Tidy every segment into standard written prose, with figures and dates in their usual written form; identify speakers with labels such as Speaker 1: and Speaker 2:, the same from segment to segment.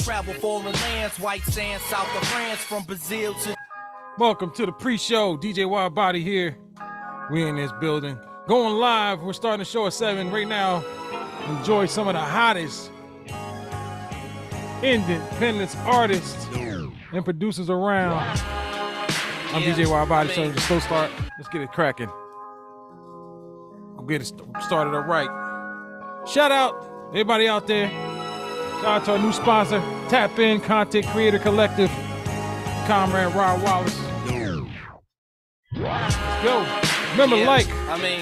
Speaker 1: travel foreign lands, white sand, south of France, from Brazil to...
Speaker 2: Welcome to the pre-show. DJ Wild Body here. We in this building. Going live. We're starting the show at 7 right now. Enjoy some of the hottest independent artists and producers around. I'm DJ Wild Body, so the slow start. Let's get it cracking. We'll get it started up right. Shout out everybody out there. Shout out to our new sponsor, Tap In Content Creator Collective, Comrade Rod Wallace. Let's go. Remember,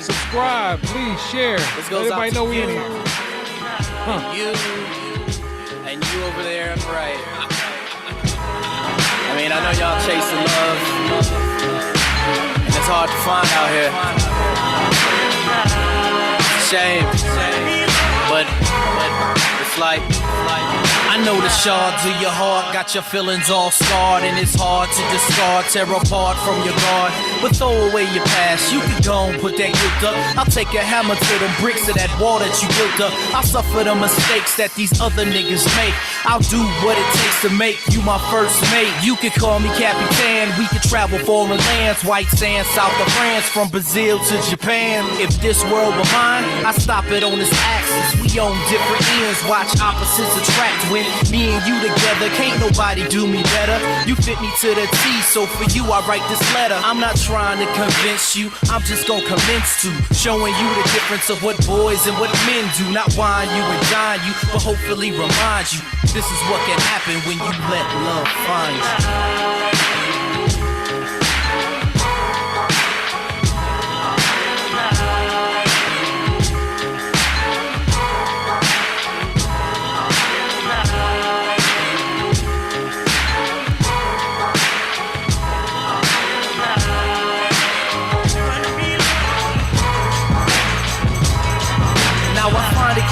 Speaker 2: subscribe, please share. Let everybody know we in here.
Speaker 1: You and you over there, right? I mean, I know y'all chasing love, and it's hard to find out here. Shame, but it's like I know the shards of your heart got your feelings all scarred, and it's hard to discard, tear apart from your guard. But throw away your past, you can go and put that guilt up. I'll take a hammer to them bricks of that wall that you built up. I'll suffer the mistakes that these other niggas make. I'll do what it takes to make you my first mate. You can call me Capitan, we can travel foreign lands, white sand, south of France, from Brazil to Japan. If this world were mine, I stop it on its axis. We on different ends, watch opposites attract. When me and you together, can't nobody do me better. You fit me to the T, so for you I write this letter. I'm not trying to convince you, I'm just gonna commence to showing you the difference of what boys and what men do. Not whine you and dine you, but hopefully remind you this is what can happen when you let love find you.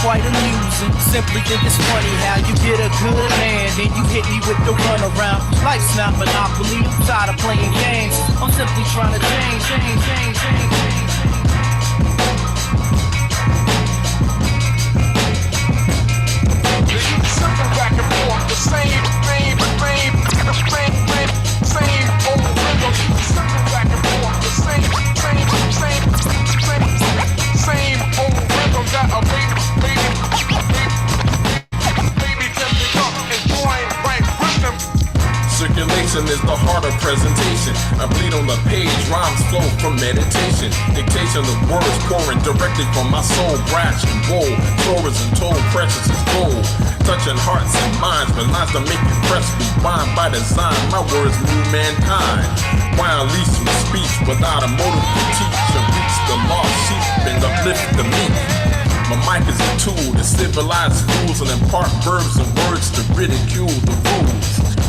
Speaker 1: Quite amusing, simply think it's funny how you get a good man, then you hit me with the runaround. Life's not Monopoly, I'm tired of playing games. I'm simply trying to change. Simple back and forth, the same old rhythm. Simple back and forth, the same old rhythm that a baby can pick up and join right with them. Circulation is the heart of presentation. I bleed on the page, rhymes flow from meditation. Dictation of words pouring directly from my soul. Brash and bold, Taurus and told, precious as gold. Touching hearts and minds, but lines to make you press. Rewind by design, my words move mankind. Why unleash my speech without a motive to teach and reach the lost sheep and uplift the meek? My mic is a tool to civilize fools and impart verbs and words to ridicule the rules.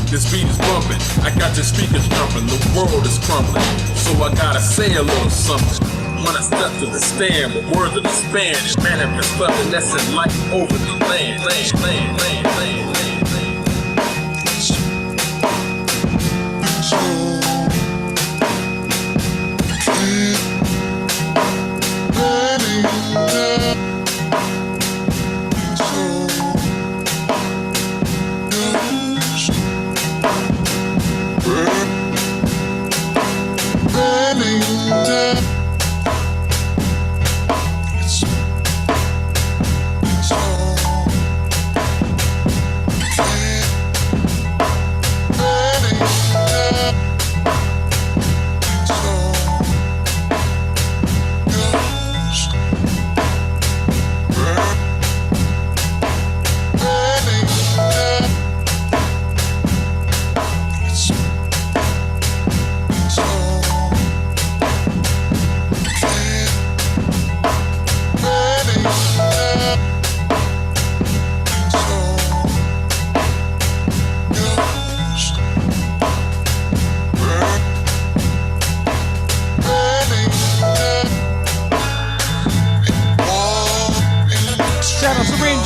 Speaker 1: This beat is bumping, I got your speakers jumping, the world is crumbling, so I gotta say a little something. When I step to the stand, the words of the Spanish manifest something that's in light over the land.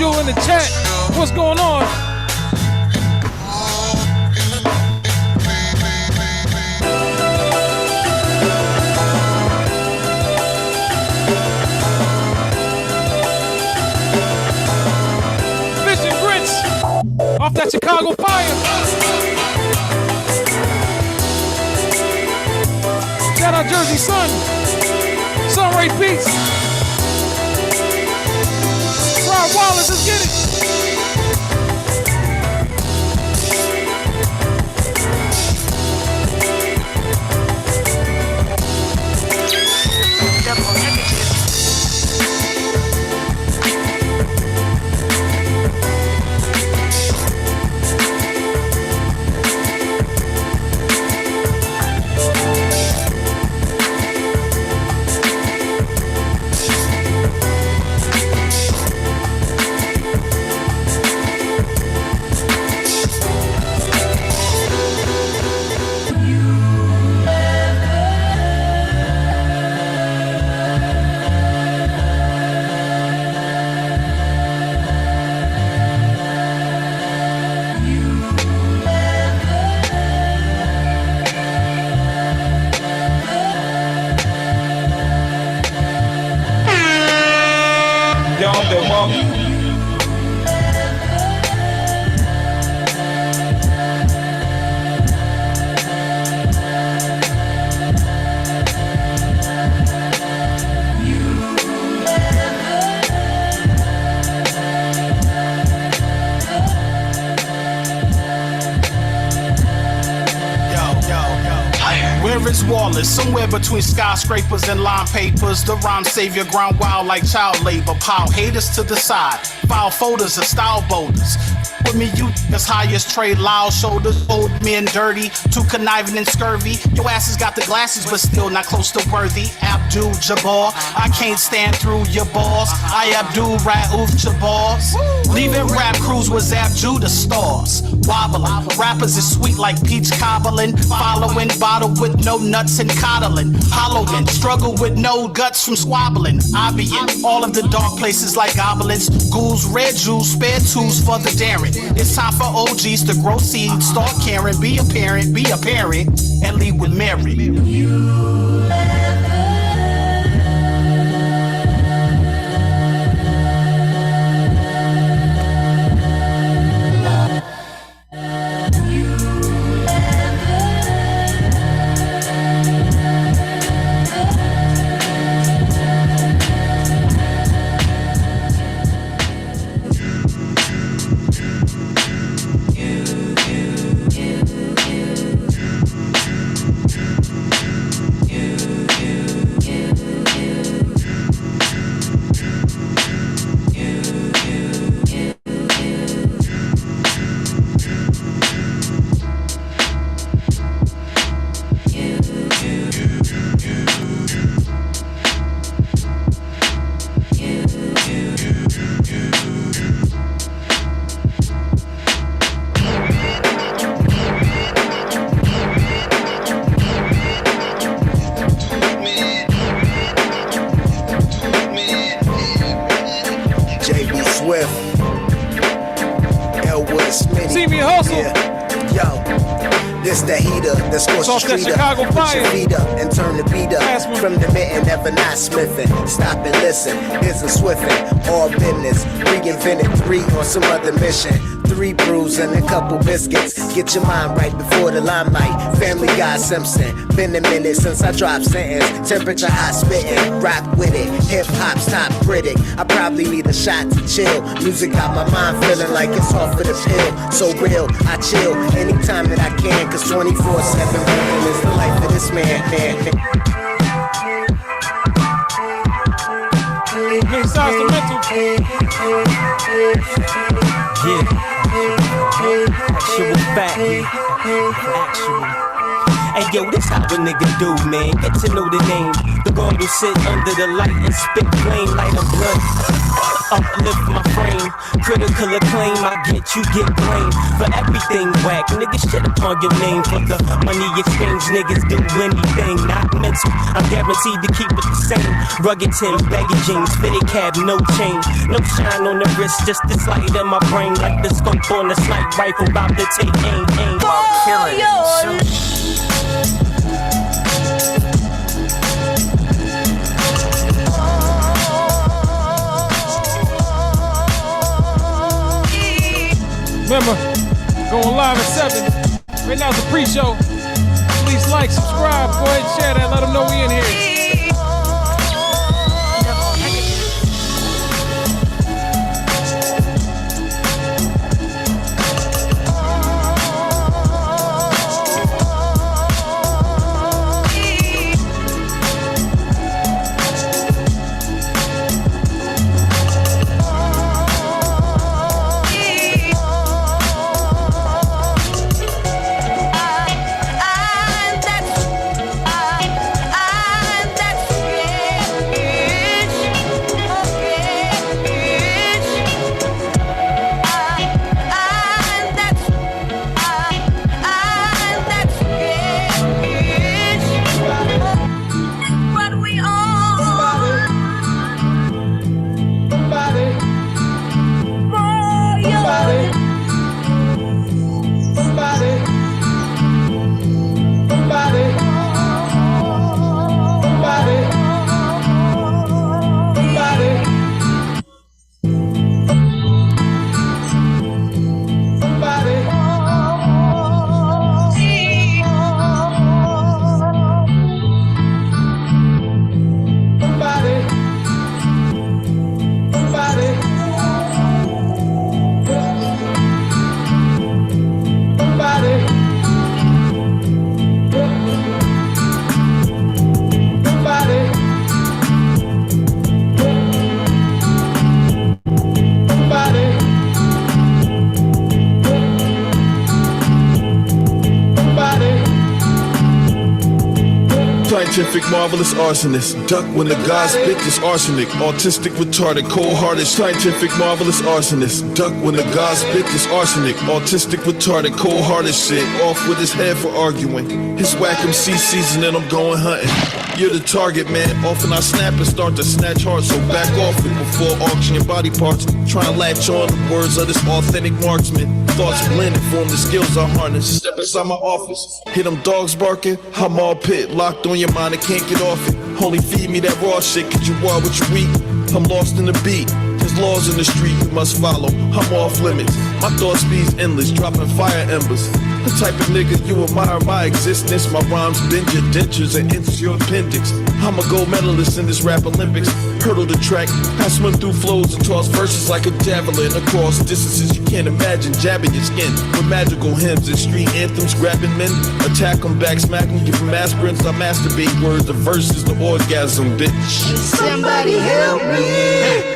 Speaker 2: In the chat, what's going on? Fish and grits. Off that Chicago fire. Shout out Jersey Sun. Sunray Beats. Rod Wallace, let's get it.
Speaker 3: Somewhere between skyscrapers and line papers, the rhyme savior ground wild like child labor. Pile haters to the side, file folders of style boulders. With me, you as high as trade loud shoulders, old men dirty, too conniving and scurvy. Your ass has got the glasses, but still not close to worthy. Abdul Jabbar, I can't stand through your balls. I Abdul Rauf Jabars. Leaving rap crews with Abju the stars. Wobbling, rappers is sweet like peach cobbling. Following bottle with no nuts and coddling. Hollow men struggle with no guts from squabbling. Obvious, all of the dark places like goblins. Ghouls, red jewels, spare tools for the daring. It's time for OGs to grow seeds, start caring, be a parent, and lead with merit.
Speaker 4: Off that Chicago fire. Put your feet up and turn the beat up. From the mitten, never not smithing. Stop and listen, isn't swiffing. All business, reinvented 3 on some other mission. 3 brews and a couple biscuits. Get your mind right before the limelight. Family Guy Simpson. Been a minute since I dropped sentence. Temperature hot spitting. Rock with it. Hip hop's top critic. I probably need a shot to chill. Music got my mind feeling like it's off of the pill. So real, I chill anytime that I can. Cause 24/7 is the life of this man.
Speaker 5: Actual fact. Actual. Hey yo, this how a nigga do, man. Get to know the name. The girl who sit under the light and spit flame like a blood. Uplift my frame. Critical acclaim, I get you get blamed for everything whack. Niggas shit upon your name for the money exchange. Niggas do anything, not mental. I'm guaranteed to keep it the same. Rugged Tim, baggy jeans, fitted cab, no chain, no shine on the wrist, just the light in my brain, like the scope on the snipe rifle, about to take aim. I'm killing it.
Speaker 2: Remember, going live at 7. Right now it's a pre-show. Please like, subscribe, go ahead and share that. Let them know we in here.
Speaker 6: Scientific, marvelous arsonist. Duck when the gods spit this arsenic. Autistic, retarded, cold-hearted. Scientific, marvelous arsonist. Duck when the gods spit this arsenic. Autistic, retarded, cold-hearted shit. Off with his head for arguing. His whack MC season and I'm going hunting. You're the target, man. Often I snap and start to snatch hearts. So back off it before auctioning body parts. Try and latch on the words of this authentic marksman. Thoughts blend and form the skills I harness. Step inside my office. Hear them dogs barking. I'm all pit. Locked on your mind, I can't get off it. Only feed me that raw shit, cause you are what you eat. I'm lost in the beat. There's laws in the street you must follow. I'm off limits. My thought speed's endless, dropping fire embers. The type of nigga you admire my existence. My rhymes bend your dentures and enter your appendix. I'm a gold medalist in this rap Olympics. Hurdle the track, I swim through flows and toss verses like a javelin across distances you can't imagine. Jabbing your skin with magical hymns and street anthems. Grabbing men, attack them, back smack them, give them aspirins. I masturbate words, the verses, the orgasm, bitch.
Speaker 4: Somebody help me.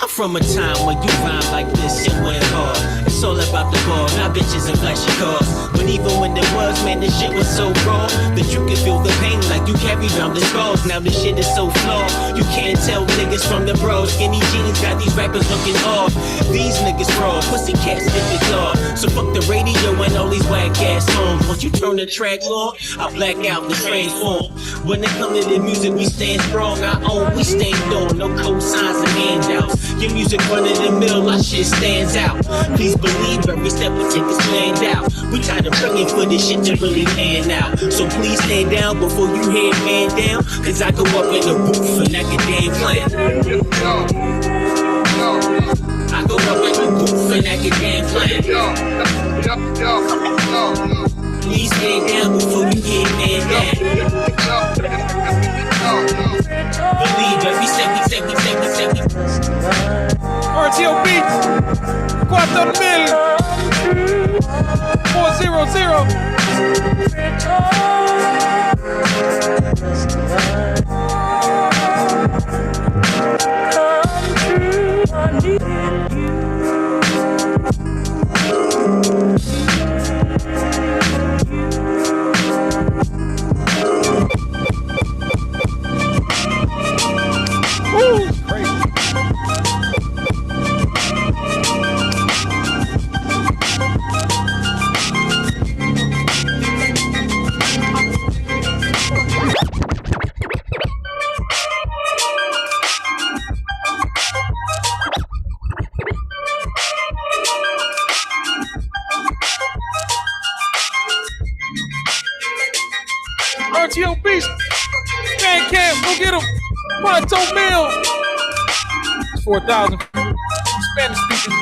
Speaker 5: I'm from a time when you rhyme like this and went hard. It's all about the ball, not bitches and flashy cars. But even when there was, man, this shit was so raw that you could feel the pain like you carry around the scars. Now this shit is so flawed, you can't tell niggas from the bros. Skinny jeans got these rappers looking off. These niggas fraud, pussy cats in the claw. So fuck the radio and all these whack ass songs. Once you turn the track on, I black out the transform. When it comes to the music, we stand strong. I own, we stand on, no cosigns and handouts. Your music running the mill, our shit stands out. Please believe every step we take is planned out. We tired of praying for this shit to really pan out. So please stand down before you hear man down. Cause I go up in the roof and I can damn plan. I go up in the roof and I can damn plan. Please stand down before you hear man down. Believe every step we take.
Speaker 2: RTO Beats, 4,000, Toronto Mill. 4,000 Spanish speaking.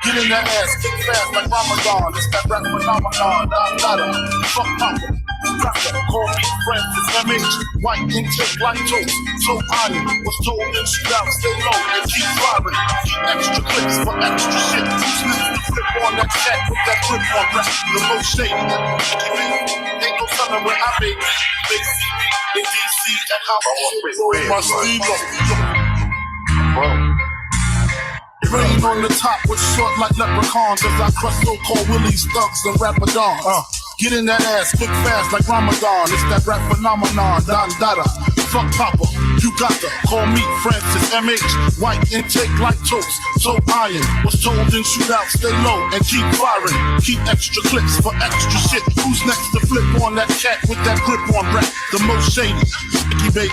Speaker 7: Get in that ass, kick fast like Ramadan. It's that rap phenomenon. Fuck Papa. Call me Francis MH. White intake like toast. So iron was told in shootout. Stay low and keep firing. Keep extra clips for extra shit. Snip the flip on that chat with that grip on rap. The most shady. Ain't no telling where I made me. They see me in DC and how my stilo. Rain on the top with short like leprechauns as I crush so-called willies, thugs, and rapadons. Get in that ass, quick fast like Ramadan. It's that rap phenomenon, Don Dada. Fuck Papa, you got to call me Francis MH. White intake like toast, so iron. Was told in shootout, stay low and keep firing. Keep extra clips for extra shit. Who's next to flip on that cat with that grip on rap? The most shady, baby.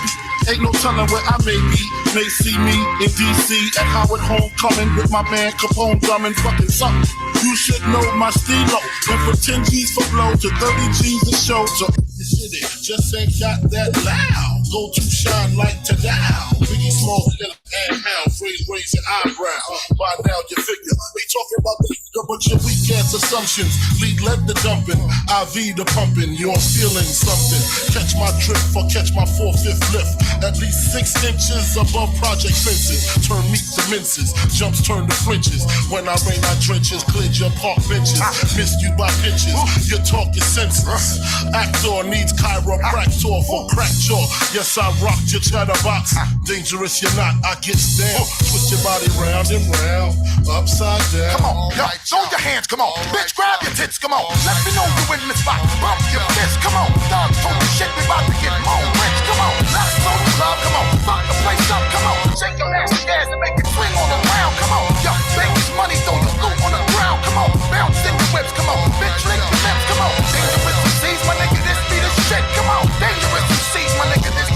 Speaker 7: Ain't no telling where I may be. May see me in DC at Howard Homecoming with my man Capone drumming fucking something. You should know my stilo. Went from 10 G's for blow to 30 G's a show. So this shit just ain't got that loud. Go to shine like Tadao. Biggie Small and Hound. Phrase raise your eyebrow. By now you figure. We talking about the but your weak ass assumptions. Lead led the dumping. IV the pumping. You're feeling something. Catch my drip or catch my 4/5 lift. At least 6 inches above project fences. Turn meat to minces. Jumps turn to flinches. When I rain, I trenches. Cleared your park benches. Missed you by pitches. Your talk is senseless. Actor needs chiropractor for crack jaw. Yes, I rocked your chatterbox. Dangerous, you're not. I get down. Twist your body round and round. Upside down.
Speaker 8: Come on, yo, throw your hands, come on. Bitch, grab your tits, come on. Let me know you in the spot. Bump your fist, come on. Dog, talk shit, we about to get more rich, come on. Let's go to the club, come on. Fuck the place up, come on. Shake your ass and gas and make it swing on the ground, come on. Yo, make this money, throw your loot on the ground, come on. Bounce in your whips, come on. Bitch, lick your lips, come on. Dangerous MCs, my nigga, this be the shit, come on. Dangerous MCs, my nigga, this.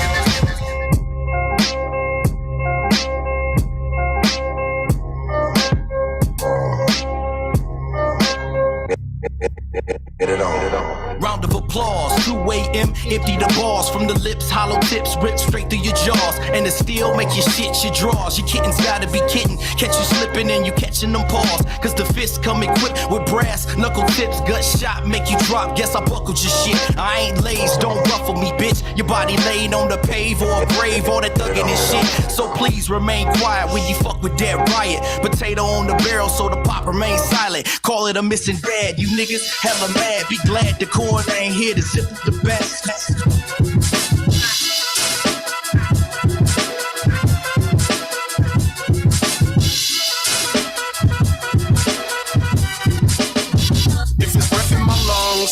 Speaker 1: Round of applause, 2 a.m. Empty the bars from the lips, hollow tips ripped straight through your jaws. And it still make you shit your drawers. Your kittens gotta be kitten. Catch you slipping and you catching them paws. Cause the fists come equipped with brass knuckle tips. Gut shot make you drop. Guess I buckled your shit. I ain't lazy, don't ruffle me, bitch. Your body laid on the pave or a grave, all that thugging and shit. So please remain quiet when you fuck with that riot. Potato on the barrel so the pop remains silent. Call it a missing dad. You niggas hella mad. Be glad the coroner ain't here to zip the best.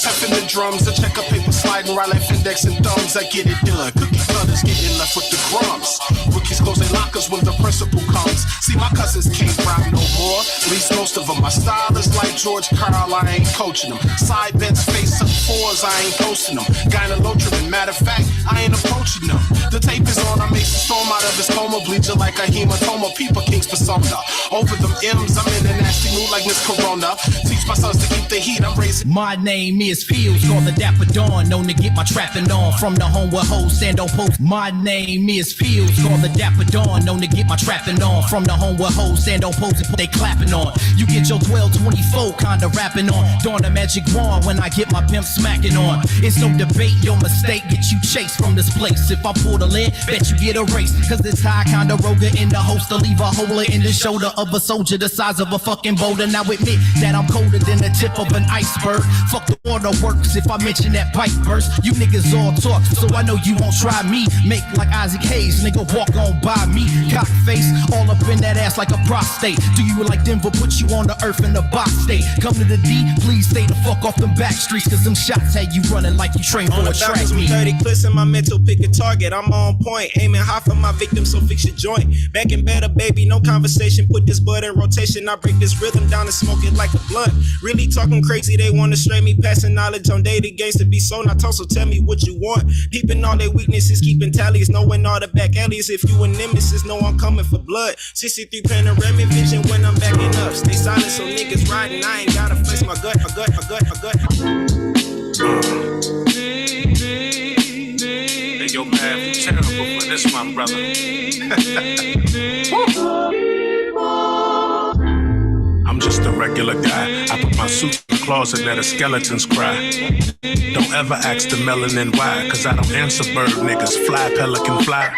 Speaker 7: Tapping the drums, I check a paper sliding right left index and thumbs. I get it done. Cookie cutters getting left with the crumbs. Rookies close their lockers when the principal comes. See, my cousins can't rap no more. At least most of them. My style is like George Carl, I ain't coaching them. Side bends, face up fours, I ain't posting them. Gynelotrimin, matter of fact, I ain't approaching them. The tape is on, I make a storm out of
Speaker 3: of his coma, bleeding like a hematoma. People king's persona. Over them M's, I'm in a nasty mood like Miss Corona. Teach my sons to keep the heat, I'm raising.
Speaker 1: My name is Fields, called the Dapper Dawn, known to get my trapping on. From the home where hoes stand on post. My name is Fields, called the Dapper Dawn, known to get my trapping on. From the home where hoes stand on post and put they clapping on. You get your 12-24 kinda rapping on. Dawn the magic wand when I get my pimp smacking on. It's no debate, your mistake get you chased from this place. If I pull the lid, bet you get erased. Cause this high kinda roger in the holster, leave a hole in the shoulder of a soldier the size of a fucking boulder. Now admit that I'm colder than the tip of an iceberg. Fuck the waterworks if I mention that pipe burst. You niggas all talk, so I know you won't try me. Make like Isaac Hayes, nigga walk on by me. Cock face, all up in that ass like a prostate. Do you like Denver, put you on the earth in the box state? Come to the D, please stay the fuck off them back streets. Cause them shots had you running like you trained for a track meet.
Speaker 5: 30 clips in my mental, pick a target. I'm on point, aiming high for my victim, so fix your joint. Back in better, baby, no conversation. Put this bud in rotation. I break this rhythm down and smoke it like a blunt. Really talking crazy, they wanna stray me, passing knowledge on dating games to be so not told. So tell me what you want. Keeping all their weaknesses, keeping tallies, knowing all the back alleys. If you a nemesis, know I'm coming for blood. 63 panoramic vision when I'm backing up. Stay silent so niggas riding. I ain't gotta flex my gut.
Speaker 7: Hey, yo, man, you terrible for this, my brother. I'm just a regular guy. I put my suit in the closet, let the skeletons cry. Don't ever ask the melanin why, cause I don't answer bird niggas. Fly, pelican, fly.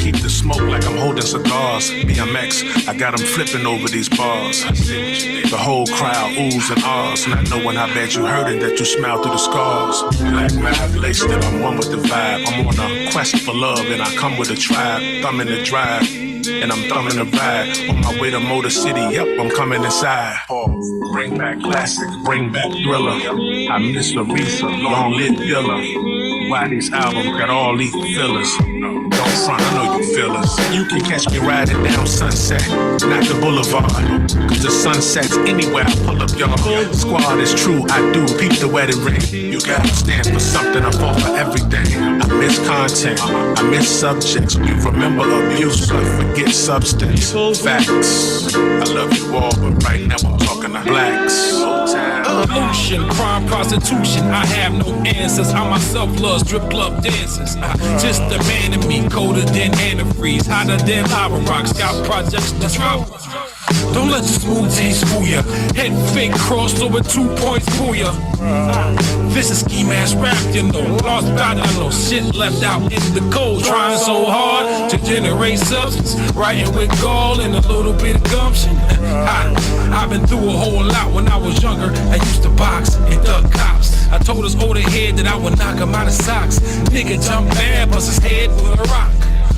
Speaker 7: Keep the smoke like I'm holding cigars. BMX, I got them flipping over these bars. The whole crowd oohs and ahs, not knowing how bad you hurting that you smile through the scars. Black rap laced it, I'm one with the vibe. I'm on a quest for love and I come with a tribe. Thumbing the drive, and I'm thumbing the ride. On my way to Motor City, yep, I'm coming inside. Bring back classics, bring back Thriller. I miss Larissa, long live Dilla. Why these albums got all these fillers? Don't front, I know you feel us. You can catch me riding down Sunset, not the Boulevard. Cause the sun sets anywhere I pull up, y'all. Squad is true, I do. Peep the wedding ring. You gotta stand for something, I fall for everything. I miss content, I miss subjects. You remember abuse, but forget substance. Facts, I love you all, but right now I'm talking to blacks.
Speaker 9: Pollution, crime, prostitution, I have no answers. I myself love strip club dances. Just the man in me, colder than antifreeze, hotter than lava rocks. Got projects to travel. Don't let your smooth taste fool ya. Head fake crossed over 2 points for ya. This is ski mask rap, you know. Lost about it, I know shit left out in the cold. Trying so hard to generate substance. Writing with gall and a little bit of gumption. I've been through a whole lot when I was younger. I used to box and duck cops. I told his older head that I would knock him out of socks. Nigga jump bad, bust his head with a rock.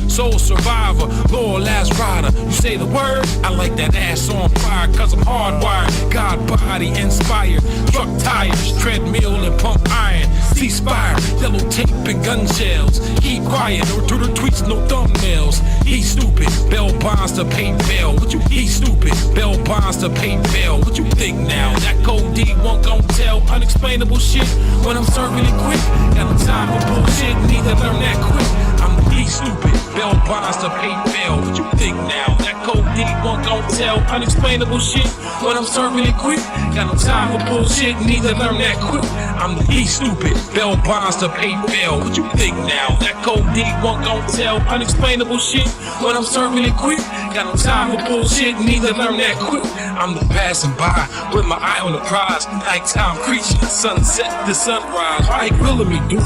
Speaker 9: Soul survivor, loyal last rider. You say the word, I like that ass on fire. Cause I'm hardwired, God body inspired. Truck tires, treadmill and pump iron. C-spire, yellow tape and gun shells. Keep quiet, no Twitter tweets, no thumbnails. He's stupid, bail bonds to pay bail. What you, he's stupid, bail bonds to pay bail. What you think now? That cold D won't gon' tell unexplainable shit when I'm serving it quick. Got the time for bullshit, need to learn that quick. I'm stupid, bail bonds to pay bail. What you think now? That cold D won't gon' tell unexplainable shit when I'm serving it quick. Got no time for bullshit, need to learn that quick. I'm the E stupid, bail bonds to pay bail. What you think now? That cold D won't gon' tell unexplainable shit when I'm serving it quick. Got no time for bullshit, need to learn that quick. I'm the passing by with my eye on the prize. Nighttime creature, sunset to sunrise. Why he grilling me, dude?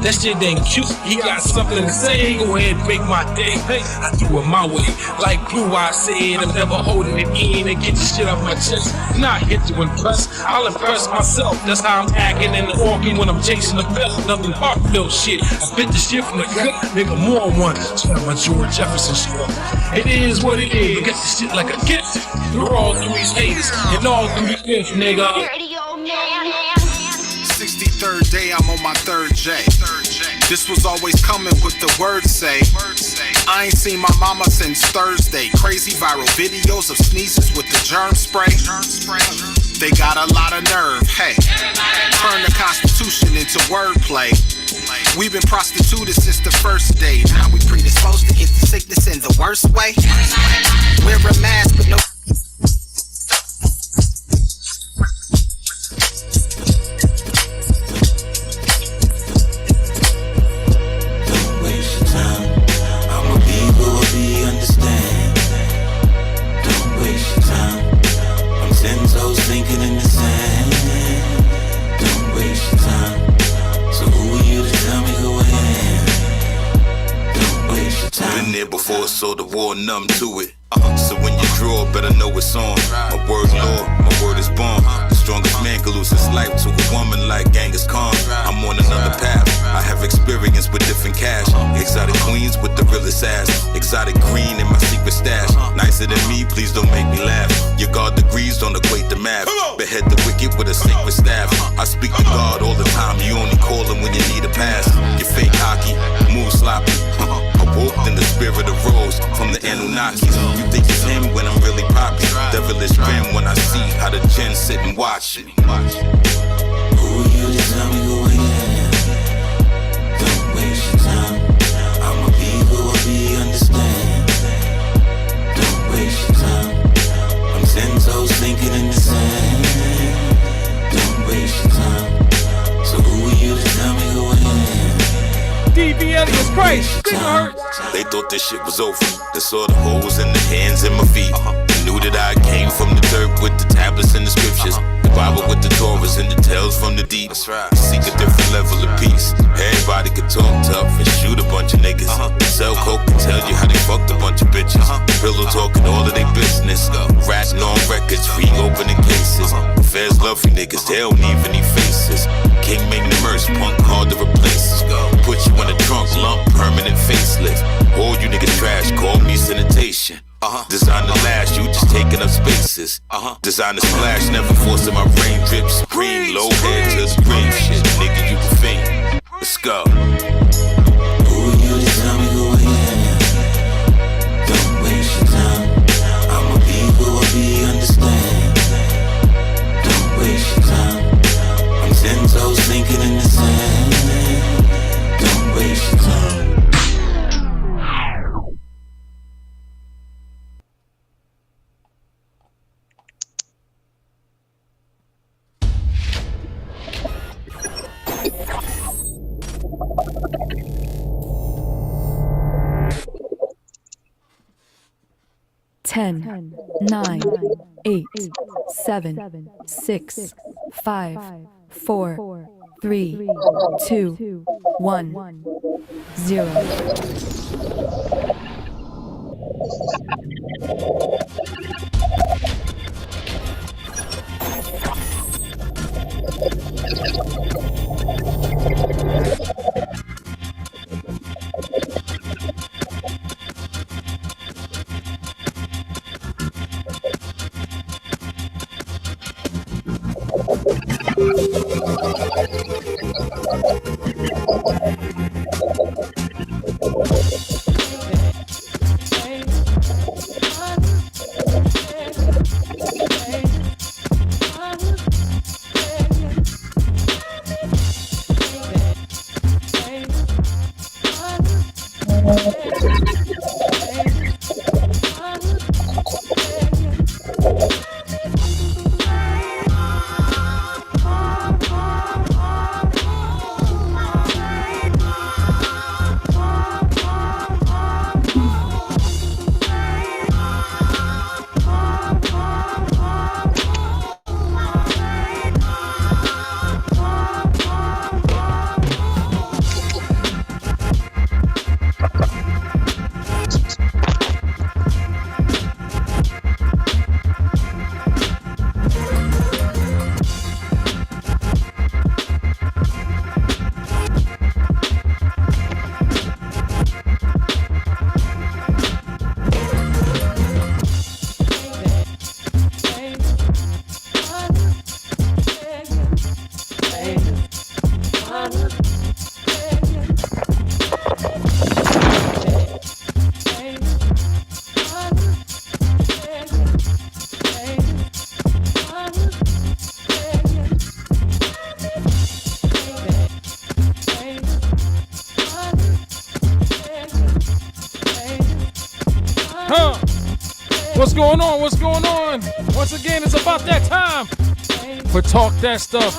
Speaker 9: That shit ain't cute. He got something to say. Go ahead, make my day. Hey, I do it my way. Like Blue I said, I'm never holding it in and get the shit off my chest. Not here to impress, I'll impress myself. That's how I'm acting and walking when I'm chasing the bell. Nothing heartfelt shit. I spit the shit from the gut, nigga, more on one. Try my George Jefferson shit. It is what it is. Get the shit like a gift. We're all through these haters and all through these gifts, nigga.
Speaker 3: 63rd day, I'm on my third J. This was always coming with the word say. I ain't seen my mama since Thursday. Crazy viral videos of sneezes with the germ spray. They got a lot of nerve, hey. Turn the Constitution into wordplay. We've been prostituted since the first day. Now we predisposed to get the sickness in the worst way. Wear a mask but no.
Speaker 10: Don't waste your time. I'm a people be understand. Don't waste your time. I'm 10 toes thinking in the sand. Don't waste your time. So who are you to tell me who I am? Don't waste your time.
Speaker 11: Been there before, so the war numb to it. So when you draw, better know it's on. My word law, my word is born. The strongest man can lose his life to a woman like Genghis Khan. I'm on another path. I have experience with different cash. Exotic queens with the realest ass. Exotic green in my secret stash. Nicer than me, please don't make me laugh. Your God degrees don't equate the math. Behead the wicked with a sacred staff. I speak to God all the time. You only call him when you need a pass. You fake hockey, move sloppy. I walked in the spirit of Rose from the Anunnakis. You think it's him when I'm really poppy. Devilish grin when I see how the gin sit and watch me.
Speaker 10: Who are you to tell me who I am? Don't waste your time. I'm a people who be understand. Don't waste your time. I'm 10 toes thinking in the sand. Don't waste your time. So who are you to tell me who I am?
Speaker 2: DB Elliot's Christ.
Speaker 11: They thought this shit was over. They saw the holes in the hands and my feet. They knew that I came from the dirt with the tablets and the scriptures. The Bible with the Torahs and the tales from the deep. That's right. Seek a different level of peace. Everybody could talk tough and shoot a bunch of niggas. Sell coke and tell you how they fucked a bunch of bitches. Pillow talking all of their business. Ratting on records, reopening cases. Feds love you niggas, they don't even need faces. King make the merch, punk hard to replace. Put you in a trunk, lump, permanent facelift. All you niggas trash, call me sanitation. Design the last, you just taking up spaces. Design the splash, never forcing my rain drip. Scream, low head to the grave shit. Nigga, you can fiend. Let's go.
Speaker 10: Who are you to tell me who I am? Don't waste your time. I'm a people who be understand. Don't waste your time. I'm 10 toes thinking in the sand. Don't waste your time.
Speaker 12: Ten, 9, 8, 7, 6, 5, 4, 3, 2, 1, 0.
Speaker 2: What's going on? What's going on? Once again, it's about that time for Talk That Stuff.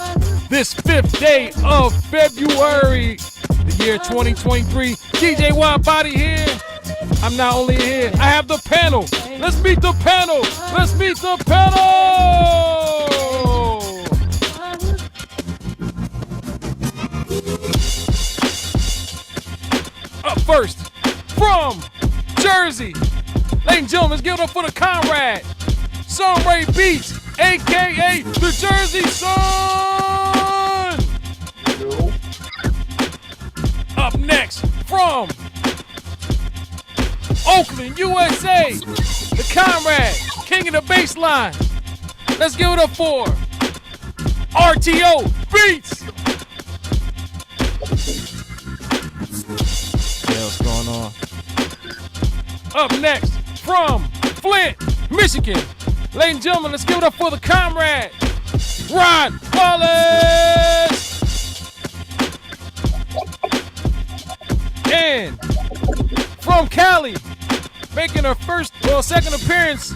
Speaker 2: This 5th day of February, the year 2023. DJ Wild Body here. I'm not only here, I have the panel. Let's meet the panel. Let's meet the panel. Up first, from Jersey, ladies and gentlemen, let's give it up for the comrade, Sunray Beats, a.k.a. the Jersey Sun. Up next, from Oakland, USA, the comrade, king of the baseline. Let's give it up for RTO Beats. What's going on? Up next, from Flint, Michigan, ladies and gentlemen, let's give it up for the comrade, Rod Wallace. And from Cali, making her second appearance,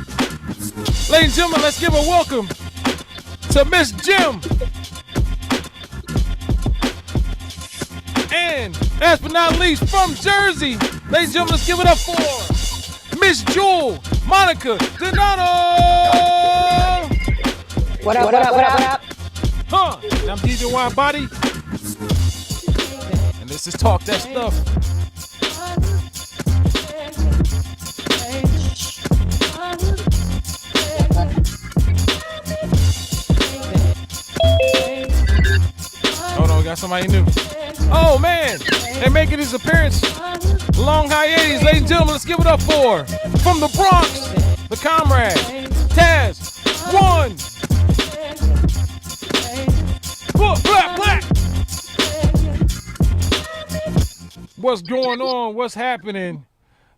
Speaker 2: ladies and gentlemen, let's give a welcome to Miss Jim. And last but not least, from Jersey, ladies and gentlemen, let's give it up for Miss Jewel Monica Donato.
Speaker 13: What up, what up, what up, what up?
Speaker 2: I'm DJ Wild Body, and this is Talk That Stuff. Hold on, we got somebody new. Oh man, they're making his appearance. Long hiatus, ladies and gentlemen, let's give it up for, from the Bronx, the comrade, Taz, One. Black. What's going on? What's happening?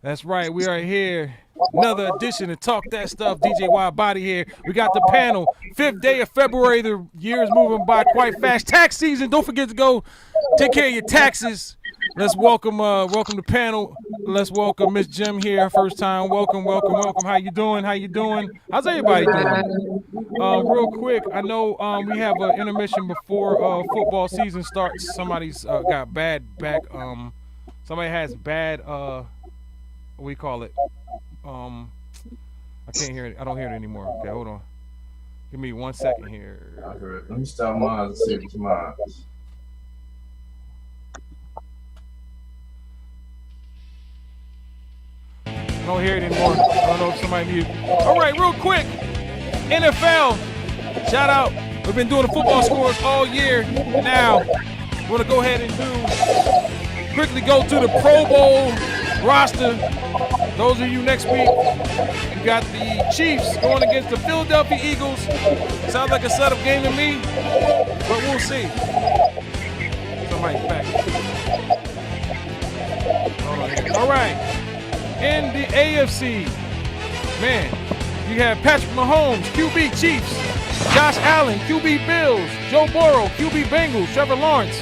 Speaker 2: That's right, we are here. Another edition of Talk That Stuff. DJ Wild Body here. We got the panel. 5th day of February. The year is moving by quite fast. Tax season. Don't forget to go take care of your taxes. Let's welcome the panel. Let's welcome Miss Jim here. First time. Welcome. How you doing? How's everybody doing? Real quick, I know we have an intermission before football season starts. Somebody's got bad back. Somebody has bad what do we call it? I can't hear it. I don't hear it anymore. Okay, hold on. Give me 1 second here.
Speaker 14: Okay, let me stop mine and see if it's mine.
Speaker 2: I don't hear it anymore. I don't know if somebody needs it. All right, real quick. NFL. Shout out. We've been doing the football scores all year. Now, we're going to go ahead and quickly go to the Pro Bowl roster. Those of you next week, you got the Chiefs going against the Philadelphia Eagles. Sounds like a setup game to me, but we'll see. Somebody's back. Hold on here. All right. In the AFC, man, you have Patrick Mahomes, QB Chiefs, Josh Allen, QB Bills, Joe Burrow, QB Bengals, Trevor Lawrence,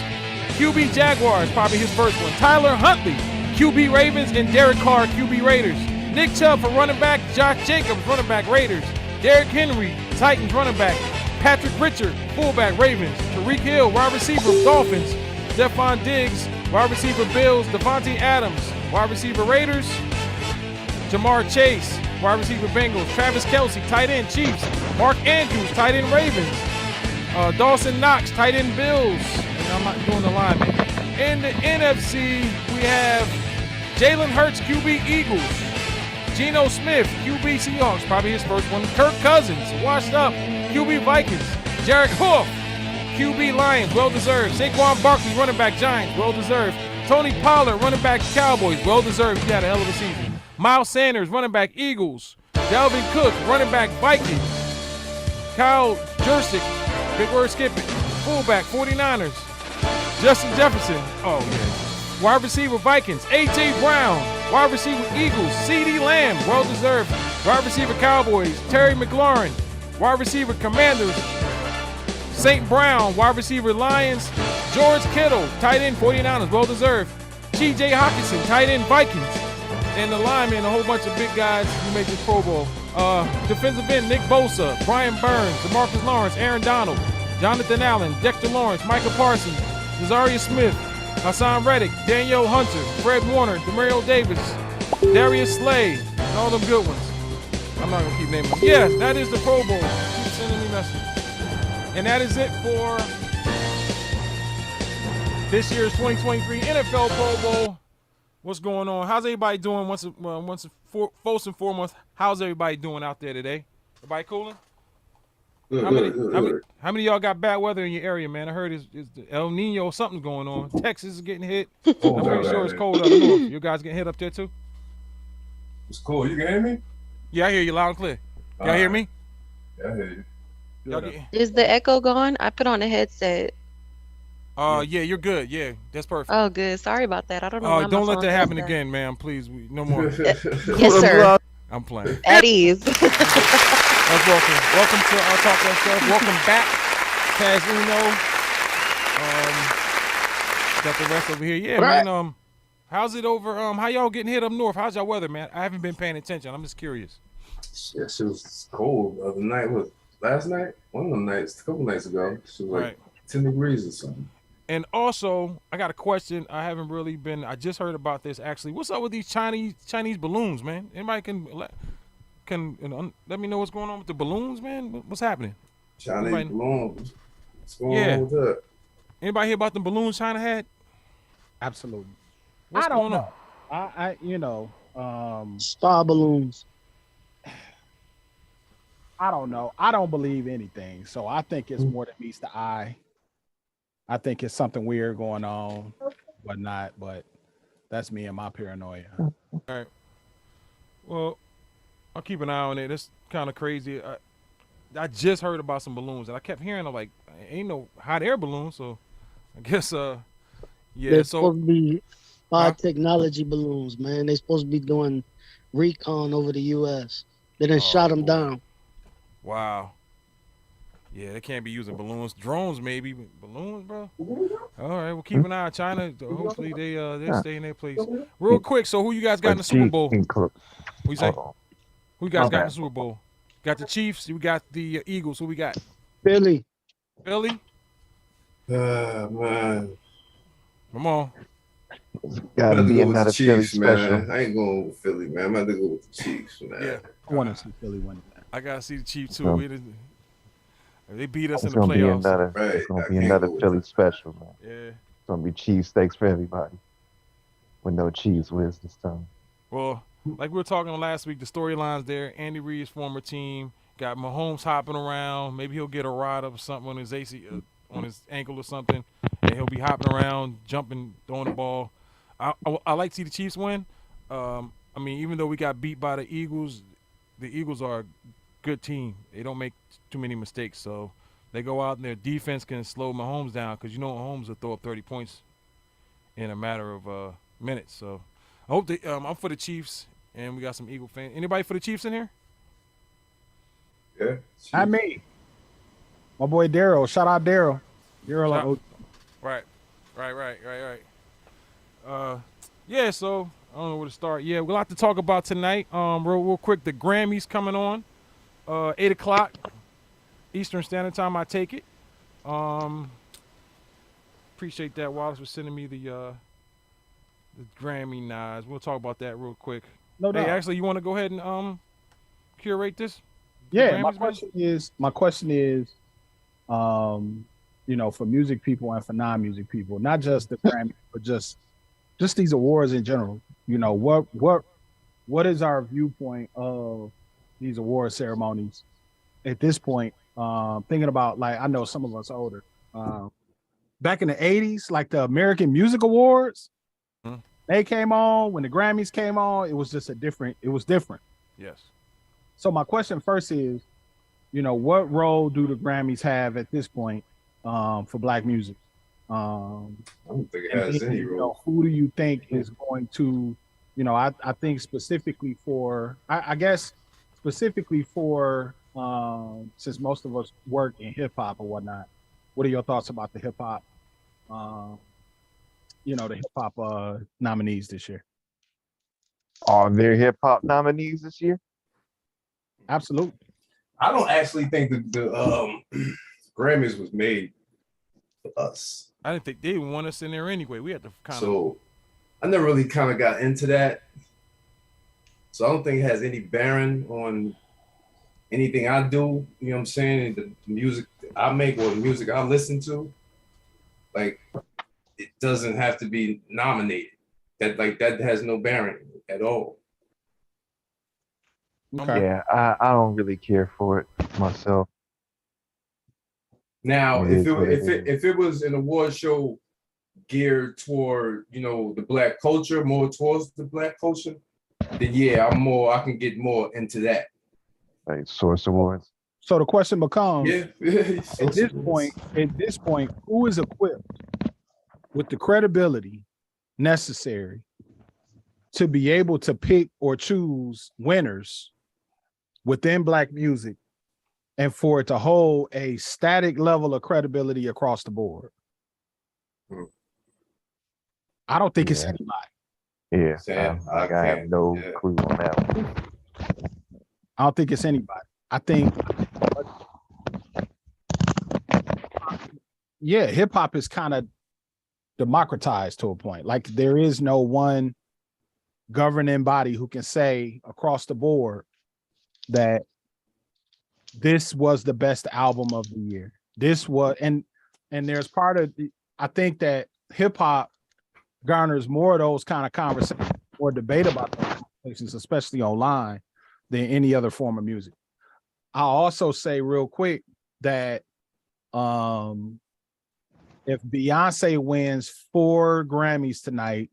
Speaker 2: QB Jaguars, probably his first one, Tyler Huntley, QB Ravens, and Derek Carr, QB Raiders. Nick Chubb for running back, Josh Jacobs, running back Raiders, Derrick Henry, Titans running back, Patrick Richard, fullback Ravens, Tariq Hill, wide receiver Dolphins, Stephon Diggs, wide receiver Bills, Devontae Adams, wide receiver Raiders, Jamar Chase, wide receiver Bengals, Travis Kelce, tight end Chiefs, Mark Andrews, tight end Ravens, Dawson Knox, tight end Bills, and I'm not doing the lineman. In the NFC, we have Jalen Hurts, QB Eagles, Geno Smith, QB Seahawks, probably his first one, Kirk Cousins, washed up, QB Vikings, Jared Goff, QB Lions, well-deserved, Saquon Barkley, running back Giants, well-deserved, Tony Pollard, running back Cowboys, well-deserved, he had a hell of a season. Miles Sanders, running back Eagles. Dalvin Cook, running back Vikings. Kyle Jursic, big word skipping, fullback 49ers. Justin Jefferson, oh yeah. Wide receiver Vikings. A.J. Brown, wide receiver Eagles. C.D. Lamb, well-deserved. Wide receiver Cowboys. Terry McLaurin, wide receiver Commanders. St. Brown, wide receiver Lions. George Kittle, tight end 49ers, well-deserved. T.J. Hawkinson, tight end Vikings. And the linemen, a whole bunch of big guys who make this Pro Bowl. Defensive end, Nick Bosa, Brian Burns, DeMarcus Lawrence, Aaron Donald, Jonathan Allen, Dexter Lawrence, Micah Parsons, Desarius Smith, Hassan Reddick, Danielle Hunter, Fred Warner, Demario Davis, Darius Slay, and all them good ones. I'm not going to keep naming them. Yeah, that is the Pro Bowl. Keep sending me messages. And that is it for this year's 2023 NFL Pro Bowl. What's going on? How's everybody doing? First and foremost, how's everybody doing out there today? Everybody cooling?
Speaker 14: Good.
Speaker 2: How many of y'all got bad weather in your area, man? I heard it's El Nino, something's going on. Texas is getting hit. I'm pretty sure it's cold up north. You guys getting hit up there too?
Speaker 14: It's cool. You can hear me?
Speaker 2: Yeah, I hear you loud and clear. Y'all hear me?
Speaker 14: Yeah, I hear you.
Speaker 13: Is the echo gone? I put on a headset.
Speaker 2: Yeah, you're good. Yeah, that's perfect.
Speaker 13: Oh, good. Sorry about that. I don't know. Why
Speaker 2: don't
Speaker 13: my
Speaker 2: let
Speaker 13: phone
Speaker 2: that
Speaker 13: does
Speaker 2: happen again, ma'am. Please, no more.
Speaker 13: Yes, sir.
Speaker 2: I'm playing.
Speaker 13: At ease.
Speaker 2: Welcome to our Talk That Stuff. Welcome back, Taz Uno. Got the rest over here. Yeah, man. How's it over? How y'all getting hit up north? How's y'all weather, man? I haven't been paying attention. I'm just curious.
Speaker 14: Shit, she was cold the other night. Last night? One of them nights, a couple nights ago. She was like 10 degrees or something.
Speaker 2: And also, I got a question. I just heard about this actually. What's up with these Chinese balloons, man? Anybody can let me know what's going on with the balloons, man? What's happening?
Speaker 14: Chinese balloons. What's going on with that?
Speaker 2: Anybody hear about the balloons China had?
Speaker 15: Absolutely.
Speaker 2: What's going on?
Speaker 15: I
Speaker 16: star balloons.
Speaker 15: I don't know. I don't believe anything. So I think it's more than meets the eye. I think it's something weird going on, but that's me and my paranoia.
Speaker 2: All right. Well, I'll keep an eye on it. It's kind of crazy. I just heard about some balloons, and I kept hearing them like, ain't no hot air balloon, so I guess, yeah.
Speaker 16: They're supposed to be biotechnology balloons, man. They're supposed to be doing recon over the U.S. They done shot them down.
Speaker 2: Wow. Yeah, they can't be using balloons. Drones maybe, but balloons, bro. All right, we'll keep an eye on China. Hopefully they'll stay in their place. Real quick, so who you guys got in the Super Bowl? Who you say? Who you guys got in the Super Bowl? Got the Chiefs. We got the Eagles. Who we got?
Speaker 16: Philly.
Speaker 2: Man. Come on.
Speaker 17: Gotta be another Philly
Speaker 14: Chiefs, man.
Speaker 17: special.
Speaker 14: I ain't going with Philly, man. I'm about to go with the Chiefs, man.
Speaker 2: Yeah.
Speaker 15: I want to see Philly win.
Speaker 2: I gotta see the Chiefs too.
Speaker 17: So,
Speaker 2: They beat us
Speaker 17: It's
Speaker 2: in the
Speaker 17: gonna
Speaker 2: playoffs.
Speaker 17: It's gonna be another Philly special, man.
Speaker 2: Yeah.
Speaker 17: It's gonna be cheesesteaks for everybody. With no cheese whiz this time.
Speaker 2: Well, like we were talking last week, the storylines there. Andy Reid's former team got Mahomes hopping around. Maybe he'll get a rod up or something on his on his ankle or something, and he'll be hopping around, jumping, throwing the ball. I like to see the Chiefs win. I mean, even though we got beat by the Eagles are a good team. They don't make too many mistakes, so they go out and their defense can slow Mahomes down because you know Mahomes will throw up 30 points in a matter of minutes. So I hope I'm for the Chiefs, and we got some Eagle fans. Anybody for the Chiefs in here?
Speaker 14: Yeah.
Speaker 15: Not me. My boy Daryl. Shout out Daryl.
Speaker 2: Right. Yeah, so I don't know where to start. Yeah, we'll have to talk about tonight. Real quick, the Grammys coming on. 8 o'clock Eastern Standard Time, I take it. Appreciate that. Wallace was sending me the Grammy nods. We'll talk about that real quick.
Speaker 15: No doubt.
Speaker 2: Hey, actually, you want to go ahead and curate this?
Speaker 15: Yeah, my question is, for music people and for non-music people, not just the Grammy, but just these awards in general. What is our viewpoint of these award ceremonies at this point? Thinking about, like, I know some of us older. Back in the 80s, like the American Music Awards, they came on. When the Grammys came on, it was just different.
Speaker 2: Yes.
Speaker 15: So my question first is, what role do the Grammys have at this point for Black music?
Speaker 14: I don't think it has any role.
Speaker 15: Who do you think is going to, I think specifically for, I guess specifically for, since most of us work in hip hop or whatnot, what are your thoughts about the hip hop, the hip hop nominees this year?
Speaker 17: Are there hip hop nominees this year?
Speaker 15: Absolutely.
Speaker 14: I don't actually think the Grammys was made for us.
Speaker 2: I didn't think they even want us in there anyway. We had to kind of.
Speaker 14: So I never really kind of got into that. So I don't think it has any bearing on anything I do. You know what I'm saying? The music I make or the music I listen to, like it doesn't have to be nominated. That has no bearing at all.
Speaker 15: Okay.
Speaker 17: Yeah, I don't really care for it myself.
Speaker 14: Now,
Speaker 17: It
Speaker 14: if
Speaker 17: is
Speaker 14: it
Speaker 17: what
Speaker 14: if
Speaker 17: it
Speaker 14: it if it was an award show geared toward, you know, the black culture, more towards the black culture, then yeah, I can get more into that.
Speaker 17: Like Source Awards.
Speaker 15: So the question becomes,
Speaker 14: Yeah.
Speaker 15: at this point, who is equipped with the credibility necessary to be able to pick or choose winners within black music and for it to hold a static level of credibility across the board? I don't think it's anybody.
Speaker 17: Yeah,
Speaker 14: Sam,
Speaker 17: I have no clue on that one.
Speaker 15: I don't think it's anybody. I think, yeah, hip hop is kind of democratized to a point. Like there is no one governing body who can say across the board that this was the best album of the year. This was, and there's part of I think that hip hop garners more of those kind of conversations or debate about those conversations, especially online, than any other form of music. I'll also say real quick that if Beyonce wins 4 Grammys tonight,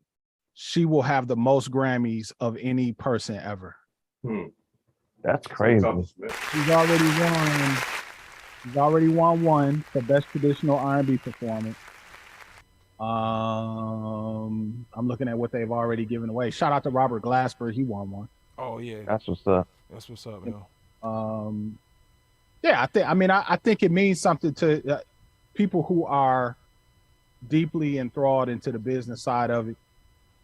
Speaker 15: she will have the most Grammys of any person ever.
Speaker 17: That's crazy.
Speaker 15: She's already won one for best traditional R&B performance. I'm looking at what they've already given away. Shout out to Robert Glasper, he won one.
Speaker 2: Oh yeah,
Speaker 17: that's what's up.
Speaker 2: That's what's up, yo.
Speaker 15: Yeah, I think it means something to people who are deeply enthralled into the business side of it.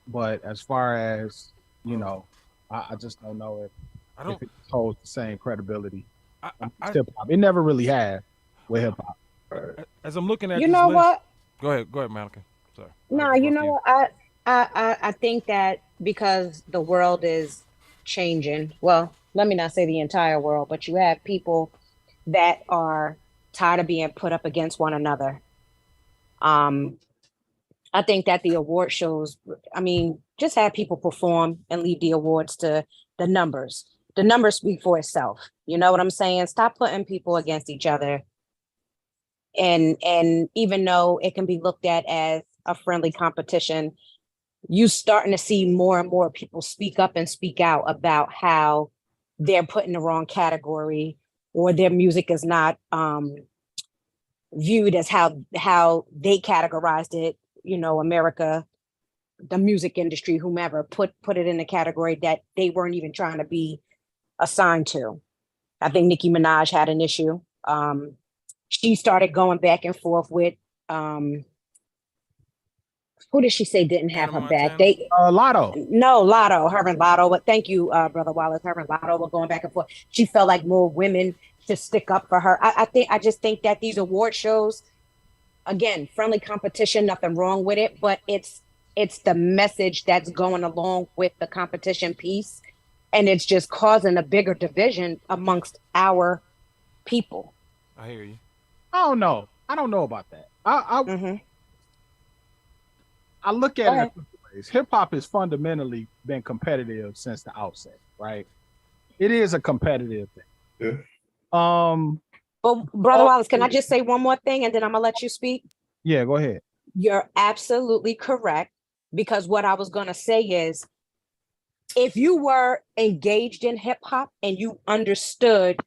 Speaker 15: But as far as, you know, I just don't know if it holds the same credibility. Hip hop. It never really had with hip hop.
Speaker 2: As I'm looking at
Speaker 18: You
Speaker 2: this
Speaker 18: know
Speaker 2: list,
Speaker 18: what?
Speaker 2: Go ahead, Malcolm. Sorry.
Speaker 18: No, you know what? I think that because the world is changing. Well, let me not say the entire world, but you have people that are tired of being put up against one another. I think that the award shows, just have people perform and leave the awards to the numbers. The numbers speak for itself. You know what I'm saying? Stop putting people against each other. And even though it can be looked at as a friendly competition, you starting to see more and more people speak up and speak out about how they're put in the wrong category or their music is not viewed as how they categorized it. You know, America, the music industry, whomever put it in the category that they weren't even trying to be assigned to. I think Nicki Minaj had an issue. She started going back and forth with who did she say didn't have her back?
Speaker 15: Lotto.
Speaker 18: No, Lotto, her and Lotto. But thank you, Brother Wallace. Her and Lotto were going back and forth. She felt like more women should stick up for her. I just think that these award shows, again, friendly competition, nothing wrong with it, but it's the message that's going along with the competition piece, and it's just causing a bigger division amongst our people.
Speaker 2: I hear you.
Speaker 15: I don't know about that. I look at it in different ways. Hip hop has fundamentally been competitive since the outset, right? It is a competitive thing.
Speaker 14: Yeah.
Speaker 18: But Brother Wallace, can I just say one more thing and then I'm gonna let you speak?
Speaker 15: Yeah, go ahead.
Speaker 18: You're absolutely correct, because what I was gonna say is, if you were engaged in hip hop and you understood,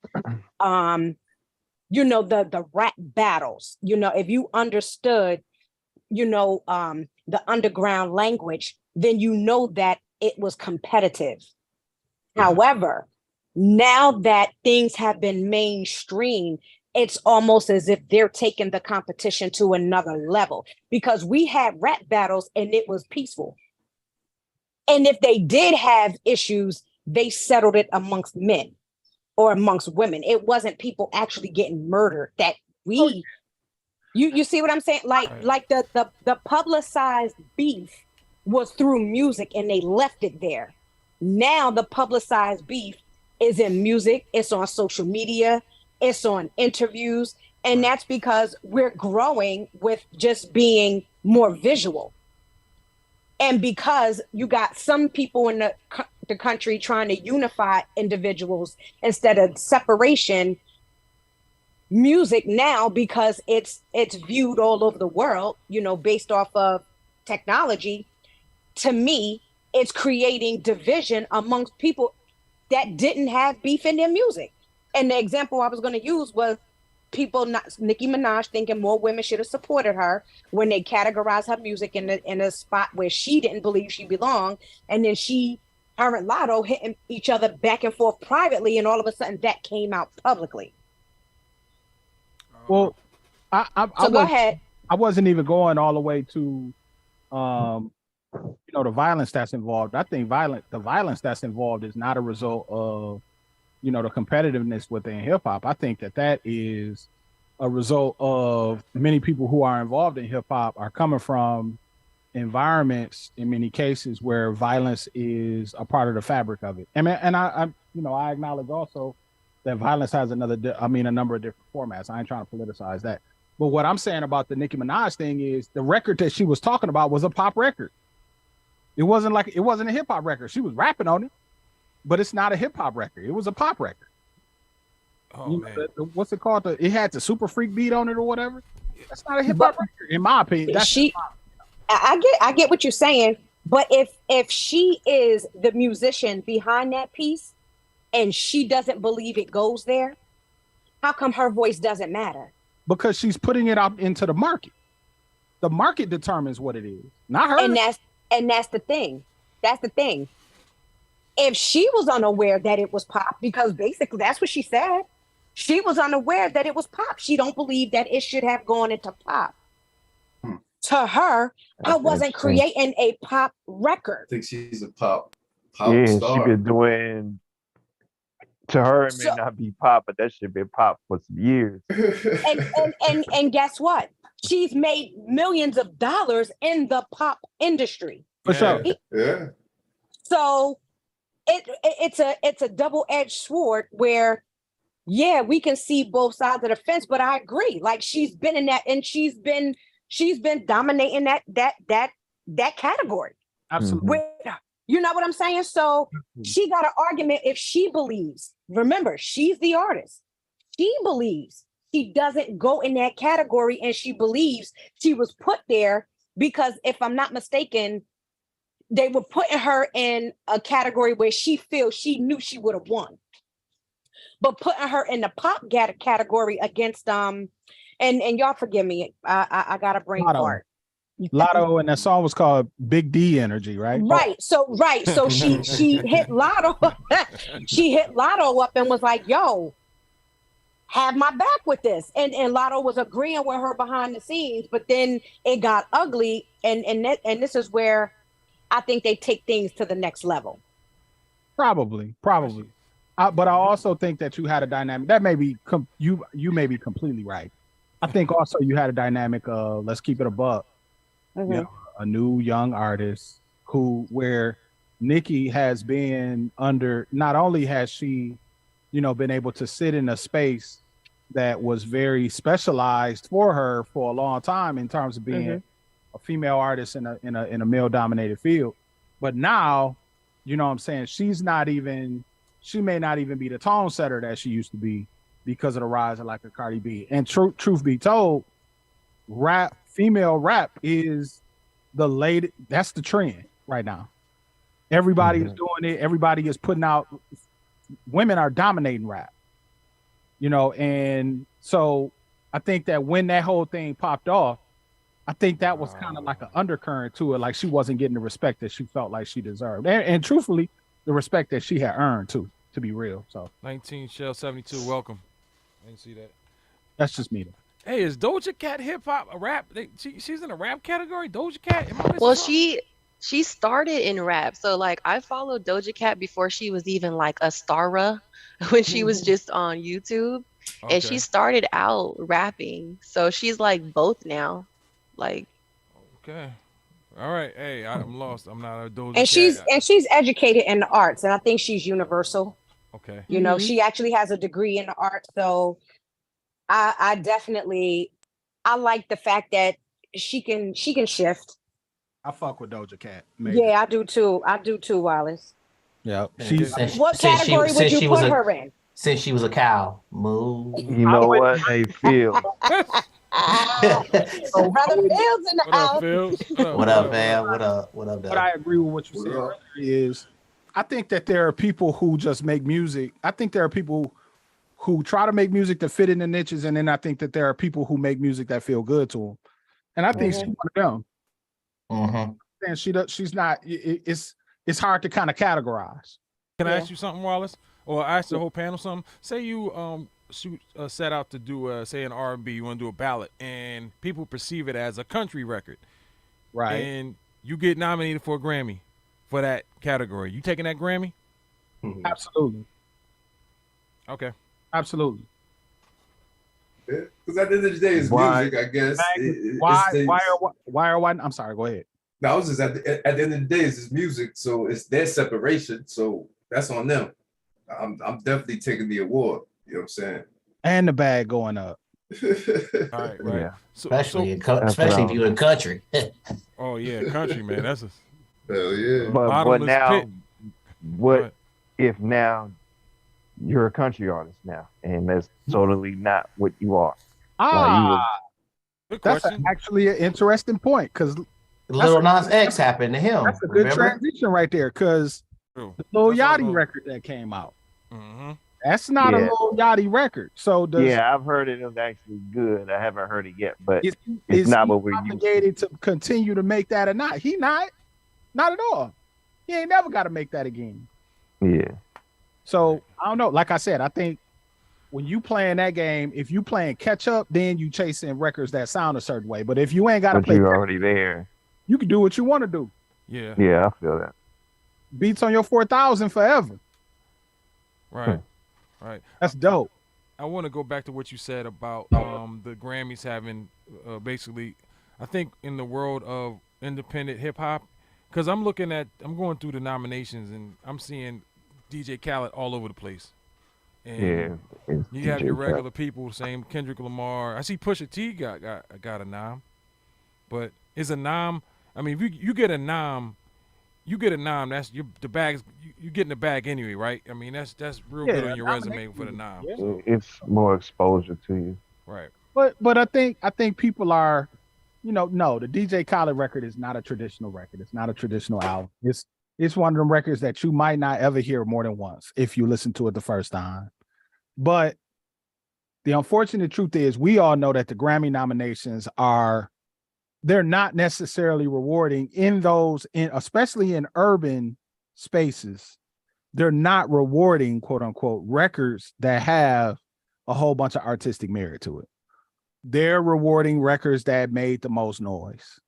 Speaker 18: you know, the rap battles, you know, if you understood, you know, the underground language, then you know that it was competitive. However, now that things have been mainstream, it's almost as if they're taking the competition to another level, because we had rap battles and it was peaceful. And if they did have issues, they settled it amongst men or amongst women. It wasn't people actually getting murdered that you see what I'm saying? Like the publicized beef was through music and they left it there. Now the publicized beef is in music, it's on social media, it's on interviews, and that's because we're growing with just being more visual. And because you got some people in the country trying to unify individuals instead of separation, music now, because it's viewed all over the world, based off of technology, to me, it's creating division amongst people that didn't have beef in their music. And the example I was going to use was Nicki Minaj thinking more women should have supported her when they categorized her music in a spot where she didn't believe she belonged. And then her and Lotto hitting each other back and forth privately. And all of a sudden that came out publicly.
Speaker 15: Well,
Speaker 18: go ahead.
Speaker 15: I wasn't even going all the way to, the violence that's involved. I think the violence that's involved is not a result of, the competitiveness within hip hop. I think that is a result of many people who are involved in hip hop are coming from environments in many cases where violence is a part of the fabric of it. And I acknowledge also that violence has a number of different formats. I ain't trying to politicize that. But what I'm saying about the Nicki Minaj thing is the record that she was talking about was a pop record. It wasn't a hip hop record. She was rapping on it, but it's not a hip hop record. It was a pop record.
Speaker 2: Oh, man.
Speaker 15: What's it called? It had the Super Freak beat on it or whatever. That's not a hip hop record, in my opinion.
Speaker 18: I get what you're saying, but if she is the musician behind that piece and she doesn't believe it goes there, how come her voice doesn't matter?
Speaker 15: Because she's putting it out into the market. The market determines what it is, not her.
Speaker 18: And that's the thing. That's the thing. If she was unaware that it was pop, because basically that's what she said. She was unaware that it was pop. She don't believe that it should have gone into pop. To her, I wasn't creating a pop record.
Speaker 14: I think she's a pop
Speaker 17: yeah,
Speaker 14: star.
Speaker 17: She been doing. To her, it may not be pop, but that should be pop for some years.
Speaker 18: And guess what? She's made millions of dollars in the pop industry.
Speaker 15: For sure.
Speaker 14: Yeah.
Speaker 18: So it's a double-edged sword where, yeah, we can see both sides of the fence, but I agree. Like she's been in that, and she's been dominating that category.
Speaker 15: Absolutely.
Speaker 18: You know what I'm saying? So she got an argument if she believes. Remember, she's the artist. She believes she doesn't go in that category, and she believes she was put there because, if I'm not mistaken, they were putting her in a category where she feels she knew she would have won. But putting her in the pop category against and y'all forgive me, I got a brain fart.
Speaker 15: Lotto, and that song was called Big D Energy, right?
Speaker 18: Right. So she hit Lotto. She hit Lotto up and was like, yo, have my back with this. And Lotto was agreeing with her behind the scenes, but then it got ugly. And this is where I think they take things to the next level.
Speaker 15: Probably. But I also think that you had a dynamic that you may be completely right. I think also you had a dynamic of, let's keep it a buck. A new young artist where Nicki has been under, not only has she, been able to sit in a space that was very specialized for her for a long time in terms of being a female artist in a male dominated field. But now, you know what I'm saying, she may not even be the tone setter that she used to be because of the rise of like a Cardi B. And truth be told, female rap is that's the trend right now. Everybody is doing it. Everybody is putting out, women are dominating rap, and so I think that when that whole thing popped off, I think that was kind of like an undercurrent to it. Like she wasn't getting the respect that she felt like she deserved. And truthfully, the respect that she had earned too, to be real. So
Speaker 2: 19 Shell 72, welcome. I didn't see that.
Speaker 15: That's just me.
Speaker 2: Hey, is Doja Cat hip hop a rap? She's in a rap category. Doja Cat.
Speaker 13: Well, she she started in rap. So like I followed Doja Cat before she was even like a stara when she was just on YouTube. And she
Speaker 2: Okay.
Speaker 13: started out rapping. So she's like both now. Like
Speaker 2: Okay. All right. Hey, I'm lost. I'm not a Doja
Speaker 18: And she's
Speaker 2: Cat.
Speaker 18: and she's educated in the arts, and I think she's universal.
Speaker 2: Okay.
Speaker 18: You know, she actually has a degree in the art. So I definitely I like the fact that she can shift.
Speaker 15: I fuck with Doja Cat.
Speaker 18: Yeah, I do too. I do too, Wallace.
Speaker 15: Yeah.
Speaker 18: What category would you put her in?
Speaker 19: Since she was a cow. Moo.
Speaker 17: You know what? Hey, Phil.
Speaker 18: Brother Fields in the house.
Speaker 19: What up, fam? What up? What up,
Speaker 15: But I agree with what you said earlier is I think that there are people who just make music. I think there are people who try to make music to fit in the niches, and then I think that there are people who make music that feel good to them. And I think she's one of them. And she's not. It's hard to kind of categorize.
Speaker 2: Can I ask you something, Wallace? Or ask the whole panel something? Say you set out to do say an R&B, you want to do a ballad, and people perceive it as a country record,
Speaker 15: right?
Speaker 2: And you get nominated for a Grammy for that category. You taking that Grammy?
Speaker 15: Absolutely.
Speaker 2: Okay.
Speaker 15: Absolutely.
Speaker 14: Because at the end of the day, it's music, I guess.
Speaker 15: Why are I'm sorry, go ahead.
Speaker 14: No, I was just at the end of the day, it's just music, so it's their separation, so that's on them. I'm definitely taking the award. You know what I'm saying?
Speaker 15: And the bag going up.
Speaker 2: All right, right.
Speaker 19: Yeah. Especially if you're in country.
Speaker 2: Oh yeah, country, man. That's a
Speaker 14: hell yeah.
Speaker 17: But now,
Speaker 2: pit.
Speaker 17: what if now you're a country artist now, and that's totally not what you are?
Speaker 15: That's actually an interesting point because
Speaker 19: Lil Nas X happened to him.
Speaker 15: That's a good
Speaker 19: remember?
Speaker 15: transition right there because the Lil Yachty record that came out. That's not a Lil Yachty record. So
Speaker 17: I've heard it was actually good. I haven't heard it yet, but it's not what we're used to.
Speaker 15: Obligated to continue to make that or not? He not at all. He ain't never got to make that again.
Speaker 17: Yeah.
Speaker 15: So I don't know. Like I said, I think when you playing that game, if you playing catch up, then you chasing records that sound a certain way. But if you ain't got to play,
Speaker 17: you're already there.
Speaker 15: You can do what you want to do.
Speaker 2: Yeah.
Speaker 17: Yeah, I feel that.
Speaker 15: Beats on your 4,000 forever.
Speaker 2: Right. Right.
Speaker 15: That's dope.
Speaker 2: I want to go back to what you said about the Grammys having basically, I think in the world of independent hip hop, because I'm going through the nominations and I'm seeing DJ Khaled all over the place. And you have your regular people, same Kendrick Lamar. I see Pusha T got a nom, but is a nom? I mean, if you get a nom, that's the bag. You getting the bag anyway, right? I mean, that's real good on your resume for the nom.
Speaker 15: Yeah.
Speaker 2: So.
Speaker 17: It's more exposure to you,
Speaker 2: right?
Speaker 15: But I think people are, no, the DJ Khaled record is not a traditional record. It's not a traditional album. It's one of them records that you might not ever hear more than once if you listen to it the first time. But the unfortunate truth is, we all know that the Grammy nominations they're not necessarily rewarding especially in urban spaces. They're not rewarding, quote unquote, records that have a whole bunch of artistic merit to it. They're rewarding records that made the most noise.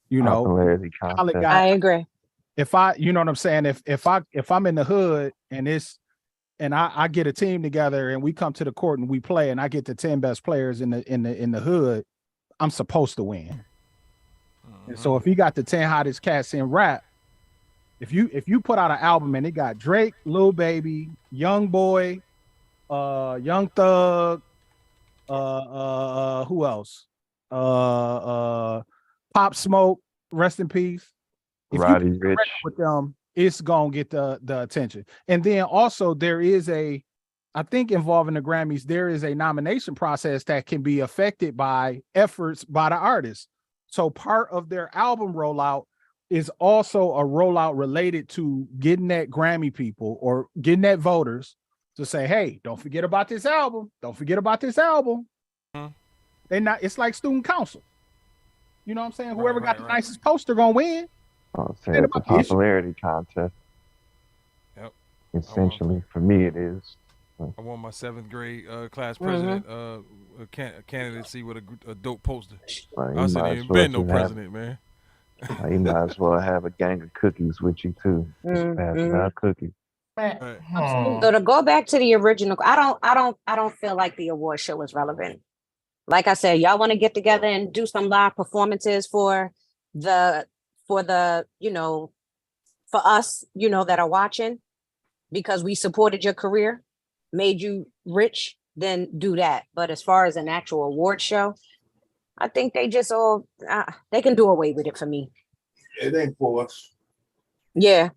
Speaker 18: I agree.
Speaker 15: If you know what I'm saying? If I'm in the hood and I get a team together and we come to the court and we play and I get the 10 best players in the hood, I'm supposed to win. And so if you got the 10 hottest cats in rap, if you put out an album and it got Drake, Lil Baby, Young Boy, Young Thug, who else? Pop Smoke, rest in peace. If
Speaker 17: Roddy
Speaker 15: you
Speaker 17: Rich
Speaker 15: with them, it's gonna get the attention. And then also there is I think involving the Grammys, there is a nomination process that can be affected by efforts by the artists. So part of their album rollout is also a rollout related to getting that Grammy people or getting that voters to say, hey, don't forget about this album. Don't forget about this album. It's like student council. You know what I'm saying? Whoever got the nicest poster gonna win.
Speaker 17: I'll say it's a popularity contest.
Speaker 2: Yep.
Speaker 17: Essentially, for me, it is.
Speaker 2: I won my 7th grade class president candidacy with a dope poster.
Speaker 17: Right,
Speaker 2: I wasn't even been no president, man.
Speaker 17: You might as well have a gang of cookies with you too. Just passing out cookies.
Speaker 18: So to go back to the original, I don't feel like the award show is relevant. Like I said, y'all want to get together and do some live performances for the for us, that are watching, because we supported your career, made you rich, then do that. But as far as an actual award show, I think they just they can do away with it for me.
Speaker 7: It ain't for us.
Speaker 18: Yeah.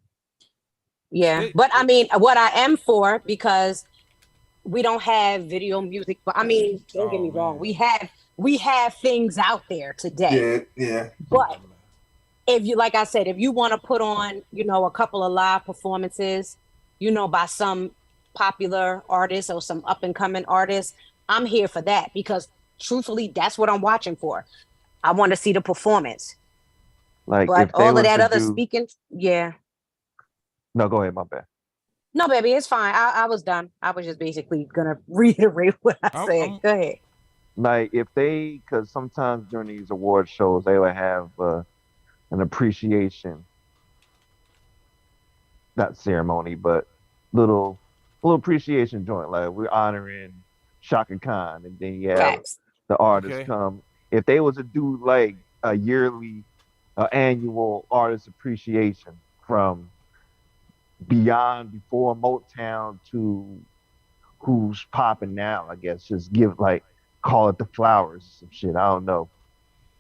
Speaker 18: But I mean, what I am for, because we don't have video music, but I mean, don't get me wrong, we have things out there today.
Speaker 7: Yeah.
Speaker 18: But if you, like I said, if you want to put on, a couple of live performances, by some popular artists or some up and coming artists, I'm here for that, because truthfully, that's what I'm watching for. I want to see the performance.
Speaker 17: Like,
Speaker 18: but
Speaker 17: if they
Speaker 18: all of
Speaker 17: was
Speaker 18: that
Speaker 17: to
Speaker 18: other
Speaker 17: do-
Speaker 18: speaking, yeah.
Speaker 17: No, go ahead. My bad.
Speaker 18: No, baby, it's fine. I was done. I was just basically gonna reiterate what I said. Go ahead.
Speaker 17: Like, if they, because sometimes during these award shows, they would have an appreciation, not ceremony, but little appreciation joint. Like, we're honoring Shaka Khan, and then you have the artists come. If they was to do like a yearly, annual artist appreciation from beyond before Motown to who's popping now, I guess, just call it the flowers, some shit. I don't know.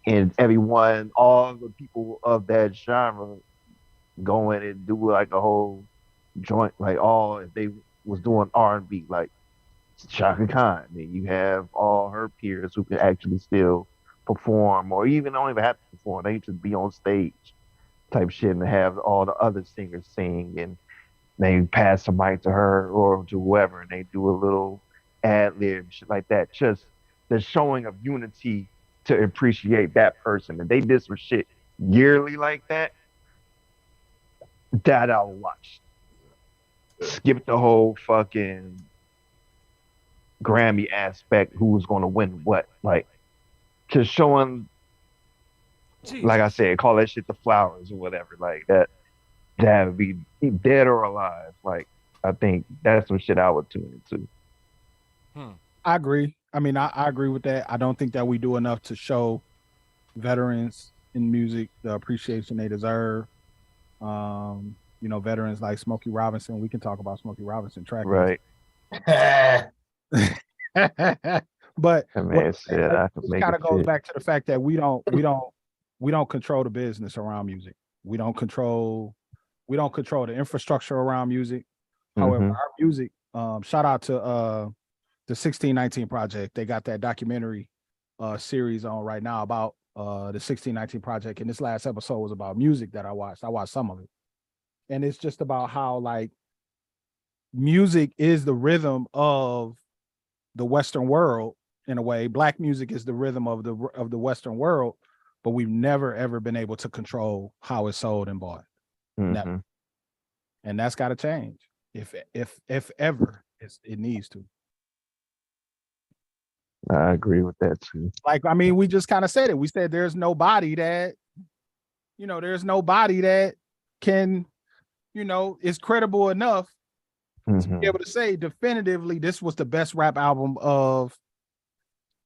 Speaker 17: And everyone, all the people of that genre go in and do like a whole joint, if they was doing R&B, like Shaka Khan, then you have all her peers who can actually still perform, or even don't even have to perform. They just be on stage type shit and have all the other singers sing, and they pass the mic to her or to whoever, and they do a little ad lib, shit like that. Just the showing of unity to appreciate that person. And they did some shit yearly like that, that I'll watch. Skip the whole fucking Grammy aspect, who's going to win what. Like, just showing, like I said, call that shit the flowers or whatever. Like, that would be dead or alive. Like, I think that's some shit I would tune into.
Speaker 15: I agree. I mean, I agree with that. I don't think that we do enough to show veterans in music the appreciation they deserve. Veterans like Smokey Robinson. We can talk about Smokey Robinson track.
Speaker 17: Right.
Speaker 15: But
Speaker 17: it
Speaker 15: kind of goes back to the fact that we don't control the business around music. We don't control the infrastructure around music. However, our music, shout out to the 1619 Project. They got that documentary series on right now about the 1619 Project. And this last episode was about music that I watched. I watched some of it. And it's just about how, like, music is the rhythm of the Western world in a way. Black music is the rhythm of the Western world, but we've never ever been able to control how it's sold and bought. Never. And that's got to change. If ever it needs to.
Speaker 17: I agree with that too.
Speaker 15: Like, I mean, we just kind of said it. We said there's nobody that can, is credible enough to be able to say definitively this was the best rap album of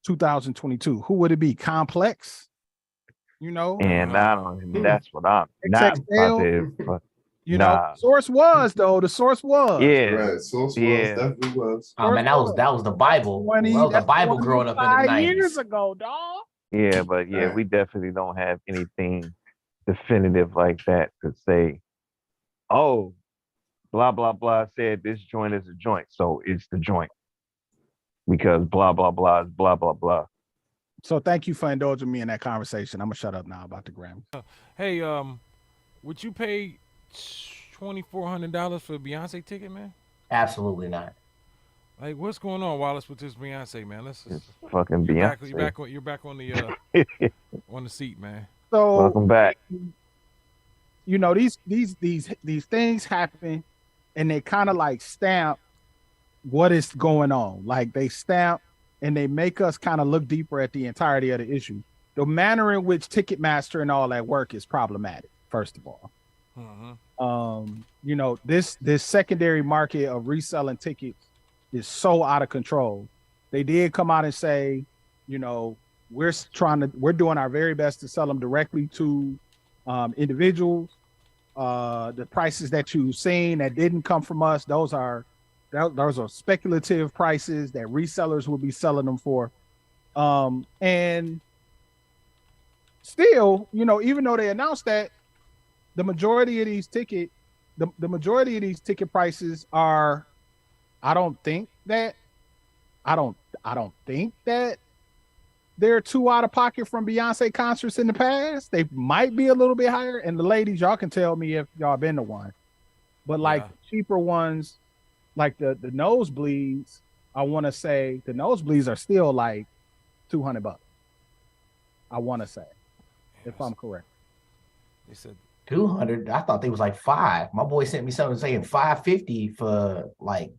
Speaker 15: 2022. Who would it be? Complex?
Speaker 17: And that's what I'm not about to.
Speaker 15: Source was though. The source was.
Speaker 17: Yeah.
Speaker 7: Right. Source was, definitely was.
Speaker 19: Oh man, that was the Bible. That was the Bible growing up in the 90s.
Speaker 15: Years ago, dog.
Speaker 17: Yeah, but yeah, we definitely don't have anything definitive like that to say, oh, blah blah blah said this joint is a joint, so it's the joint. Because blah blah blah is blah blah blah.
Speaker 15: So thank you for indulging me in that conversation. I'm gonna shut up now about the Grammys.
Speaker 2: Hey, would you pay $2,400 for a Beyonce ticket, man?
Speaker 19: Absolutely not.
Speaker 2: Like, what's going on, Wallace, with this Beyonce, man?
Speaker 17: It's fucking Beyonce.
Speaker 2: You're back on the on the seat, man.
Speaker 15: So
Speaker 17: welcome back.
Speaker 15: These things happen, and they kind of like stamp what is going on. Like, they stamp and they make us kind of look deeper at the entirety of the issue. the manner in which Ticketmaster and all that work is problematic. First of all, you know, this secondary market of reselling tickets is so out of control. They did come out and say, you know, we're doing our very best to sell them directly to individuals. The prices that you've seen that didn't come from us, those are speculative prices that resellers will be selling them for. And still, you know, even though they announced that, the majority of these ticket prices are, I don't think that they're too out of pocket from Beyonce concerts in the past. They might be a little bit higher. And the ladies, y'all can tell me if y'all been to one. But like the cheaper ones, like the nosebleeds, I want to say the nosebleeds are still like $200. I want to say, if I'm correct.
Speaker 19: They said 200. I thought they was like $5. My boy sent me something saying $550 for like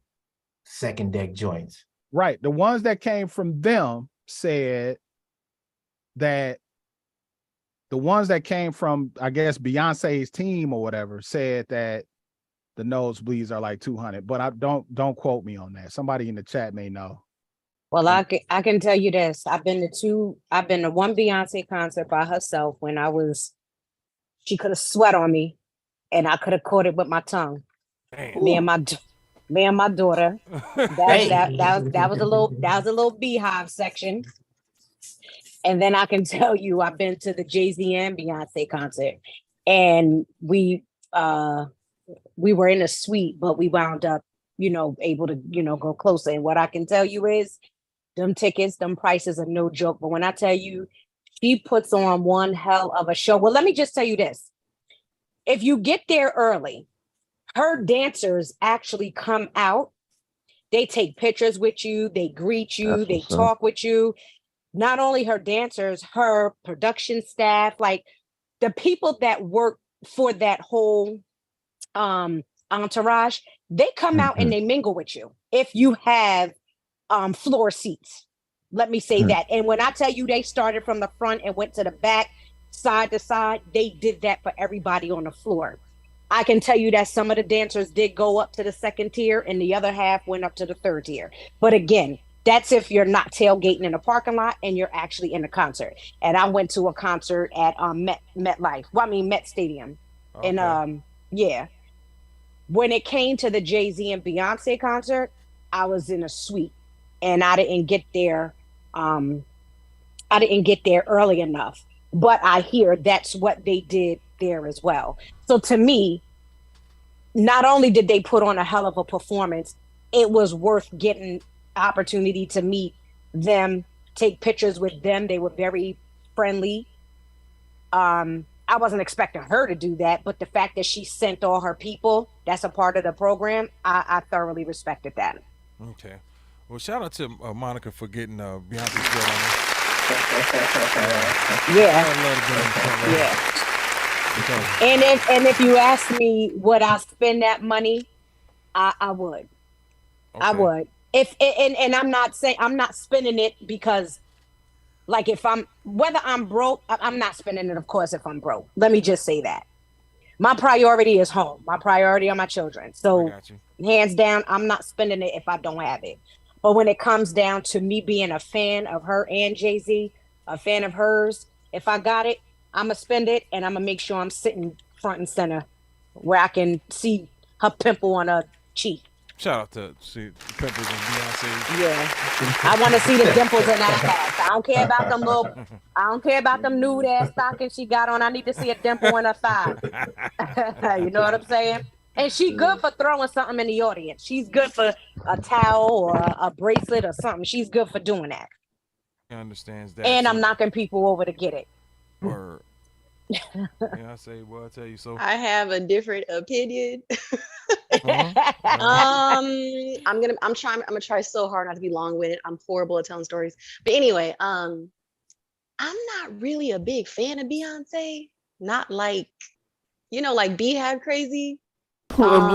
Speaker 19: second deck joints.
Speaker 15: Right. The ones that came from them said that the ones that came from, I guess, Beyonce's team or whatever said that the nosebleeds are like 200, but I don't quote me on that. Somebody in the chat may know.
Speaker 18: Well, I can tell you this. I've been to one Beyonce concert by herself when she could have sweat on me and I could have caught it with my tongue. Me and my daughter. That was a little beehive section. And then I can tell you I've been to the Jay-Z and Beyonce concert, and we were in a suite, but we wound up, you know, able to, you know, go closer. And what I can tell you is them tickets, them prices are no joke. But when I tell you she puts on one hell of a show, well, let me just tell you this. If you get there early, her dancers actually come out. They take pictures with you. They greet you. They talk with you. Not only her dancers, her production staff, like the people that work for that whole entourage, they come out and they mingle with you. If you have floor seats, let me say that. And when I tell you they started from the front and went to the back, side to side, they did that for everybody on the floor. I can tell you that some of the dancers did go up to the second tier and the other half went up to the third tier. But again, that's if you're not tailgating in a parking lot and you're actually in a concert. And I went to a concert at Met Stadium. Okay. And yeah. When it came to the Jay-Z and Beyonce concert, I was in a suite and I didn't get there early enough. But I hear that's what they did there as well. So to me, not only did they put on a hell of a performance, it was worth getting opportunity to meet them, take pictures with them. They were very friendly. I wasn't expecting her to do that, but the fact that she sent all her people, that's a part of the program, I thoroughly respected that.
Speaker 2: Okay. Well, shout out to Monica for getting Beyonce's girl on there.
Speaker 18: Yeah. And if you ask me would I spend that money, I would. Okay. I would. And I'm not spending it because, like, whether I'm broke, I'm not spending it, of course, if I'm broke. Let me just say that. My priority is home. My priority are my children. So hands down, I'm not spending it if I don't have it. But when it comes down to me being a fan of her and Jay-Z, a fan of hers, if I got it, I'm going to spend it, and I'm going to make sure I'm sitting front and center where I can see her pimple on her cheek.
Speaker 2: Shout out to see the pimples and Beyonce.
Speaker 18: Yeah. I want to see the dimples in that ass. I don't care about them nude ass stockings she got on. I need to see a dimple in her thigh. You know what I'm saying? And she good for throwing something in the audience. She's good for a towel or a bracelet or something. She's good for doing that.
Speaker 2: He understands that.
Speaker 18: And I'm knocking people over to get it.
Speaker 2: Or I say, well, I tell you so.
Speaker 13: I have a different opinion. I'm gonna try so hard not to be long-winded. I'm horrible at telling stories. But anyway, I'm not really a big fan of Beyonce. Not like, like Beehive crazy.
Speaker 6: I'm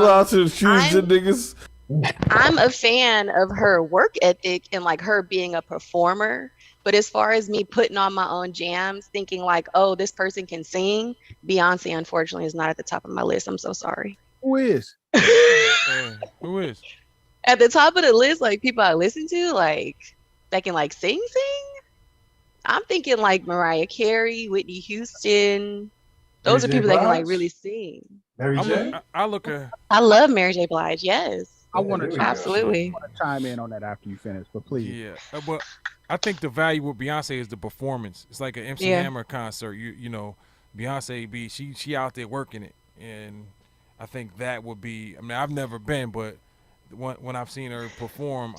Speaker 13: I'm a fan of her work ethic and like her being a performer. But as far as me putting on my own jams, thinking like, oh, this person can sing, Beyonce, unfortunately, is not at the top of my list. I'm so sorry.
Speaker 15: Who is?
Speaker 2: Who is?
Speaker 13: At the top of the list, like people I listen to, like that can like sing. I'm thinking like Mariah Carey, Whitney Houston. Those are
Speaker 14: Mary J.
Speaker 13: people that can like
Speaker 14: Blige?
Speaker 13: really sing.
Speaker 14: Mary J.
Speaker 2: I look at.
Speaker 13: I love Mary J. Blige. Yes,
Speaker 15: I want to
Speaker 13: absolutely
Speaker 15: chime in on that after you finish, but please.
Speaker 2: Yeah, but I think the value with Beyonce is the performance. It's like an MC
Speaker 13: Yeah.
Speaker 2: Hammer concert. You know, Beyonce she out there working it, and I think that would be. I mean, I've never been, but when I've seen her perform,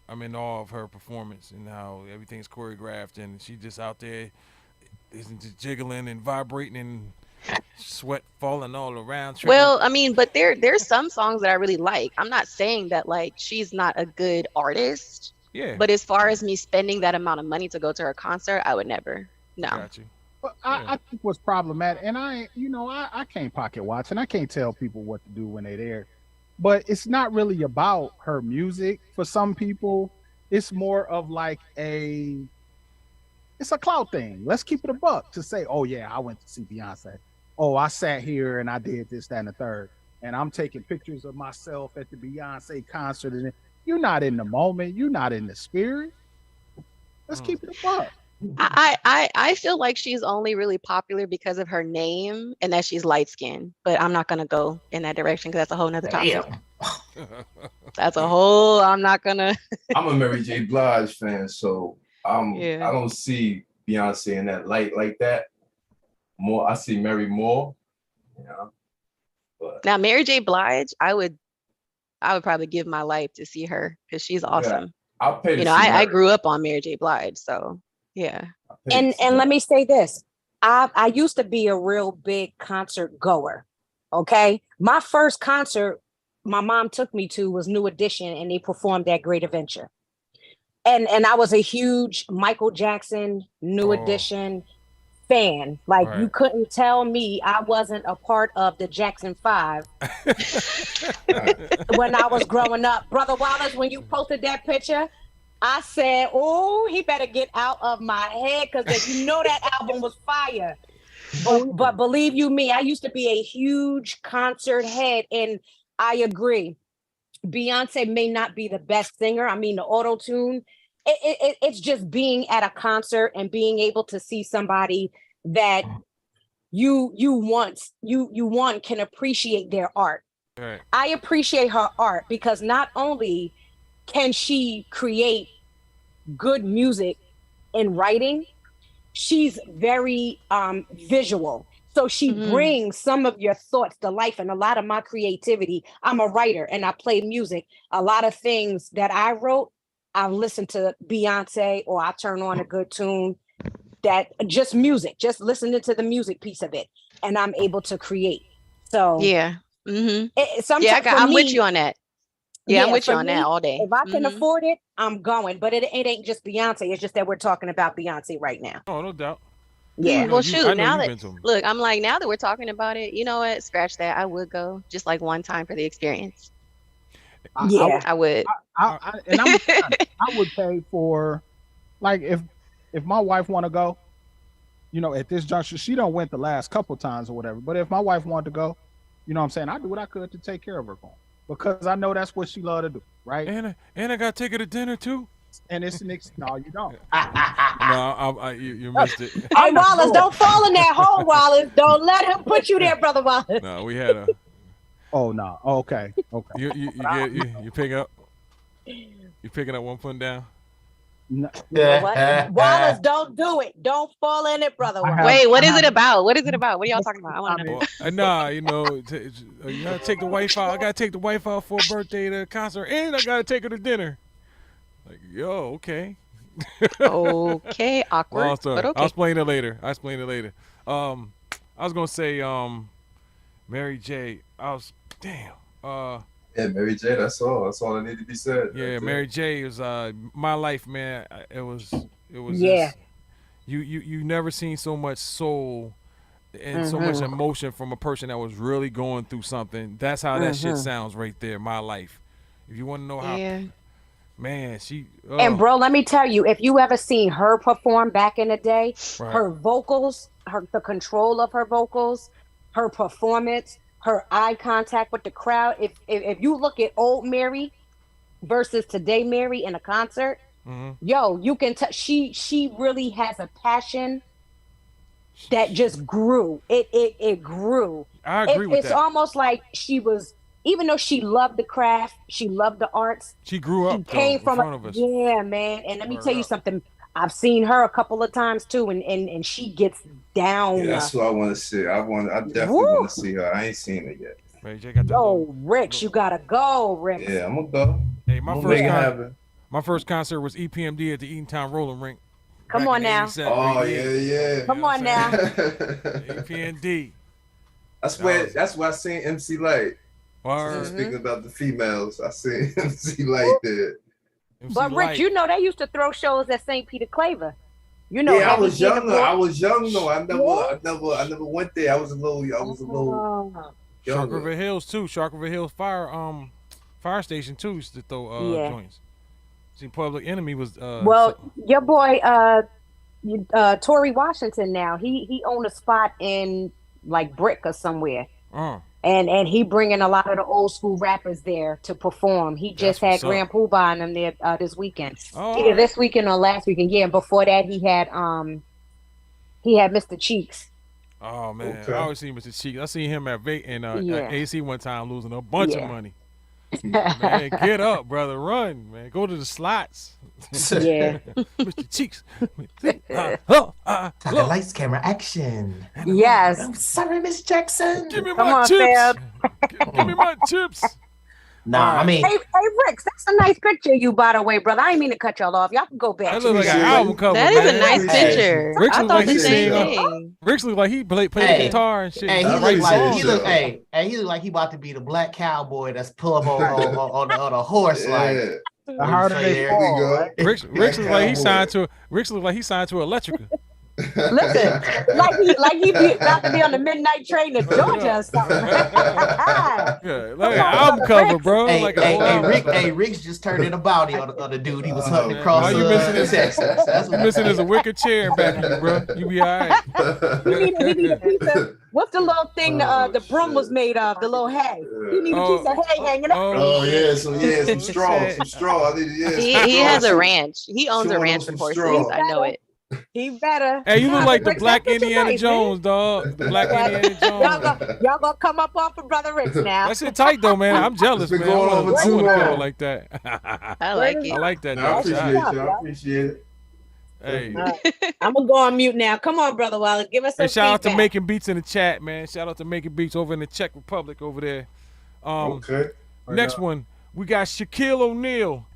Speaker 2: I'm in awe of her performance and how everything's choreographed, and she just out there isn't just jiggling and vibrating and sweat falling all around.
Speaker 13: Well, I mean, but there's some songs that I really like. I'm not saying that like she's not a good artist.
Speaker 2: Yeah.
Speaker 13: But as far as me spending that amount of money to go to her concert, I would never. No.
Speaker 2: Got you.
Speaker 15: But I think what's problematic, and I can't pocket watch, and I can't tell people what to do when they're there. But it's not really about her music. For some people, it's more of like it's a clout thing. Let's keep it a buck to say, oh yeah, I went to see Beyonce. Oh, I sat here and I did this, that, and the third. And I'm taking pictures of myself at the Beyonce concert. And you're not in the moment. You're not in the spirit. Let's keep it a buck.
Speaker 13: I feel like she's only really popular because of her name and that she's light skinned, but I'm not gonna go in that direction because that's a whole nother topic. That's a whole. I'm not gonna.
Speaker 14: I'm a Mary J. Blige fan, so I don't see Beyonce in that light like that. More, I see Mary more. But
Speaker 13: Now Mary J. Blige, I would probably give my life to see her because she's awesome.
Speaker 14: I'll pay.
Speaker 13: I grew up on Mary J. Blige, so yeah.
Speaker 18: And let me say this. I used to be a real big concert goer. Okay. My first concert my mom took me to was New Edition, and they performed at Great Adventure. And I was a huge Michael Jackson, New Edition fan. Like you couldn't tell me I wasn't a part of the Jackson 5 when I was growing up. Brother Wallace, when you posted that picture, I said, oh, he better get out of my head because you know that album was fire. But believe you me, I used to be a huge concert head, and I agree. Beyonce may not be the best singer. I mean, the auto-tune, it's just being at a concert and being able to see somebody that you want can appreciate their art.
Speaker 2: Right.
Speaker 18: I appreciate her art because not only can she create good music in writing, she's very visual. So she brings some of your thoughts to life, and a lot of my creativity. I'm a writer and I play music. A lot of things that I wrote, I listen to Beyonce, or I turn on a good tune that just music, just listening to the music piece of it, and I'm able to create. So
Speaker 13: yeah. Mm-hmm.
Speaker 18: I'm
Speaker 13: with you on that. Yeah, I'm with you on that all day.
Speaker 18: If I can afford it, I'm going. But it ain't just Beyonce. It's just that we're talking about Beyonce right now.
Speaker 2: Oh, no doubt.
Speaker 18: Yeah.
Speaker 13: Well, shoot. Now that we're talking about it, you know what? Scratch that. I would go just like one time for the experience. I would.
Speaker 15: I would pay for, like, if my wife want to go, at this juncture, she don't went the last couple times or whatever. But if my wife wanted to go, you know what I'm saying, I do what I could to take care of her going, because I know that's what she love to do, right?
Speaker 2: And I got to take her to dinner too.
Speaker 15: And it's no, you don't.
Speaker 2: No, you missed it.
Speaker 18: Hey, Wallace, don't fall in that hole, Wallace. Don't let him put you there, Brother Wallace.
Speaker 2: No, we had a.
Speaker 15: Oh no. Okay.
Speaker 2: You picking up? You picking up one foot down?
Speaker 15: No.
Speaker 18: Wallace, don't do it. Don't fall in it, brother.
Speaker 13: Wait, what is it about? What is it about? What are y'all talking about? I want to know.
Speaker 2: Nah, you gotta take the wife out. I gotta take the wife out for a birthday to a concert, and I gotta take her to dinner. Like, okay.
Speaker 13: Okay, awkward.
Speaker 2: Well,
Speaker 13: but okay.
Speaker 2: I'll explain it later. I was gonna say, Mary J.
Speaker 14: Yeah, Mary J. That's all. That's all that need to be said.
Speaker 2: Yeah, Mary J. was my life, man. It was.
Speaker 18: Yeah.
Speaker 2: Just, you never seen so much soul and so much emotion from a person that was really going through something. That's how that shit sounds right there. My life. If you want to know how.
Speaker 13: Yeah.
Speaker 2: Man, she.
Speaker 18: And bro, let me tell you, if you ever seen her perform back in the day,
Speaker 2: Right.
Speaker 18: her vocals, the control of her vocals, her performance, her eye contact with the crowd. If you look at old Mary versus today Mary in a concert, yo, you can tell she really has a passion that just grew. It grew.
Speaker 2: I agree with
Speaker 18: it's
Speaker 2: that.
Speaker 18: almost like she was, even though she loved the craft, she loved the arts.
Speaker 2: She grew up.
Speaker 18: She came from
Speaker 2: in front of us.
Speaker 18: Yeah, man. And let me
Speaker 2: Word
Speaker 18: tell you
Speaker 2: up.
Speaker 18: something. I've seen her a couple of times too, and she gets down.
Speaker 14: Yeah, that's what I want to see. I definitely want to see her. I ain't seen it yet.
Speaker 2: Man, Jay got that
Speaker 18: Yo, Ricks, you gotta go, Ricks.
Speaker 14: Yeah, I'm gonna go.
Speaker 2: Hey,
Speaker 14: My
Speaker 2: first concert was EPMD at the Eatontown Rolling Rink.
Speaker 18: Come on now.
Speaker 14: Oh yeah.
Speaker 18: Come on now.
Speaker 2: EPMD.
Speaker 14: That's where I seen MC Light. Speaking about the females, I seen MC Light there.
Speaker 18: But Rick, you know they used to throw shows at St. Peter Claver. You know,
Speaker 14: yeah, I was young though. I never went there. I was a little
Speaker 2: Shark River Hills too. Shark River Hills fire station too used to throw joints. See, Public Enemy was
Speaker 18: your boy Tory Washington now. He owned a spot in like Brick or somewhere. And he bringing a lot of the old school rappers there to perform. He just had Grand Poobah and them there this weekend. Either this weekend or last weekend. Yeah, and before that he had Mr. Cheeks.
Speaker 2: Oh man, I always see Mr. Cheeks. I seen him at AC one time losing a bunch of money. Man, get up, brother, run, man. Go to the slots.
Speaker 18: Yeah.
Speaker 2: Mr. Cheeks.
Speaker 19: Lights, camera, action.
Speaker 18: Yes.
Speaker 19: I'm sorry, Miss Jackson.
Speaker 2: Give me my chips. Give me my chips.
Speaker 19: Nah, I mean,
Speaker 18: hey, Ricks, that's a nice picture of you, by the way, brother. I didn't mean to cut y'all off. Y'all can go back.
Speaker 2: That looks like an album cover.
Speaker 13: That is a nice picture.
Speaker 2: Ricks
Speaker 13: I
Speaker 2: look
Speaker 13: thought
Speaker 2: like
Speaker 13: the
Speaker 2: he
Speaker 13: same
Speaker 2: sing.
Speaker 13: thing.
Speaker 2: Ricks look like he played the guitar and shit.
Speaker 19: Hey, he look like he about to be the black cowboy that's pull up on a horse like.
Speaker 15: The harder they fall.
Speaker 2: Ricks looks like he signed to Electrica.
Speaker 18: Listen, like he be about to be on the midnight train to Georgia or something.
Speaker 2: Yeah, like an album cover, bro.
Speaker 19: Ricks just turned in a bounty on the dude he was hunting across
Speaker 2: you missing is
Speaker 19: Texas. That's
Speaker 2: what missing is a wicker chair in back of you, bro. You be all right.
Speaker 18: What's the little thing the broom was made of? The little hay. He need a piece of hay hanging up.
Speaker 14: Some straw.
Speaker 13: He has a ranch. He owns a ranch with horses. I know it.
Speaker 18: He better.
Speaker 2: Hey, you look like the Black Indiana Jones, dog. The Black Indiana Jones.
Speaker 18: Y'all gonna come up off of Brother Ricks now.
Speaker 2: That shit tight though, man. I'm jealous, man. I want to like that.
Speaker 13: I like it.
Speaker 2: I like that.
Speaker 14: I appreciate it.
Speaker 2: Hey,
Speaker 18: I'm gonna go on mute now. Come on, Brother Wallace, give us some
Speaker 2: shout out to
Speaker 18: feedback.
Speaker 2: Making Beats in the chat, man. Shout out to Making Beats over in the Czech Republic over there. Next one, we got Shaquille O'Neal.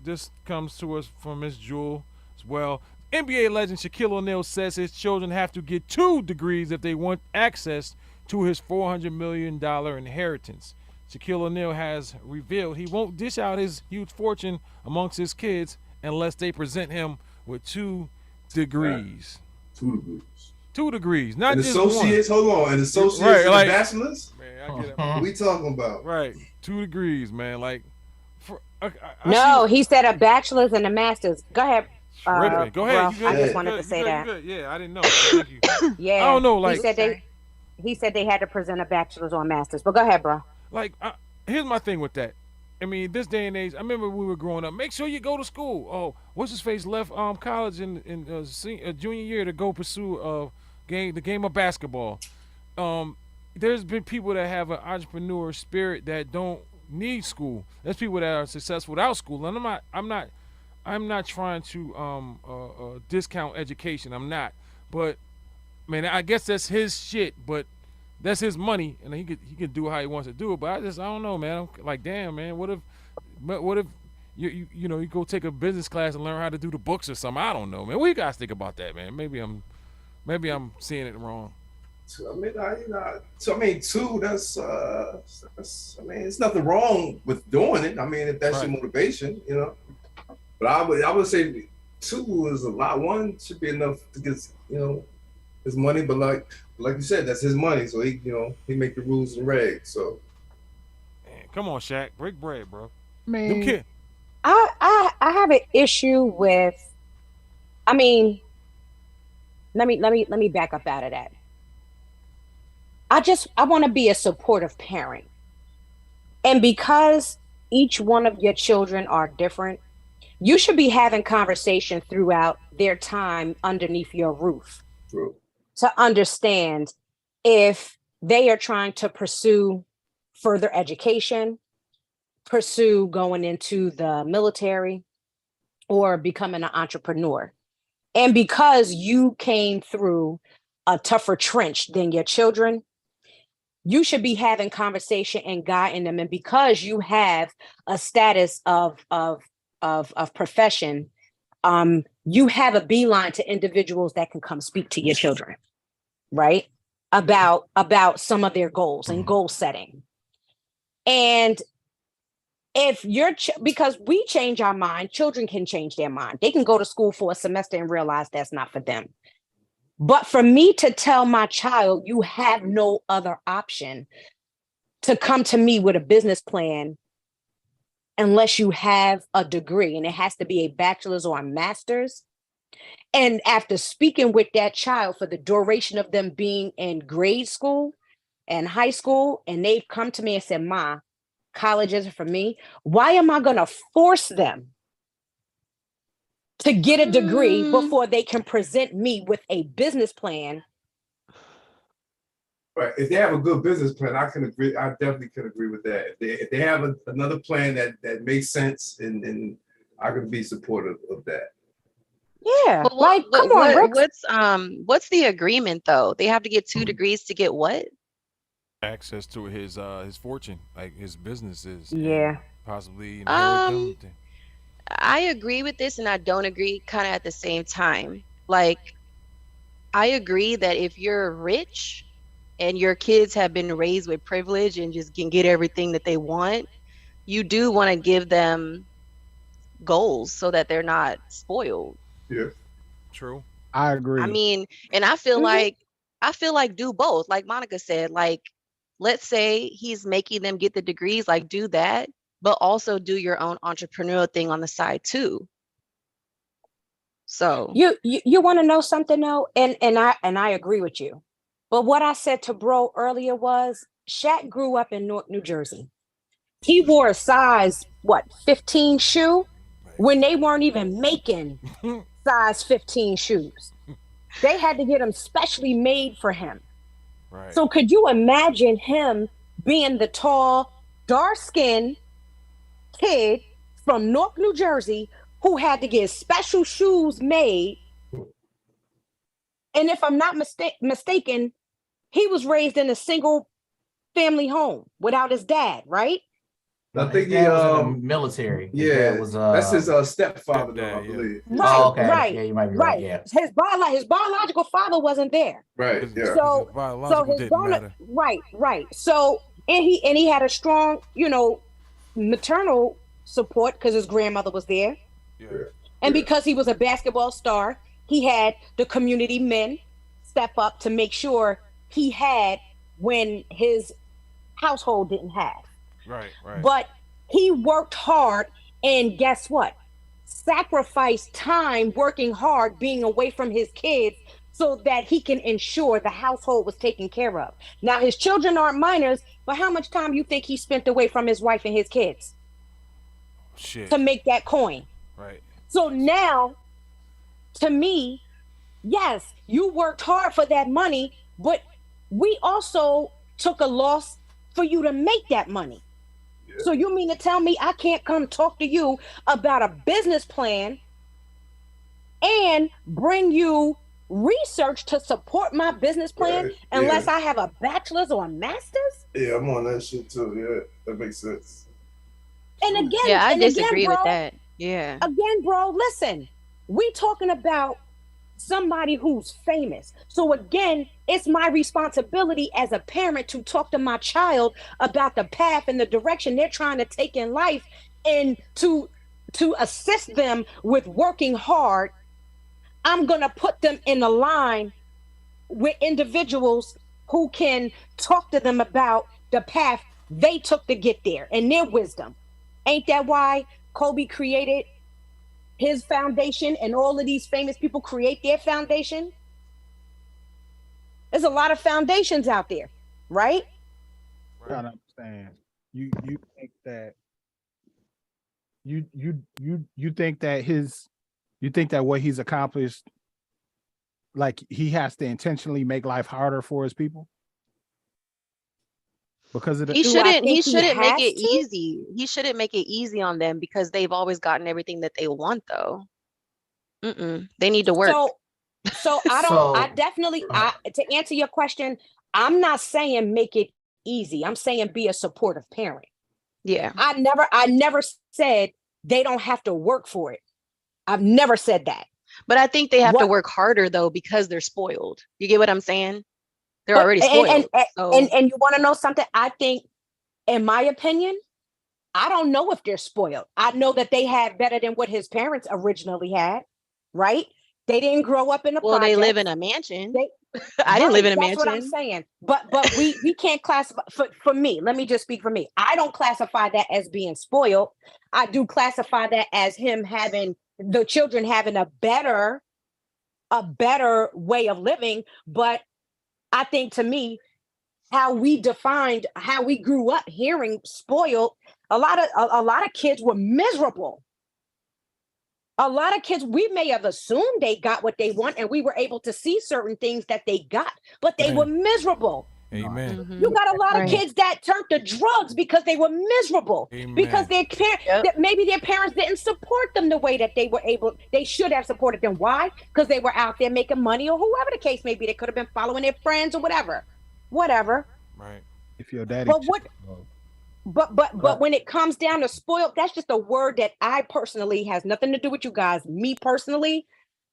Speaker 2: This comes to us from Miss Jewel as well. NBA legend Shaquille O'Neal says his children have to get 2 degrees if they want access to his $400 million inheritance. Shaquille O'Neal has revealed he won't dish out his huge fortune amongst his kids unless they present him with 2 degrees.
Speaker 14: 2 degrees.
Speaker 2: 2 degrees, not
Speaker 14: and
Speaker 2: just
Speaker 14: associates,
Speaker 2: one.
Speaker 14: Hold on, and associates
Speaker 2: right,
Speaker 14: and
Speaker 2: like,
Speaker 14: bachelors?
Speaker 2: Man, I get it.
Speaker 14: What we talking about?
Speaker 2: Right, 2 degrees, man. Like,
Speaker 18: No, he said a bachelor's and a master's. Go ahead.
Speaker 2: Go ahead.
Speaker 18: I just wanted to say that.
Speaker 2: Yeah, I didn't know. Thank you.
Speaker 18: Yeah,
Speaker 2: I don't know. Like
Speaker 18: he said they had to present a bachelor's or a master's. But go ahead, bro.
Speaker 2: Like, here's my thing with that. I mean, this day and age, I remember when we were growing up. Make sure you go to school. Oh, what's his face left college in junior year to go pursue the game of basketball. There's been people that have an entrepreneur spirit that don't need school. There's people that are successful without school, and I'm not trying to discount education. I'm not, but man, I guess that's his shit. But that's his money, and he could do how he wants to do it. But I don't know, man. I'm like, damn, man. What if you go take a business class and learn how to do the books or something? I don't know, man. What do you guys think about that, man? Maybe I'm seeing it wrong.
Speaker 14: I mean, 2. That's I mean, it's nothing wrong with doing it. I mean, if that's your motivation, But I would say 2 is a lot. 1 should be enough to get his money. But like you said, that's his money, so he make the rules and regs. So
Speaker 2: man, come on, Shaq, break bread, bro.
Speaker 15: Man,
Speaker 18: I have an issue with. I mean, let me back up out of that. I want to be a supportive parent, and because each one of your children are different, you should be having conversation throughout their time underneath your roof.
Speaker 14: True.
Speaker 18: To understand if they are trying to pursue further education, pursue going into the military, or becoming an entrepreneur. And because you came through a tougher trench than your children, you should be having conversation and guiding them. And because you have a status of profession, you have a beeline to individuals that can come speak to your children, right? About some of their goals and goal setting. And if you're, because we change our mind, children can change their mind. They can go to school for a semester and realize that's not for them. But for me to tell my child, you have no other option to come to me with a business plan unless you have a degree, and it has to be a bachelor's or a master's. And after speaking with that child for the duration of them being in grade school and high school, and they've come to me and said, Ma, college isn't for me. Why am I going to force them to get a degree before they can present me with a business plan?
Speaker 14: Right. If they have a good business plan, I can agree. I definitely can agree with that. If they have another plan that makes sense, and I can be supportive of that.
Speaker 18: Yeah.
Speaker 13: But come on, what's the agreement though? They have to get 2 degrees to get what?
Speaker 2: Access to his fortune, like his businesses.
Speaker 18: Yeah.
Speaker 2: Possibly inherit them.
Speaker 13: I agree with this and I don't agree kind of at the same time. Like, I agree that if you're rich and your kids have been raised with privilege and just can get everything that they want, you do want to give them goals so that they're not spoiled.
Speaker 14: Yeah.
Speaker 2: True.
Speaker 15: I agree.
Speaker 13: I mean, and I feel like do both. Like Monica said, like, let's say he's making them get the degrees, like do that, but also do your own entrepreneurial thing on the side too. So
Speaker 18: you want to know something though? And I agree with you. But what I said to bro earlier was Shaq grew up in Newark, New Jersey. He wore a size 15 shoe when they weren't even making size 15 shoes. They had to get them specially made for him. Right. So could you imagine him being the tall, dark-skinned kid from Newark, New Jersey, who had to get special shoes made? And if I'm not mistaken, he was raised in a single family home without his dad, right?
Speaker 14: I think
Speaker 19: he was in the military.
Speaker 14: Yeah,
Speaker 19: was
Speaker 14: that's his stepfather, though, I believe.
Speaker 18: Right,
Speaker 19: oh, okay.
Speaker 18: Right,
Speaker 19: yeah, you might be right. Yeah,
Speaker 18: his biological father wasn't there.
Speaker 14: Right. Yeah.
Speaker 18: So his right. So and he had a strong, maternal support because his grandmother was there.
Speaker 14: Yeah.
Speaker 18: And because he was a basketball star, he had the community men step up to make sure he had when his household didn't have.
Speaker 2: Right.
Speaker 18: But he worked hard, and guess what? Sacrificed time working hard, being away from his kids so that he can ensure the household was taken care of. Now, his children aren't minors, but how much time you think he spent away from his wife and his kids?
Speaker 2: Shit.
Speaker 18: To make that coin?
Speaker 2: Right.
Speaker 18: So now, to me, yes, you worked hard for that money, but we also took a loss for you to make that money. So you mean to tell me I can't come talk to you about a business plan and bring you research to support my business plan unless I have a bachelor's or a master's?
Speaker 14: Yeah, I'm on that shit too. Yeah, that makes sense.
Speaker 18: And again,
Speaker 13: I disagree
Speaker 18: bro,
Speaker 13: with that. Yeah.
Speaker 18: Again, bro, listen, we talking about somebody who's famous. So again, it's my responsibility as a parent to talk to my child about the path and the direction they're trying to take in life, and to assist them with working hard. I'm going to put them in a line with individuals who can talk to them about the path they took to get there and their wisdom. Ain't that why Kobe created his foundation and all of these famous people create their foundation? There's a lot of foundations out there, right?
Speaker 15: I don't understand. You think that you think that what he's accomplished, like he has to intentionally make life harder for his people? Because
Speaker 13: he shouldn't make it easy. He shouldn't make it easy on them because they've always gotten everything that they want though. They need to work.
Speaker 18: So I definitely to answer your question, I'm not saying make it easy. I'm saying be a supportive parent.
Speaker 13: Yeah.
Speaker 18: I never said they don't have to work for it. I've never said that.
Speaker 13: But I think they have to work harder though because they're spoiled. You get what I'm saying? They're already spoiled.
Speaker 18: And you want to know something? I think, in my opinion, I don't know if they're spoiled. I know that they had better than what his parents originally had, right? They didn't grow up in a project.
Speaker 13: They live in a mansion. I didn't live in a mansion.
Speaker 18: That's what I'm saying. But we can't classify, for me, let me just speak for me. I don't classify that as being spoiled. I do classify that as him having, the children having a better way of living. But I think, to me, how we grew up hearing spoiled, a lot of kids were miserable. A lot of kids, we may have assumed they got what they want and we were able to see certain things that they got, but they were miserable.
Speaker 2: Amen.
Speaker 18: You got a lot of kids that turned to drugs because they were miserable.
Speaker 2: Amen.
Speaker 18: Because maybe their parents didn't support them the way that they should have supported them. Why? Because they were out there making money, or whoever the case may be. They could have been following their friends or whatever.
Speaker 2: Right.
Speaker 15: If your daddy.
Speaker 18: But when it comes down to spoiled, that's just a word that I personally, has nothing to do with you guys. Me personally,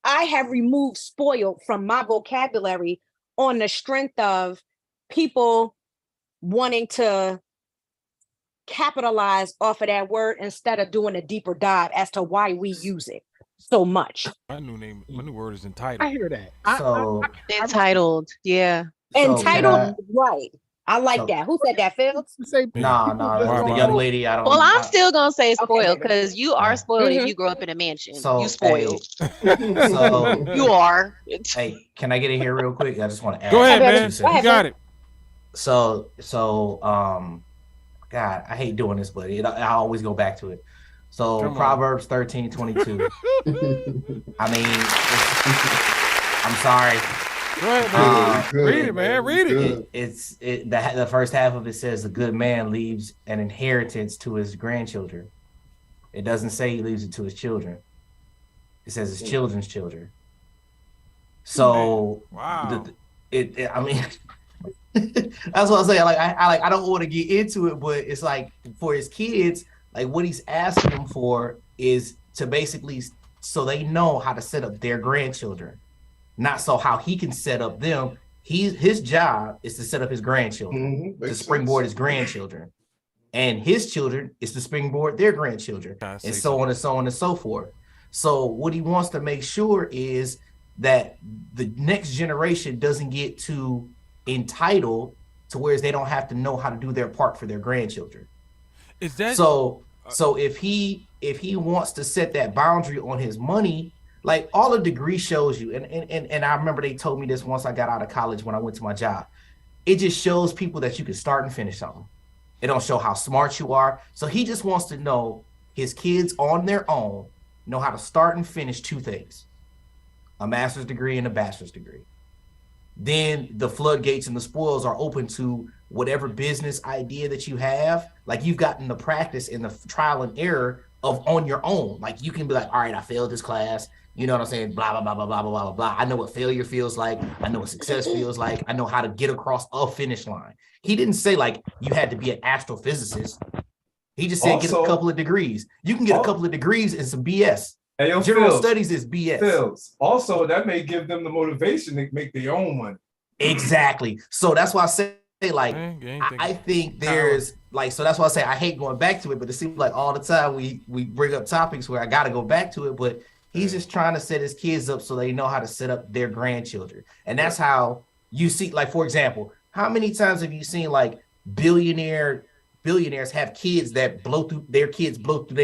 Speaker 18: I have removed spoiled from my vocabulary on the strength of people wanting to capitalize off of that word instead of doing a deeper dive as to why we use it so much.
Speaker 2: My new word is entitled.
Speaker 15: I hear that.
Speaker 13: Entitled, yeah.
Speaker 18: Entitled, right. I like that. Who said that, Fields?
Speaker 19: No, the young lady. I don't.
Speaker 13: Well, I'm still gonna say spoiled because you are spoiled if you grow up in a mansion. So you spoiled.
Speaker 19: So
Speaker 13: you are.
Speaker 19: Hey, can I get in here real quick? I just want to add.
Speaker 2: Go ahead, man. You got it.
Speaker 19: So, God, I hate doing this, but I always go back to it. So Proverbs 13:22. I mean, I'm sorry.
Speaker 2: Read it, man. Read it.
Speaker 19: The first half of it says a good man leaves an inheritance to his grandchildren. It doesn't say he leaves it to his children. It says his children's children. So
Speaker 2: wow.
Speaker 19: I mean, that's what I'm saying. I don't want to get into it, but it's like for his kids, like what he's asking them for is to basically so they know how to set up their grandchildren. Not so how he can set up them. His job is to set up his grandchildren, to springboard his grandchildren. And his children is to springboard their grandchildren, and so on and so on and so forth. So what he wants to make sure is that the next generation doesn't get too entitled to where they don't have to know how to do their part for their grandchildren.
Speaker 2: Is that
Speaker 19: so if he wants to set that boundary on his money, like all a degree shows you, and I remember they told me this once I got out of college when I went to my job. It just shows people that you can start and finish something. It don't show how smart you are. So he just wants to know his kids on their own know how to start and finish two things: a master's degree and a bachelor's degree. Then the floodgates and the spoils are open to whatever business idea that you have. Like you've gotten the practice in the trial and error of on your own. Like you can be like, all right, I failed this class. You know what I'm saying? Blah, blah, blah, blah, blah, blah, blah, blah. I know what failure feels like. I know what success feels like. I know how to get across a finish line. He didn't say like you had to be an astrophysicist. He just said also, get a couple of degrees. You can get a couple of degrees and some BS.
Speaker 14: Hey,
Speaker 19: General studies is BS.
Speaker 14: Also, that may give them the motivation to make their own money.
Speaker 19: Exactly. So that's why I say like I think there's like, so that's why I say I hate going back to it, but it seems like all the time we bring up topics where I got to go back to it, but he's just trying to set his kids up so they know how to set up their grandchildren. And that's how you see, like, for example, how many times have you seen like billionaire billionaires have kids that blow through their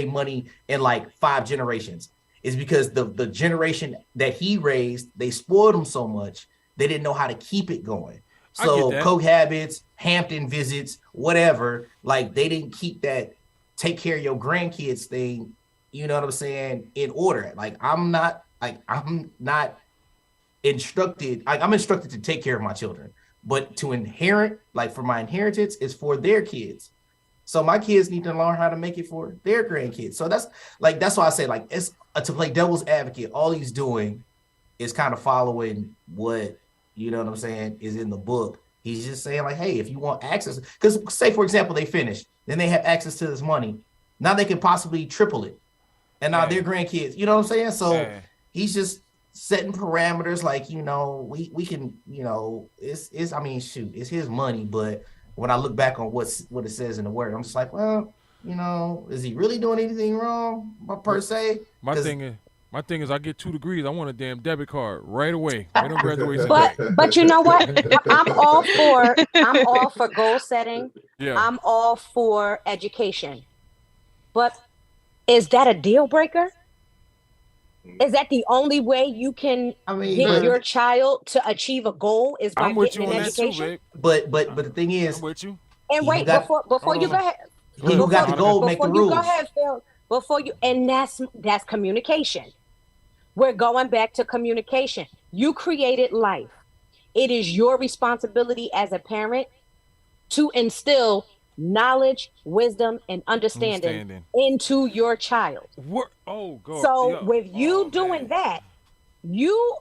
Speaker 19: money in like 5 generations. Is because the generation that he raised, they spoiled them so much, they didn't know how to keep it going. So coke habits, Hampton visits, whatever, like they didn't keep that take care of your grandkids thing, you know what I'm saying, in order. Like I'm not instructed, I'm instructed to take care of my children, but to inherit, like for my inheritance is for their kids. So my kids need to learn how to make it for their grandkids. So that's why I say, like, it's to play devil's advocate, all he's doing is kind of following what, you know what I'm saying, is in the book. He's just saying, like, hey, if you want access, because say, for example, they finish, then they have access to this money. Now they can possibly triple it. And now their grandkids, you know what I'm saying? So he's just setting parameters, like, you know, we can, you know, it's I mean, shoot, it's his money. But when I look back on what it says in the word, I'm just like, well, you know, is he really doing anything wrong per se?
Speaker 2: My thing is, I get 2 degrees. I want a damn debit card right away. Right on graduation day.
Speaker 18: But you know what? I'm all for goal setting.
Speaker 2: Yeah.
Speaker 18: I'm all for education. But is that a deal breaker? Is that the only way you can get your child to achieve a goal is by getting an education?
Speaker 19: But the thing is,
Speaker 2: I'm with you.
Speaker 18: And wait, before you go ahead.
Speaker 19: You got the goal, make the rules.
Speaker 18: Go ahead, Phil. And that's communication. We're going back to communication. You created life. It is your responsibility as a parent to instill knowledge, wisdom, and understanding into your child. With you doing that, you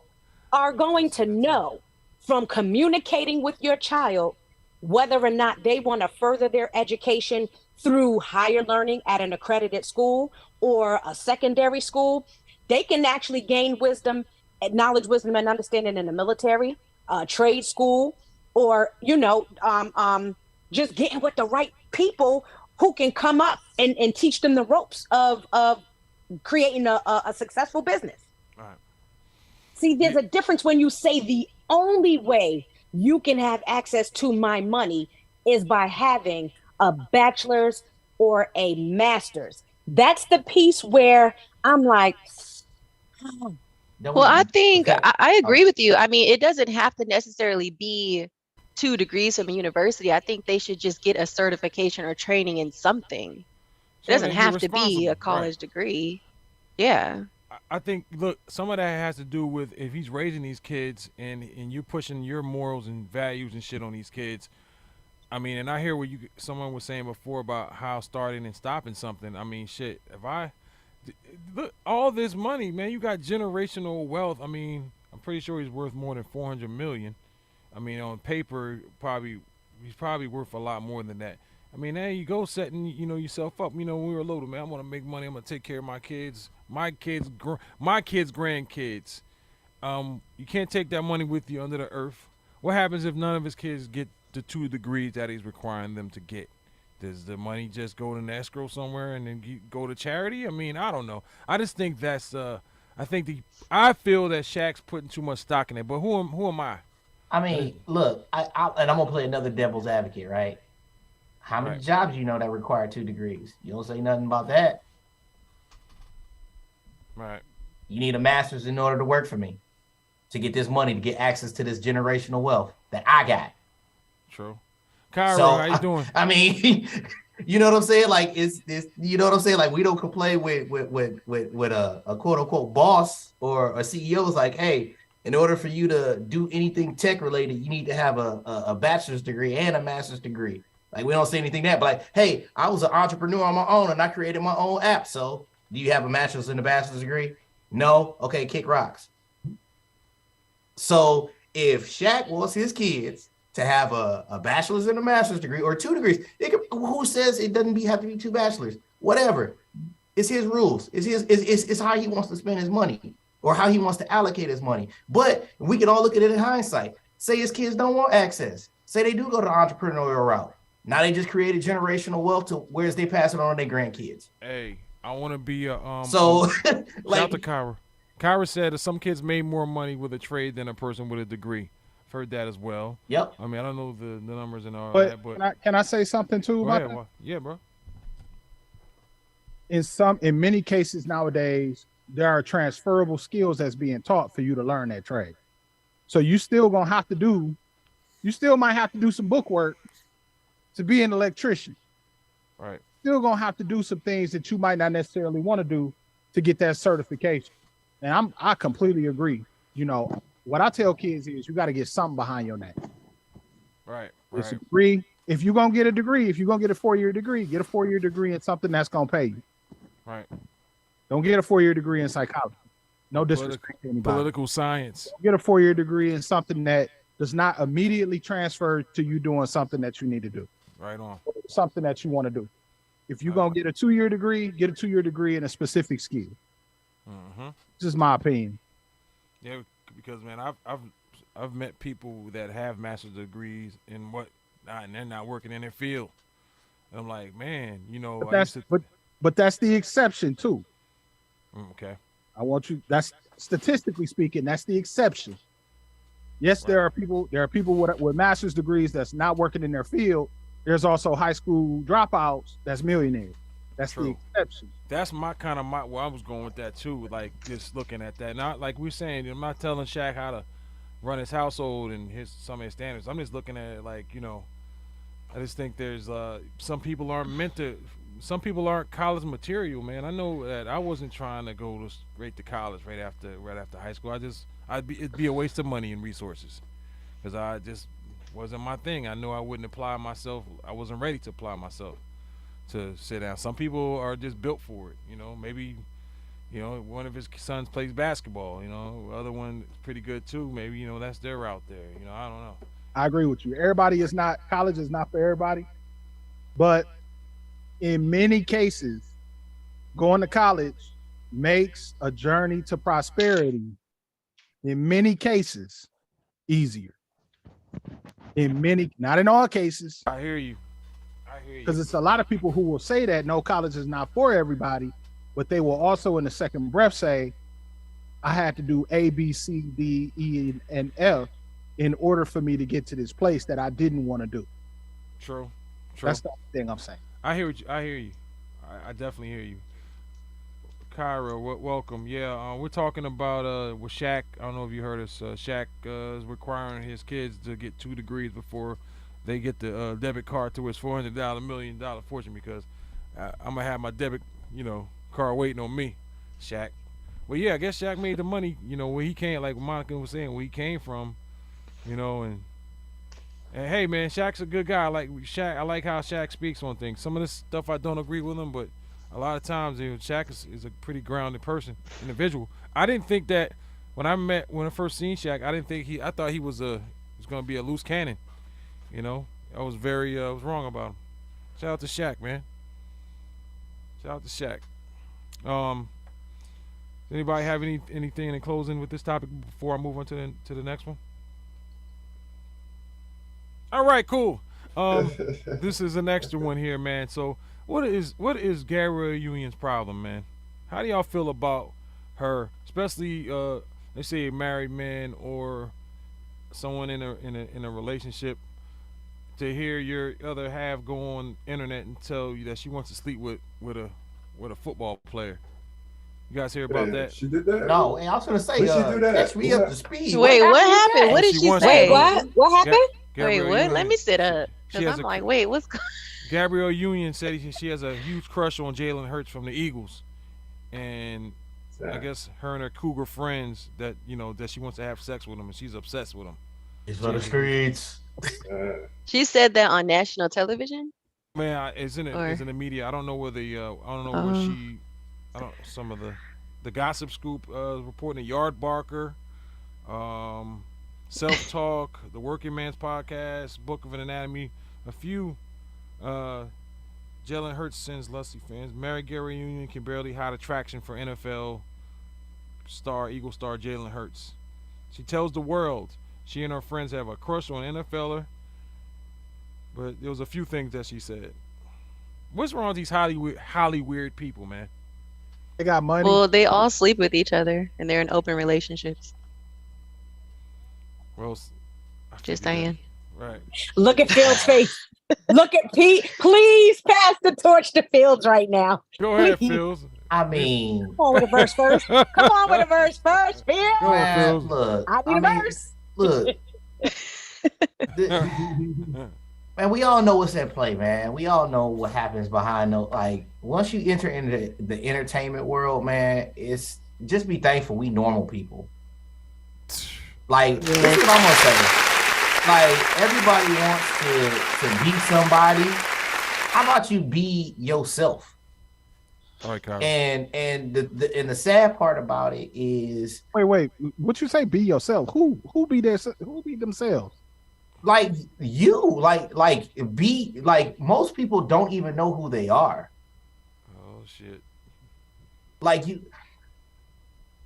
Speaker 18: are going to know from communicating with your child whether or not they want to further their education through higher learning at an accredited school or a secondary school. They can actually gain wisdom, knowledge, wisdom, and understanding in the military, trade school, or, you know, just getting with the right people who can come up and teach them the ropes of creating a successful business.
Speaker 2: All right.
Speaker 18: See, there's a difference when you say the only way you can have access to my money is by having a bachelor's or a master's. That's the piece where I'm like,
Speaker 20: well, I think I agree with you. I mean, it doesn't have to necessarily be 2 degrees from a university. I think they should just get a certification or training in something. It doesn't have to be a college degree. Yeah.
Speaker 2: I think, look, some of that has to do with if he's raising these kids and you're pushing your morals and values and shit on these kids. I mean, and I hear what someone was saying before about how starting and stopping something. I mean, shit, look, all this money, man, you got generational wealth. I mean, I'm pretty sure he's worth more than $400 million. I mean, on paper, he's probably worth a lot more than that. I mean, there you go, setting, you know, yourself up. You know, when we were little, man, I want to make money. I'm gonna take care of my kids, grandkids. You can't take that money with you under the earth. What happens if none of his kids get the 2 degrees that he's requiring them to get? Does the money just go to an escrow somewhere and then go to charity? I mean, I don't know. I just think that's I feel that Shaq's putting too much stock in it. But who am I?
Speaker 19: I mean, look, and I'm gonna play another devil's advocate, right? How many jobs you know that require 2 degrees? You don't say nothing about that.
Speaker 2: Right.
Speaker 19: You need a master's in order to work for me, to get this money, to get access to this generational wealth that I got.
Speaker 2: True. Kyra, how you doing?
Speaker 19: I mean, you know what I'm saying? Like, it's you know what I'm saying? Like, we don't complain with a quote unquote boss or a CEO is like, hey, in order for you to do anything tech related, you need to have a bachelor's degree and a master's degree. Like, we don't say anything that, but like, hey, I was an entrepreneur on my own and I created my own app. So do you have a master's and a bachelor's degree? No? Okay, kick rocks. So if Shaq wants his kids to have a bachelor's and a master's degree or 2 degrees, who says it doesn't have to be 2 bachelors? Whatever. It's his rules. It's how he wants to spend his money or how he wants to allocate his money. But we can all look at it in hindsight. Say his kids don't want access. Say they do go to the entrepreneurial route. Now they just created generational wealth to whereas they pass it on to their grandkids.
Speaker 2: Hey, I want to be a
Speaker 19: so
Speaker 2: shout out to Kyra. Kyra said that some kids made more money with a trade than a person with a degree. heard that as well.
Speaker 19: Yep.
Speaker 2: I mean, I don't know the numbers and all
Speaker 15: But,
Speaker 2: that, but
Speaker 15: can I say something too about that?
Speaker 2: Yeah, bro.
Speaker 15: In many cases nowadays, there are transferable skills that's being taught for you to learn that trade. So you still might have to do some book work to be an electrician.
Speaker 2: Right.
Speaker 15: Still gonna have to do some things that you might not necessarily want to do to get that certification. And I completely agree. You know, what I tell kids is you got to get something behind your name.
Speaker 2: Right.
Speaker 15: It's a degree. If you're gonna get a degree, if you're gonna get a 4-year degree, get a 4-year degree in something that's gonna pay you.
Speaker 2: Right.
Speaker 15: Don't get a 4-year degree in psychology. No disrespect to anybody.
Speaker 2: Political science.
Speaker 15: Get a 4-year degree in something that does not immediately transfer to you doing something that you need to do.
Speaker 2: Right on.
Speaker 15: Something that you want to do. If you're gonna get a 2-year degree, get a 2-year degree in a specific skill. This is my opinion.
Speaker 2: Yeah, because man, I've met people that have master's degrees in and they're not working in their field. And I'm like, man, you know,
Speaker 15: but that's the exception too.
Speaker 2: Okay.
Speaker 15: That's statistically speaking, that's the exception. Yes, there are people with master's degrees that's not working in their field. There's also high school dropouts that's millionaires. That's the exception.
Speaker 2: That's where I was going with that too. Like just looking at that, not like we're saying, I'm not telling Shaq how to run his household and some of his standards. I'm just looking at it like, you know, I just think there's some people aren't college material, man. I know that I wasn't trying to go straight to college right after high school. It'd be a waste of money and resources because I just wasn't my thing. I knew I wouldn't apply myself. I wasn't ready to apply myself to sit down. Some people are just built for it, you know. Maybe, you know, one of his sons plays basketball, you know, the other one is pretty good too. Maybe, you know, that's their route there. You know, I don't know.
Speaker 15: I agree with you. College is not for everybody, but in many cases, going to college makes a journey to prosperity, in many cases, easier. Not in all cases.
Speaker 2: I hear you.
Speaker 15: Because it's a lot of people who will say that no, college is not for everybody, but they will also in the second breath say, I had to do A, B, C, D, E, and F in order for me to get to this place that I didn't want to do.
Speaker 2: True.
Speaker 15: That's the thing I'm saying.
Speaker 2: I hear you. I definitely hear you. Kyra, welcome. Yeah, we're talking about with Shaq. I don't know if you heard us. Shaq is requiring his kids to get 2 degrees before they get the debit card to his $400 $1 million fortune, because I'm gonna have my debit, you know, card waiting on me, Shaq. Well, yeah, I guess Shaq made the money, you know, where he came, like Monica was saying, where he came from, you know, and hey, man, Shaq's a good guy. I like how Shaq speaks on things. Some of this stuff I don't agree with him, but a lot of times, you know, Shaq is a pretty grounded individual. I didn't think that when I first seen Shaq, I thought he was gonna be a loose cannon. You know, I was wrong about him. Shout out to Shaq, man. Shout out to Shaq. Does anybody have anything in closing with this topic before I move on to the next one? All right, cool. This is an extra one here, man. So, what is Gabrielle Union's problem, man? How do y'all feel about her, especially let's say a married man or someone in a relationship, to hear your other half go on internet and tell you that she wants to sleep with a football player? You guys hear about that?
Speaker 14: She did that?
Speaker 19: No, and I was gonna say,
Speaker 14: When she do that?
Speaker 19: catch me up to speed.
Speaker 20: Wait, what happened? What did she say?
Speaker 18: What happened?
Speaker 20: Wait, what? Let me sit up. Because I'm like, wait, what's going on?
Speaker 2: Gabrielle Union said she has a huge crush on Jalen Hurts from the Eagles. And I guess her and her cougar friends that she wants to have sex with him, and she's obsessed with him.
Speaker 19: It's for the streets.
Speaker 20: She said that on national television?
Speaker 2: Man, it's in the media. I don't know where some of the gossip scoop reporting Yard Barker, Self Talk, the Working Man's Podcast, Book of an Anatomy, a few. Jalen Hurts sends lusty fans. Mary Gary Union can barely hide attraction for NFL Eagle star Jalen Hurts. She tells the world she and her friends have a crush on NFLer, but there was a few things that she said. What's wrong with these highly weird people, man?
Speaker 15: They got money.
Speaker 20: Well, they all sleep with each other, and they're in open relationships.
Speaker 2: Well,
Speaker 20: Just saying.
Speaker 2: Right.
Speaker 18: Look at Phil's face. Look at Pete. Please pass the torch to Fields right now.
Speaker 2: Go ahead,
Speaker 18: Please.
Speaker 2: Phils.
Speaker 19: I mean,
Speaker 18: Come on with a verse first. Come on with a verse first, Phil.
Speaker 2: Go on, Phils.
Speaker 19: Look,
Speaker 18: I need a verse.
Speaker 19: Look. Man, we all know what's at play, man. We all know what happens behind those. Like, once you enter into the entertainment world, man, it's just be thankful we normal people. Like, this is what I'm gonna say. Like, everybody wants to be somebody. How about you be yourself?
Speaker 2: All right, Kyle.
Speaker 19: And the sad part about it is,
Speaker 15: wait, what you say? Be yourself. Who be themselves?
Speaker 19: Like you, like be like most people don't even know who they are.
Speaker 2: Oh shit.
Speaker 19: Like you,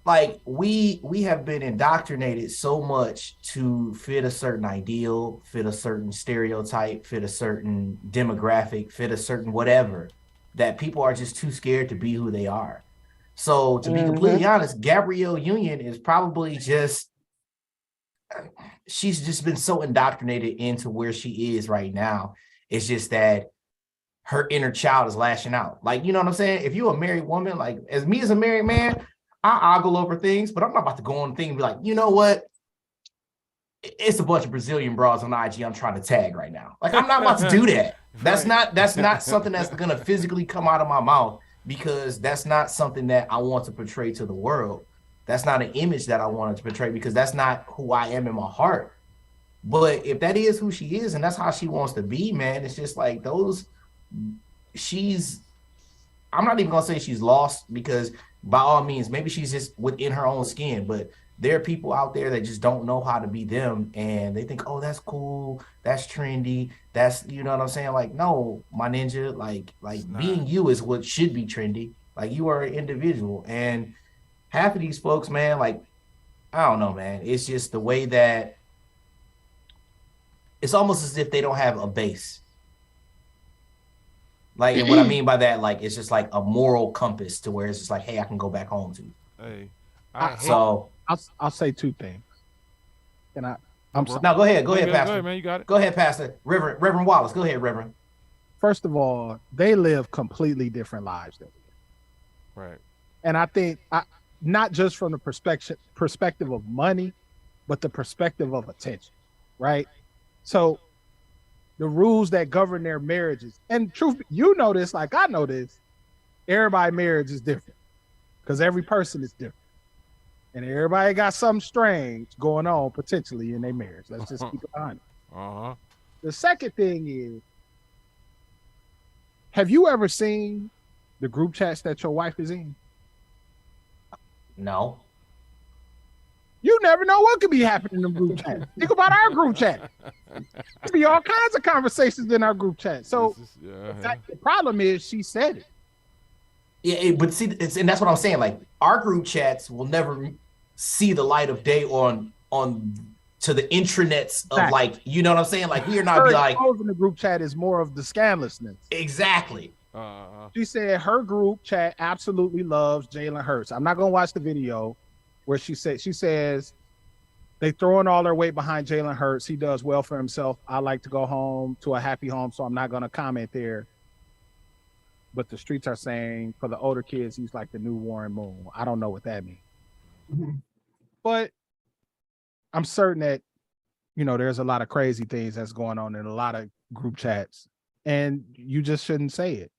Speaker 19: like we have been indoctrinated so much to fit a certain ideal, fit a certain stereotype, fit a certain demographic, fit a certain whatever, that people are just too scared to be who they are. So to be completely honest, Gabrielle Union is probably just, she's just been so indoctrinated into where she is right now. It's just that her inner child is lashing out. Like, you know what I'm saying? If you're a married woman, like as a married man, I ogle over things, but I'm not about to go on the thing and be like, you know what? It's a bunch of Brazilian bras on IG I'm trying to tag right now. Like, I'm not about to do that. That's not something that's gonna physically come out of my mouth, because that's not something that I want to portray to the world. That's not an image that I wanted to portray, because that's not who I am in my heart. But if that is who she is and that's how she wants to be, man, it's just like I'm not even gonna say she's lost, because by all means, maybe she's just within her own skin, but there are people out there that just don't know how to be them, and they think, oh, that's cool, that's trendy, that's, you know what I'm saying? Like, no, my ninja, like being you is what should be trendy. Like, you are an individual, and half of these folks, man, like, I don't know, man. It's just the way that it's almost as if they don't have a base. Like, and what I mean by that, like, it's just like a moral compass to where it's just like, hey, I can go back home to.
Speaker 2: Hey,
Speaker 15: I'll say two things. And I'm sorry.
Speaker 19: No, go ahead, Pastor.
Speaker 2: Go ahead, man, you got it.
Speaker 19: Go ahead, Pastor. Reverend Wallace, go ahead, Reverend.
Speaker 15: First of all, they live completely different lives than we do.
Speaker 2: Right.
Speaker 15: And I think not just from the perspective of money, but the perspective of attention, right? So the rules that govern their marriages, and truth, you know this, like I know this, everybody's marriage is different because every person is different. And everybody got something strange going on potentially in their marriage. Let's just keep it honest. The second thing is, have you ever seen the group chats that your wife is in?
Speaker 19: No.
Speaker 15: You never know what could be happening in the group chat. Think about our group chat. There'd be all kinds of conversations in our group chat. So the problem is she said it.
Speaker 19: Yeah, but see, and that's what I'm saying. Like, our group chats will never see the light of day on to the intranets of, like, you know what I'm saying? Like, we are not like
Speaker 15: in the group chat is more of the scandalousness.
Speaker 19: Exactly.
Speaker 15: She said her group chat absolutely loves Jalen Hurts. I'm not gonna watch the video where she says they throwing all their weight behind Jalen Hurts. He does well for himself. I like to go home to a happy home, so I'm not gonna comment there. But the streets are saying for the older kids, he's like the new Warren Moon. I don't know what that means. But I'm certain that, you know, there's a lot of crazy things that's going on in a lot of group chats, and you just shouldn't say it.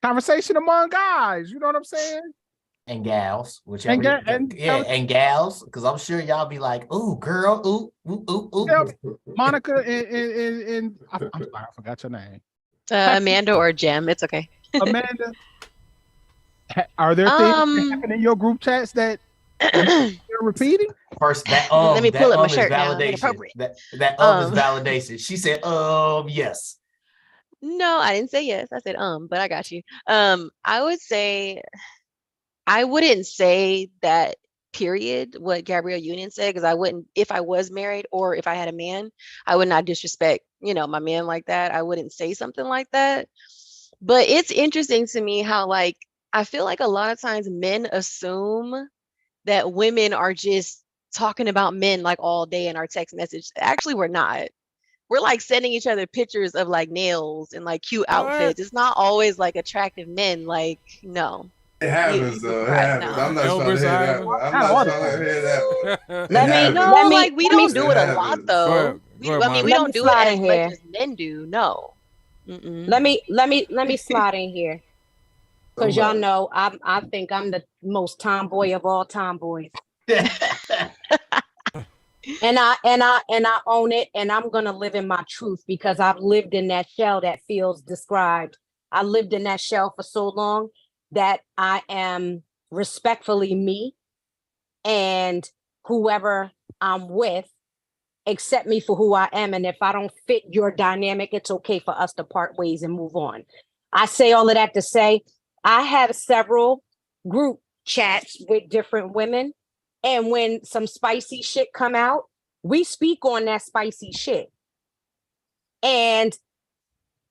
Speaker 15: Conversation among guys, you know what I'm saying?
Speaker 19: And gals, whichever. And gals, because I'm sure y'all be like, ooh, girl, ooh.
Speaker 15: Monica and I'm sorry, I forgot your name.
Speaker 20: Amanda or Jem, it's okay.
Speaker 15: Amanda, are there things that happen in your group chats that you're repeating?
Speaker 19: First, that
Speaker 20: let me pull up my shirt
Speaker 19: now.
Speaker 20: Validation.
Speaker 19: That is validation. She said, yes.
Speaker 20: No, I didn't say yes. I said but I got you. I would say I wouldn't say that period what Gabrielle Union said, because I wouldn't, if I was married or if I had a man, I would not disrespect, you know, my man like that. I wouldn't say something like that. But it's interesting to me how, like, I feel like a lot of times men assume that women are just talking about men like all day in our text message. Actually, we're not. We're like sending each other pictures of like nails and like cute outfits. It's not always like attractive men. Like, no.
Speaker 14: It happens though. It happens.
Speaker 20: No.
Speaker 14: I'm not trying to hear that one. I'm not trying to hear that one.
Speaker 20: No, like we don't do it a lot though. I mean, we
Speaker 18: Let
Speaker 20: don't
Speaker 18: me
Speaker 20: do it
Speaker 18: slide
Speaker 20: as
Speaker 18: in
Speaker 20: much
Speaker 18: here.
Speaker 20: as men do. No.
Speaker 18: Let me slide in here. Because y'all know I think I'm the most tomboy of all tomboys. And I own it, and I'm gonna live in my truth because I've lived in that shell that feels described. I lived in that shell for so long that I am respectfully me, and whoever I'm with accept me for who I am. And if I don't fit your dynamic, it's okay for us to part ways and move on. I say all of that to say I have several group chats with different women. And when some spicy shit come out, we speak on that spicy shit. And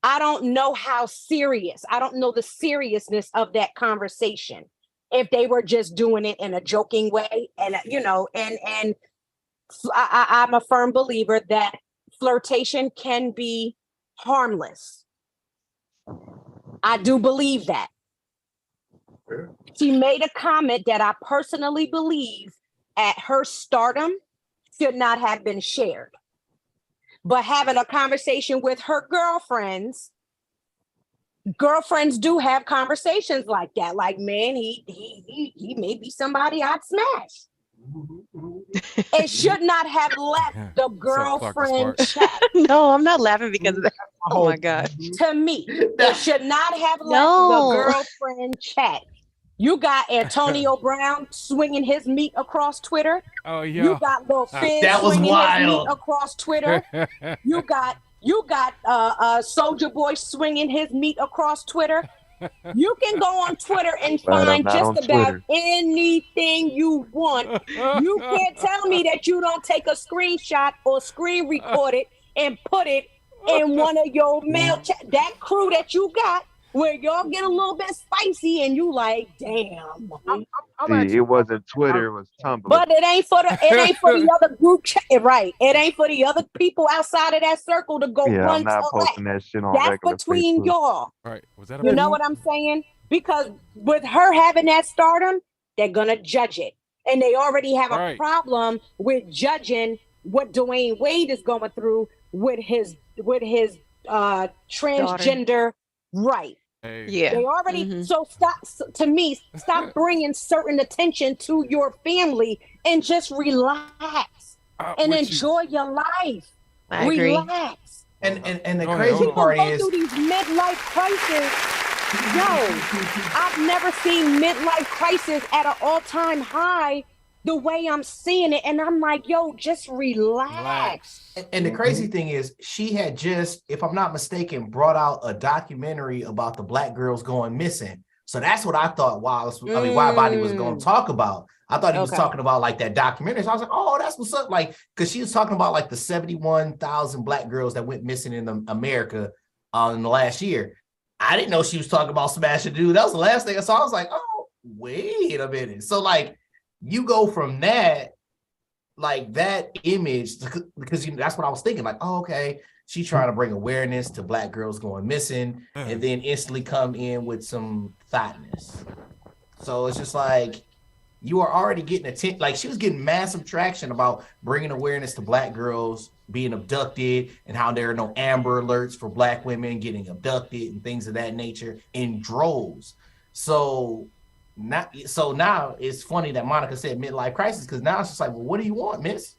Speaker 18: I don't know how serious, I don't know the seriousness of that conversation. If they were just doing it in a joking way, and I'm a firm believer that flirtation can be harmless. I do believe that. She made a comment that I personally believe at her stardom should not have been shared. But having a conversation with her girlfriends do have conversations like that. Like, man, he may be somebody I'd smash. It should not have left the girlfriend chat.
Speaker 20: No, I'm not laughing because of that. Oh my God.
Speaker 18: To me, it should not have left the girlfriend chat. You got Antonio Brown swinging his meat across Twitter.
Speaker 2: Oh yeah.
Speaker 18: You got Lil Fizz
Speaker 19: That was
Speaker 18: swinging
Speaker 19: wild.
Speaker 18: his meat across Twitter. You got Soulja Boy swinging his meat across Twitter. You can go on Twitter and find just about anything you want. You can't tell me that you don't take a screenshot or screen record it and put it in one of your mail chat. That crew that you got, where y'all get a little bit spicy and you like, damn.
Speaker 17: See, it wasn't Twitter, it was Tumblr.
Speaker 18: But it ain't for the other group chat, right? It ain't for the other people outside of that circle to go
Speaker 17: Yeah,
Speaker 18: run
Speaker 17: I'm not
Speaker 18: to
Speaker 17: posting that shit on
Speaker 18: That's
Speaker 17: regular
Speaker 18: between
Speaker 17: Facebook.
Speaker 18: y'all.
Speaker 2: Right. Was that
Speaker 18: You know what I'm saying? Because with her having that stardom, they're gonna judge it. And they already have a problem with judging what Dwayne Wade is going through with his transgender right.
Speaker 20: Yeah.
Speaker 18: They already stop bringing certain attention to your family and just relax and enjoy your life.
Speaker 20: I agree.
Speaker 18: Relax.
Speaker 19: And the crazy part is
Speaker 18: through these midlife crises. Yo, I've never seen midlife crisis at an all-time high the way I'm seeing it, and I'm like, yo, just relax.
Speaker 19: And the crazy thing is, she had just, if I'm not mistaken, brought out a documentary about the black girls going missing. So that's what I thought why Body was going to talk about. I thought he was talking about like that documentary. So I was like, oh, that's what's up. Like, because she was talking about like the 71,000 black girls that went missing in America in the last year. I didn't know she was talking about smashing a dude. That was the last thing I saw. I was like, oh, wait a minute. So like, you go from that, like that image, because that's what I was thinking. Like, oh, okay, she's trying to bring awareness to black girls going missing, and then instantly come in with some thoughtness. So it's just like, you are already getting attention. Like, she was getting massive traction about bringing awareness to black girls being abducted and how there are no Amber Alerts for black women getting abducted and things of that nature in droves. So now it's funny that Monica said midlife crisis, because now it's just like, well, what do you want, miss?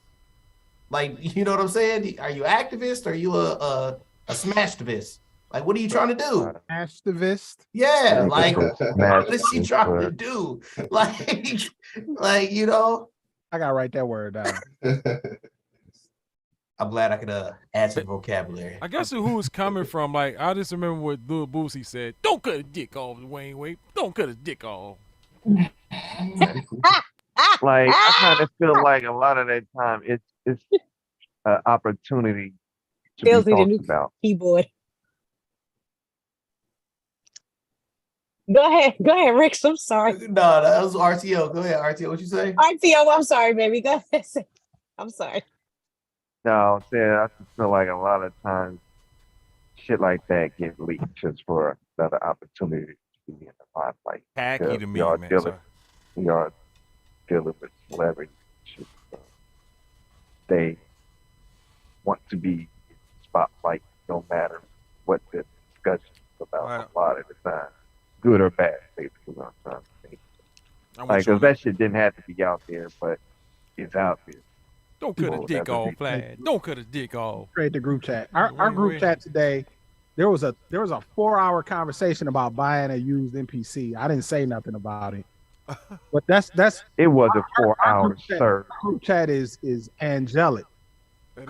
Speaker 19: Like, you know what I'm saying? Are you an activist? Or are you a smashtivist? Like, what are you trying to do?
Speaker 15: Activist?
Speaker 19: Yeah, like, what is she trying to do? Like, you know?
Speaker 15: I gotta write that word down.
Speaker 19: I'm glad I could add some vocabulary.
Speaker 2: I guess who was coming from, like, I just remember what Lil Boosie said, don't cut a dick off, Dwayne Wade. Don't cut a dick off.
Speaker 17: Like, I kind of feel like a lot of that time it's an opportunity to be talked about.
Speaker 18: Keyboard. Go ahead, Rick. I'm sorry.
Speaker 19: No, that was RTO. Go ahead, RTO. What you say?
Speaker 18: RTO, I'm sorry, baby. Go ahead. I'm sorry.
Speaker 17: No, I'm saying I just feel like a lot of times shit like that get leaked just for another opportunity to be in the limelight.
Speaker 2: Tacky
Speaker 17: Because
Speaker 2: to me, man. Sorry.
Speaker 17: We are dealing with celebrities. So they want to be in the spotlight no matter what the discussion is about a lot of the time. Good or bad, basically what I'm trying to say. Like, because that shit didn't have to be out there, but it's out there.
Speaker 2: Don't cut a dick off, Vlad. Don't cut a dick off.
Speaker 15: Create the group chat. Our group chat today, there was a 4-hour conversation about buying a used NPC. I didn't say nothing about it. But that's
Speaker 17: it was a 4-hour search.
Speaker 15: Group chat is angelic.
Speaker 2: It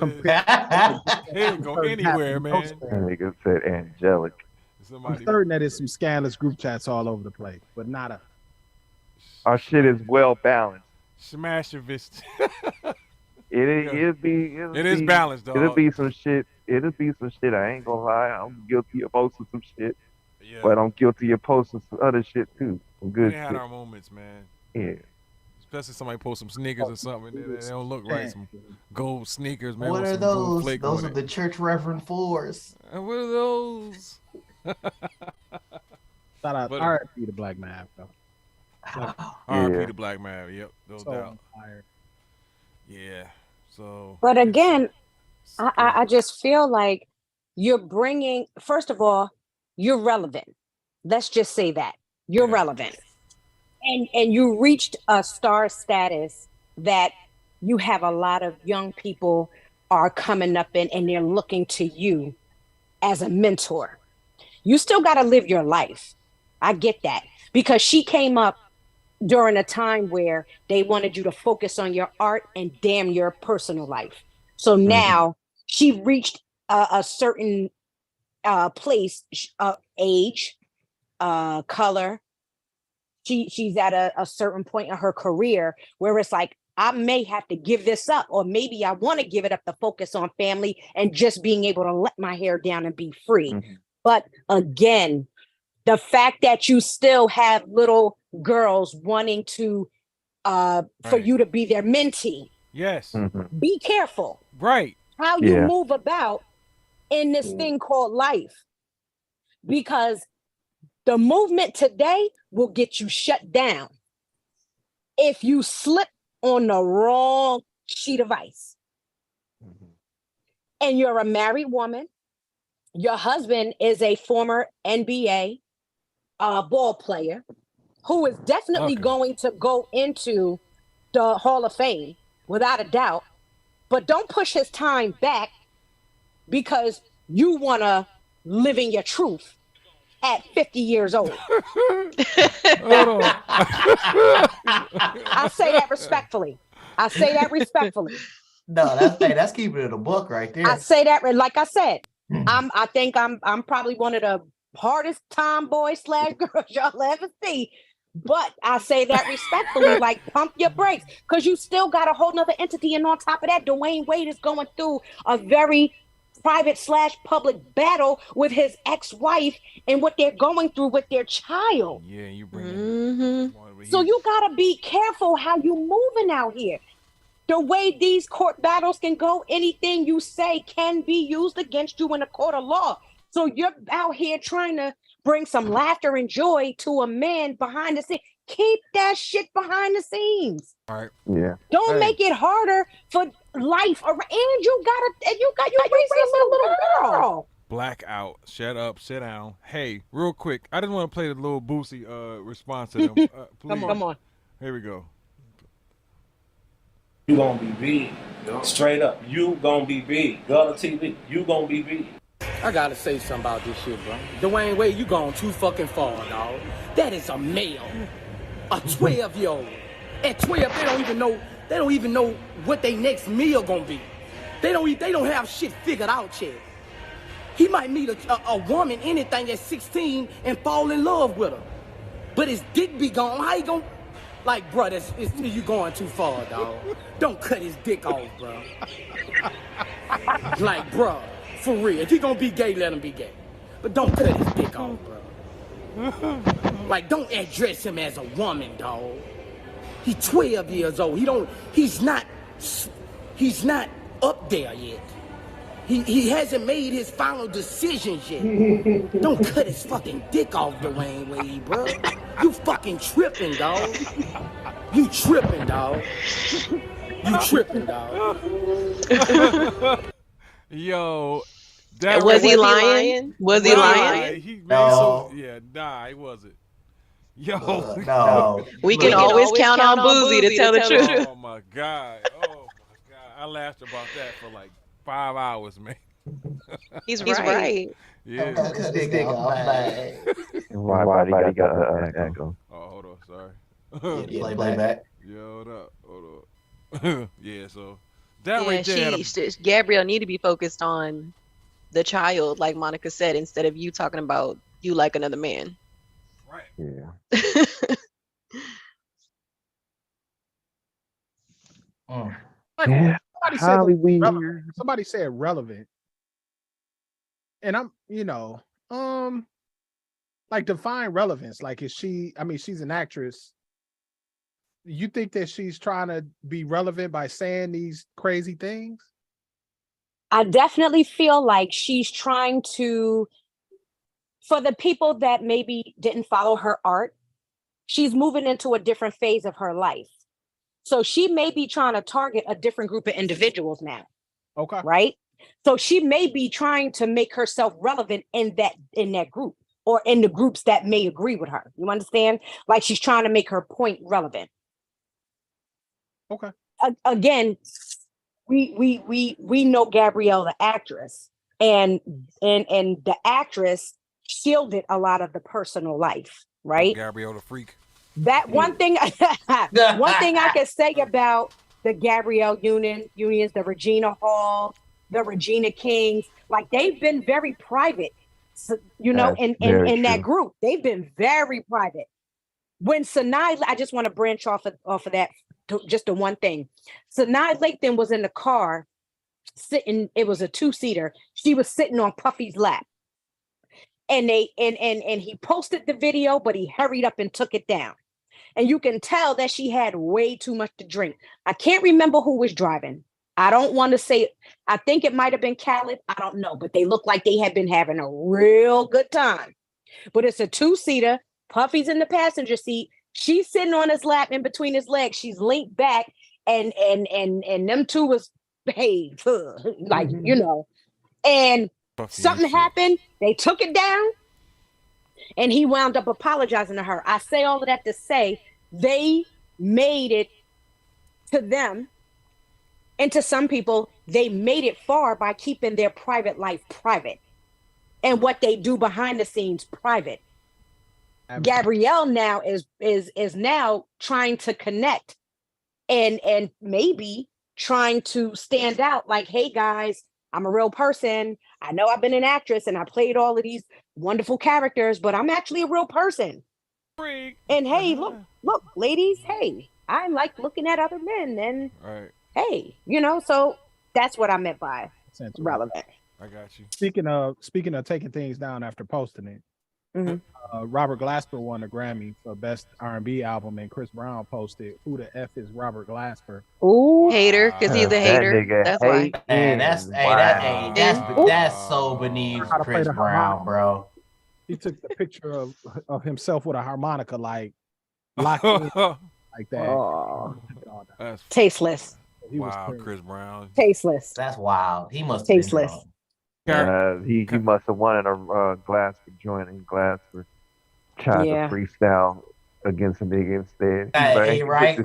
Speaker 2: didn't go anywhere, man.
Speaker 17: That nigga said angelic.
Speaker 15: I'm certain that there's some scandalous group chats all over the place, but not a.
Speaker 17: Our shit is well balanced.
Speaker 2: Smash your fist.
Speaker 17: It'll be
Speaker 2: balanced, dog.
Speaker 17: It'll be some shit. I ain't gonna lie. I'm guilty of posting some shit, but I'm guilty of posting some other shit too. Some good
Speaker 2: We
Speaker 17: shit.
Speaker 2: had our moments, man.
Speaker 17: Yeah.
Speaker 2: Especially somebody post some sneakers or something. They don't look right. Some gold sneakers, man.
Speaker 19: What
Speaker 2: with
Speaker 19: are
Speaker 2: some gold
Speaker 19: those?
Speaker 2: flake
Speaker 19: Those
Speaker 2: on
Speaker 19: are
Speaker 2: it.
Speaker 19: the church Reverend 4s.
Speaker 2: And what are those?
Speaker 15: Shout out R.I.P. to Black Man, though.
Speaker 2: R.I.P. to Black Man. Yep, no
Speaker 15: So
Speaker 2: doubt.
Speaker 15: inspired.
Speaker 2: Yeah. So.
Speaker 18: But again, I just feel like you're bringing, first of all, you're relevant. Let's just say that. You're relevant. And you reached a star status that you have a lot of young people are coming up in and they're looking to you as a mentor. You still got to live your life. I get that. Because she came up during a time where they wanted you to focus on your art and damn your personal life. So now she reached a certain place, age, color. She's at a certain point in her career where it's like, I may have to give this up, or maybe I want to give it up to focus on family and just being able to let my hair down and be free. But again, the fact that you still have little girls wanting to, for you to be their mentee.
Speaker 2: Yes.
Speaker 18: Be careful.
Speaker 2: Right.
Speaker 18: How you move about in this thing called life. Because the movement today will get you shut down if you slip on the wrong sheet of ice. And you're a married woman. Your husband is a former NBA ball player who is definitely going to go into the Hall of Fame without a doubt. But don't push his time back because you want to live in your truth at 50 years old. I say that respectfully.
Speaker 19: No, that's keeping it a book right there.
Speaker 18: I say that, like I said, I think I'm probably one of the hardest tomboy / girls y'all ever see. But I say that respectfully, like pump your brakes, because you still got a whole nother entity. And on top of that, Dwayne Wade is going through a very private / public battle with his ex-wife and what they're going through with their child.
Speaker 2: Yeah, you bring
Speaker 18: So you gotta be careful how you moving out here. The way these court battles can go, anything you say can be used against you in a court of law. So you're out here trying to bring some laughter and joy to a man behind the scenes. Keep that shit behind the scenes.
Speaker 2: All right.
Speaker 17: Yeah.
Speaker 18: Don't make it harder for life. And you raising a little girl.
Speaker 2: Blackout. Shut up. Sit down. Hey, real quick. I just want to play the little Boosie response to them. Please.
Speaker 18: Come on.
Speaker 2: Here we go.
Speaker 21: You gonna be big. Straight up. You gonna be big. Go to TV. You gonna be big.
Speaker 22: I gotta say something about this shit, bro. Dwayne Wade, you gone too fucking far, dog. That is a male. A 12-year-old. At 12, they don't even know what their next meal gonna be. They don't have shit figured out yet. He might meet a woman, anything at 16, and fall in love with her. But his dick be gone. How you gonna? Like, bro, you going too far, dog. Don't cut his dick off, bro. Like, bro, for real. If he gonna be gay, let him be gay. But don't cut his dick off, bro. Like, don't address him as a woman, dog. He's 12 years old. He's not up there yet. He hasn't made his final decisions yet. Don't cut his fucking dick off, Dwayne Wade, bro. You fucking tripping, dog. You tripping, dog. You tripping, dog.
Speaker 2: Yo,
Speaker 20: was he lying? Was he lying?
Speaker 2: He made
Speaker 19: No.
Speaker 2: he wasn't. Yo,
Speaker 19: No.
Speaker 20: We can always count on Boozy to tell the truth.
Speaker 2: Oh my god. I laughed about that for like 5 hours, man.
Speaker 20: He's right.
Speaker 2: Yeah.
Speaker 19: Cut his dick off.
Speaker 17: Why got the echo?
Speaker 2: Oh, hold on, sorry.
Speaker 19: Yeah, play back.
Speaker 2: Yo, hold up. Yeah, so that right there.
Speaker 20: Gabrielle need to be focused on the child, like Monica said, instead of you talking about you like another man.
Speaker 2: Right.
Speaker 17: Yeah.
Speaker 15: Yeah.
Speaker 17: Hollywood.
Speaker 15: Somebody said relevant. And I'm, like define relevance. Like, she's an actress. You think that she's trying to be relevant by saying these crazy things?
Speaker 18: I definitely feel like she's trying to, for the people that maybe didn't follow her art, she's moving into a different phase of her life. So she may be trying to target a different group of individuals now.
Speaker 15: Okay.
Speaker 18: Right? So she may be trying to make herself relevant in that group, or in the groups that may agree with her. You understand? Like, she's trying to make her point relevant.
Speaker 15: Okay.
Speaker 18: Again, we know Gabrielle, the actress, and the actress shielded a lot of the personal life, right?
Speaker 2: Gabrielle the freak.
Speaker 18: That one thing, one thing I can say about the Gabrielle unions, the Regina Hall, the Regina Kings, like, they've been very private, in that group. They've been very private. When Sanaa, I just want to branch off of that, just the one thing. Sanaa Lathan was in the car sitting, it was a 2-seater. She was sitting on Puffy's lap. And he posted the video, but he hurried up and took it down. And you can tell that she had way too much to drink. I can't remember who was driving. I don't want to say, I think it might have been Khaled. I don't know, but they look like they had been having a real good time. But it's a 2-seater. Puffy's in the passenger seat. She's sitting on his lap in between his legs. She's linked back, and them two was, hey, like, and
Speaker 2: Puffy
Speaker 18: something happened. They took it down, and he wound up apologizing to her. I say all of that to say they made it to them, and to some people, they made it far by keeping their private life private, and what they do behind the scenes private. Gabrielle now is now trying to connect and maybe trying to stand out, like, hey guys, I'm a real person. I know I've been an actress and I played all of these wonderful characters, but I'm actually a real person.
Speaker 2: Freak.
Speaker 18: And hey, look, ladies, hey, I like looking at other men, and hey, so that's what I meant by relevant.
Speaker 2: I got you.
Speaker 15: Speaking of taking things down after posting it, Robert Glasper won a Grammy for Best R&B Album, and Chris Brown posted, "Who the F is Robert Glasper?"
Speaker 20: Ooh, hater, because he's a hater. That's why.
Speaker 19: Man, that's so beneath Chris Brown, bro.
Speaker 15: He took the picture of himself with a harmonica, like locked in, like that.
Speaker 18: Oh.
Speaker 2: That's
Speaker 18: Tasteless.
Speaker 2: Wow, Chris Brown.
Speaker 18: Tasteless.
Speaker 19: That's wild. He must
Speaker 18: tasteless.
Speaker 17: He must have won at a Glasper joint, and Glasper tried to freestyle against a nigga instead.
Speaker 19: Hey, right.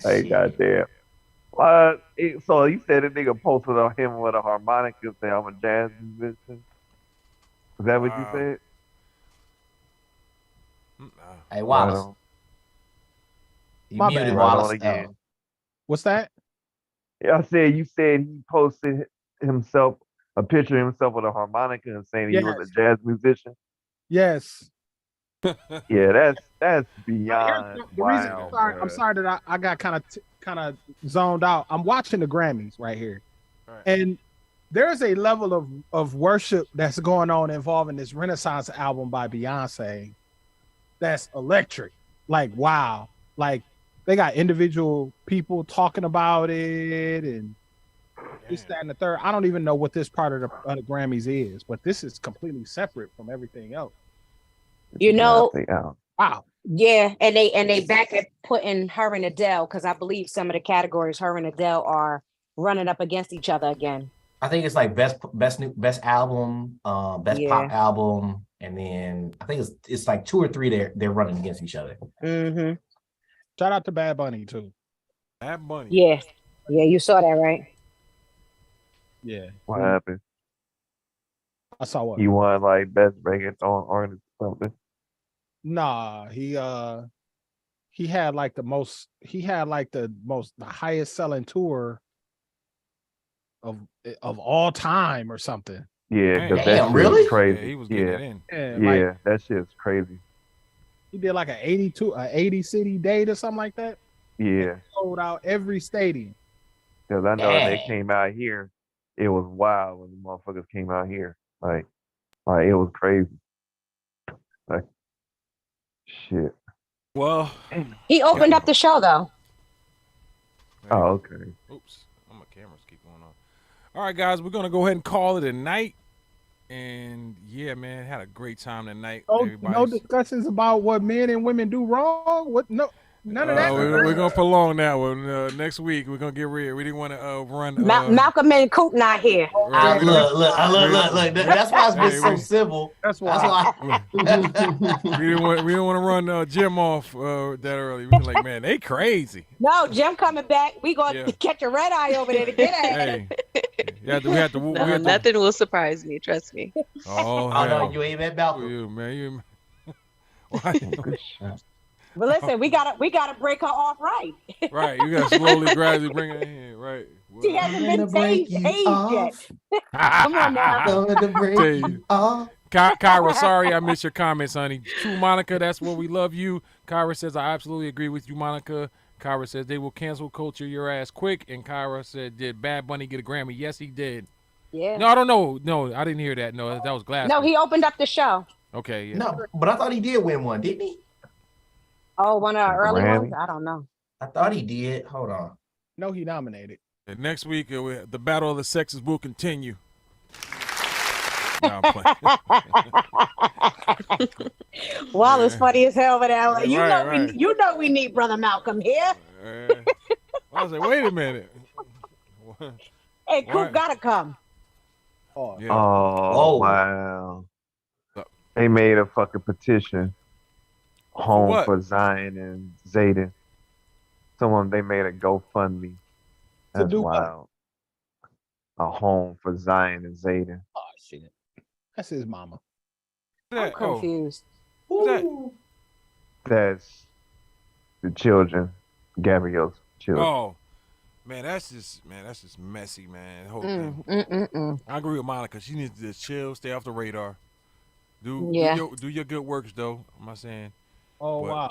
Speaker 17: Hey, goddamn. So you said a nigga posted on him with a harmonica and said, "I'm a jazz musician." Is that what you said?
Speaker 19: Hey, Wallace. You
Speaker 15: My
Speaker 19: muted
Speaker 15: bad.
Speaker 19: Wallace
Speaker 17: again.
Speaker 15: What's that?
Speaker 17: Yeah, you said he posted a picture of himself with a harmonica and saying he was a jazz musician.
Speaker 15: Yes.
Speaker 17: Yeah, that's beyond.
Speaker 15: The reason I'm sorry that I got kind of zoned out. I'm watching the Grammys right here, and there's a level of worship that's going on involving this Renaissance album by Beyonce that's electric. Like, wow. Like, they got individual people talking about it and this, that, and the third. I don't even know what this part of the Grammys is, but this is completely separate from everything else.
Speaker 18: You know,
Speaker 15: wow.
Speaker 18: Yeah, and they back at putting her and Adele, because I believe some of the categories her and Adele are running up against each other again.
Speaker 19: I think it's like best album, best pop
Speaker 18: Yeah.
Speaker 19: album, and then I think it's like 2 or 3 they're running against each other.
Speaker 18: Mm-hmm.
Speaker 15: Shout out to Bad Bunny too.
Speaker 2: Bad Bunny.
Speaker 18: Yeah, you saw that, right?
Speaker 15: Yeah.
Speaker 17: What happened?
Speaker 15: I saw what?
Speaker 17: He won like best reggaeton artist or something.
Speaker 15: Nah, he had like the highest selling tour of all time or something.
Speaker 17: Yeah,
Speaker 15: Damn,
Speaker 17: that shit
Speaker 15: really?
Speaker 17: was crazy.
Speaker 2: Yeah, he was getting it in.
Speaker 15: Yeah, like,
Speaker 17: that shit's crazy.
Speaker 15: he did like an 80 city date or something like that.
Speaker 17: Yeah,
Speaker 15: Sold out every stadium.
Speaker 17: because I know when they
Speaker 15: Dang.
Speaker 17: came out here, it was wild when the motherfuckers came out here. Like it was crazy. Like, shit.
Speaker 2: Well,
Speaker 18: He opened up the show though.
Speaker 17: Oh, okay.
Speaker 2: Oops, my cameras keep going on. All right, guys, we're gonna go ahead and call it a night. And yeah, man, had a great time tonight.
Speaker 15: No discussions about what men and women do wrong. What? No, none of that.
Speaker 2: We're gonna prolong that one next week. We're gonna get rid. We didn't want to run.
Speaker 18: Malcolm and Coop not here.
Speaker 19: Look. That's why it's been so civil.
Speaker 15: That's
Speaker 19: why.
Speaker 2: we didn't want to run Jim off that early. We were like, man, they crazy.
Speaker 18: No, Jim coming back. We gonna catch a red eye over there to get at him.
Speaker 20: Nothing will surprise me. Trust me.
Speaker 2: Oh,
Speaker 19: no, you ain't met Malcolm.
Speaker 2: Man,
Speaker 18: But listen, we gotta break her off right.
Speaker 2: Right, you gotta slowly, gradually bring her in. Right.
Speaker 18: She hasn't been tased yet. Come on now.
Speaker 2: Kyra, sorry I missed your comments, honey. True Monica, that's where we love you. Kyra says, I absolutely agree with you, Monica. Kyra says, they will cancel culture your ass quick. And Kyra said, did Bad Bunny get a Grammy? Yes, he did.
Speaker 18: Yeah.
Speaker 2: No, I don't know. No, I didn't hear that. No, that was Glass.
Speaker 18: No, he opened up the show.
Speaker 2: Okay, yeah.
Speaker 19: No, but I thought he did win one, didn't he?
Speaker 18: Oh, one of our early
Speaker 17: Grammy?
Speaker 18: ones? I don't know.
Speaker 19: I thought he did. Hold on.
Speaker 15: No, he nominated.
Speaker 2: And next week, the battle of the sexes will continue. No, I'm playing.
Speaker 18: Wallace funny as hell with that one.
Speaker 2: Right.
Speaker 18: You know we need Brother Malcolm here.
Speaker 2: I was like, wait a minute.
Speaker 18: Hey, Coop gotta come.
Speaker 15: Oh,
Speaker 2: yeah.
Speaker 17: Oh, wow. They made a fucking petition. Home
Speaker 2: what?
Speaker 17: for Zion and Zayden. They made a GoFundMe. That's
Speaker 15: do what?
Speaker 17: wild. A home for Zion and Zayden.
Speaker 15: Oh shit. That's his mama.
Speaker 18: I'm confused.
Speaker 17: That's the children, Gabrielle's children.
Speaker 2: Oh, man, that's just messy, man. The whole thing. I agree with Monica. She needs to just chill, stay off the radar. Do your good works, though. I'm not saying.
Speaker 15: Oh,
Speaker 2: but
Speaker 15: wow.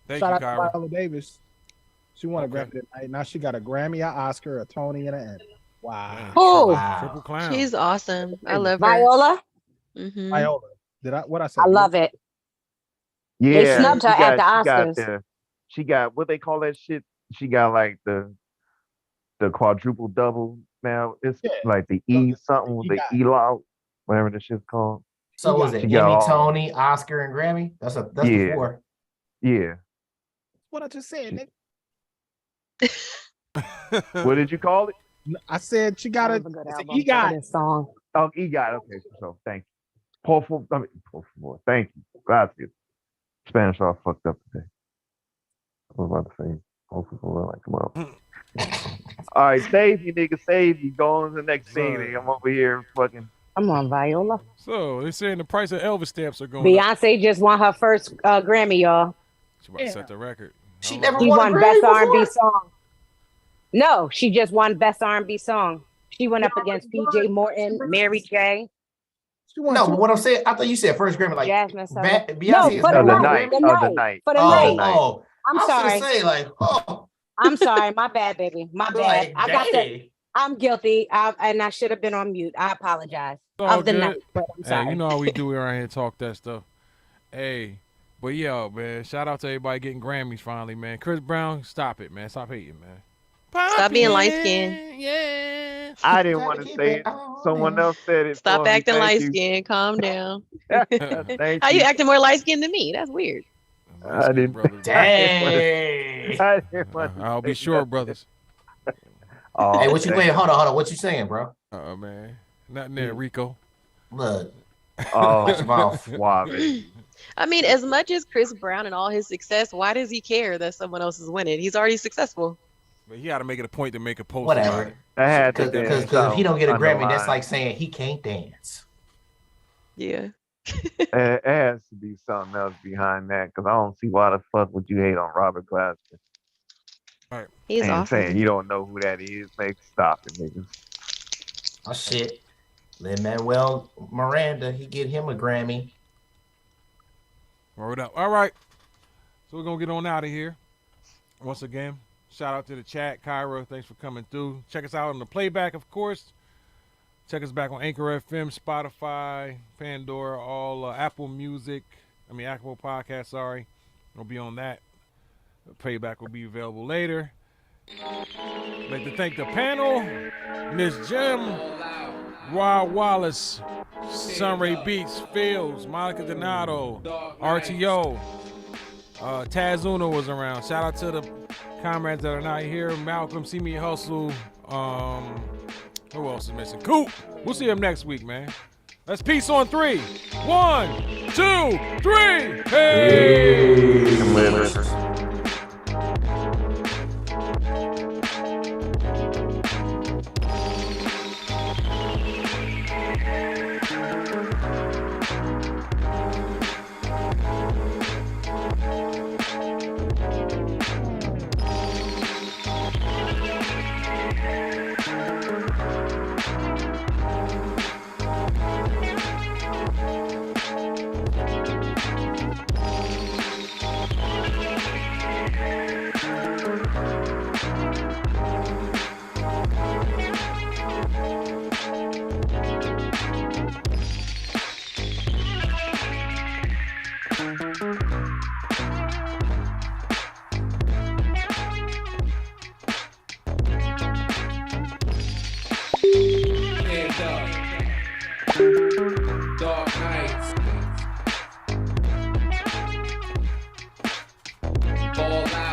Speaker 2: Thank
Speaker 15: Shout
Speaker 2: you,
Speaker 15: out
Speaker 2: Kyra.
Speaker 15: to Viola Davis. She won a Grammy tonight. Now she got a Grammy, an Oscar, a Tony, and an Emmy. Wow.
Speaker 18: Oh,
Speaker 2: Triple clown.
Speaker 20: She's awesome. I love her.
Speaker 18: Viola.
Speaker 20: Mm-hmm.
Speaker 15: Viola. What I said?
Speaker 18: I love it.
Speaker 17: Yeah,
Speaker 18: They snubbed her at the Oscars.
Speaker 17: She got what they call that shit. She got like the quadruple double now. It's like the E something, the ELO, whatever the shit's called.
Speaker 19: So was it Emmy, Tony, Oscar, and Grammy? That's the 4.
Speaker 17: Yeah.
Speaker 15: What I just said,
Speaker 17: nigga. What did you call it?
Speaker 15: I said she got an
Speaker 18: EGOT song.
Speaker 17: Oh, EGOT. Okay, so thank you. Por favor. Thank you. Gracias. Spanish all fucked up today. I was about to say, por favor, like, come on. All right, save you, nigga, save you. Go on to the next thing. Nigga. I'm over here fucking.
Speaker 18: Come on, Viola.
Speaker 2: So they're saying the price of Elvis stamps are going
Speaker 18: Beyonce just won her first Grammy, y'all.
Speaker 2: She about to set the record.
Speaker 19: She never
Speaker 18: won
Speaker 19: a
Speaker 18: Best
Speaker 19: Grammy
Speaker 18: R&B
Speaker 19: before?
Speaker 18: song. No, she just won Best R&B song. She went up against PJ Morton, Mary J.
Speaker 19: No, but what I'm saying, I thought you said first Grammy, like
Speaker 18: Beyonce.
Speaker 19: No,
Speaker 18: for the night. For the night.
Speaker 19: Oh,
Speaker 18: I'm sorry.
Speaker 19: I was gonna say, like,
Speaker 18: I'm sorry, my bad, baby. My bad.
Speaker 19: Like,
Speaker 18: I'm guilty. And I should have been on mute. I apologize.
Speaker 2: All
Speaker 18: Of the
Speaker 2: good.
Speaker 18: night, but I'm sorry.
Speaker 2: Hey, you know how we do around here, talk that stuff. Hey, but yo, man, shout out to everybody getting Grammys finally, man. Chris Brown, stop it, man. Stop hating, man.
Speaker 20: Stop being light skinned.
Speaker 2: Yeah.
Speaker 17: I didn't want to say it. Someone else said it.
Speaker 20: Stop
Speaker 17: for me.
Speaker 20: acting
Speaker 17: Thank
Speaker 20: light
Speaker 17: you.
Speaker 20: skinned. Calm down.
Speaker 17: Thank
Speaker 20: How you
Speaker 17: you.
Speaker 20: acting more light skinned than me? That's weird.
Speaker 17: I didn't.
Speaker 19: Dang.
Speaker 17: I didn't want to
Speaker 2: I'll be
Speaker 17: say
Speaker 2: sure,
Speaker 17: that.
Speaker 2: brothers.
Speaker 17: Oh,
Speaker 19: Hey, what you
Speaker 17: thank
Speaker 19: wait? Hold on. What you saying, bro?
Speaker 2: Man. Nothing there, Rico.
Speaker 19: Look.
Speaker 17: Oh,
Speaker 19: Watch your mouth.
Speaker 17: Suave.
Speaker 20: I mean, as much as Chris Brown and all his success, why does he care that someone else is winning? He's already successful.
Speaker 2: But he got to make it a point to make a post.
Speaker 19: Whatever.
Speaker 2: About it.
Speaker 17: That had to
Speaker 19: Because
Speaker 17: be
Speaker 19: if he don't get a Grammy,
Speaker 17: underlined.
Speaker 19: that's like saying he can't dance.
Speaker 20: Yeah.
Speaker 17: It has to be something else behind that, because I don't see why the fuck would you hate on Robert Glasper.
Speaker 2: Right.
Speaker 20: He's
Speaker 17: and
Speaker 20: awesome.
Speaker 17: saying you don't know who that is, stop it, niggas.
Speaker 19: Oh shit. Lin-Manuel Miranda, he get him a Grammy.
Speaker 2: Word up. All right. So we're going to get on out of here. Once again, shout out to the chat. Kyra, thanks for coming through. Check us out on the playback, of course. Check us back on Anchor FM, Spotify, Pandora, all Apple Music. Apple Podcasts, sorry. We'll be on that. The playback will be available later. I'd like to thank the panel. Miss Jim, Rod Wallace, Sunray Beats, Fields, Monica Donato, RTO. Taz Uno was around. Shout out to the comrades that are not here. Malcolm, See Me Hustle. Who else is missing? Coop. We'll see him next week, man. Let's peace on 3. 1, 2, 3. Hey.
Speaker 4: Dark nights. All night.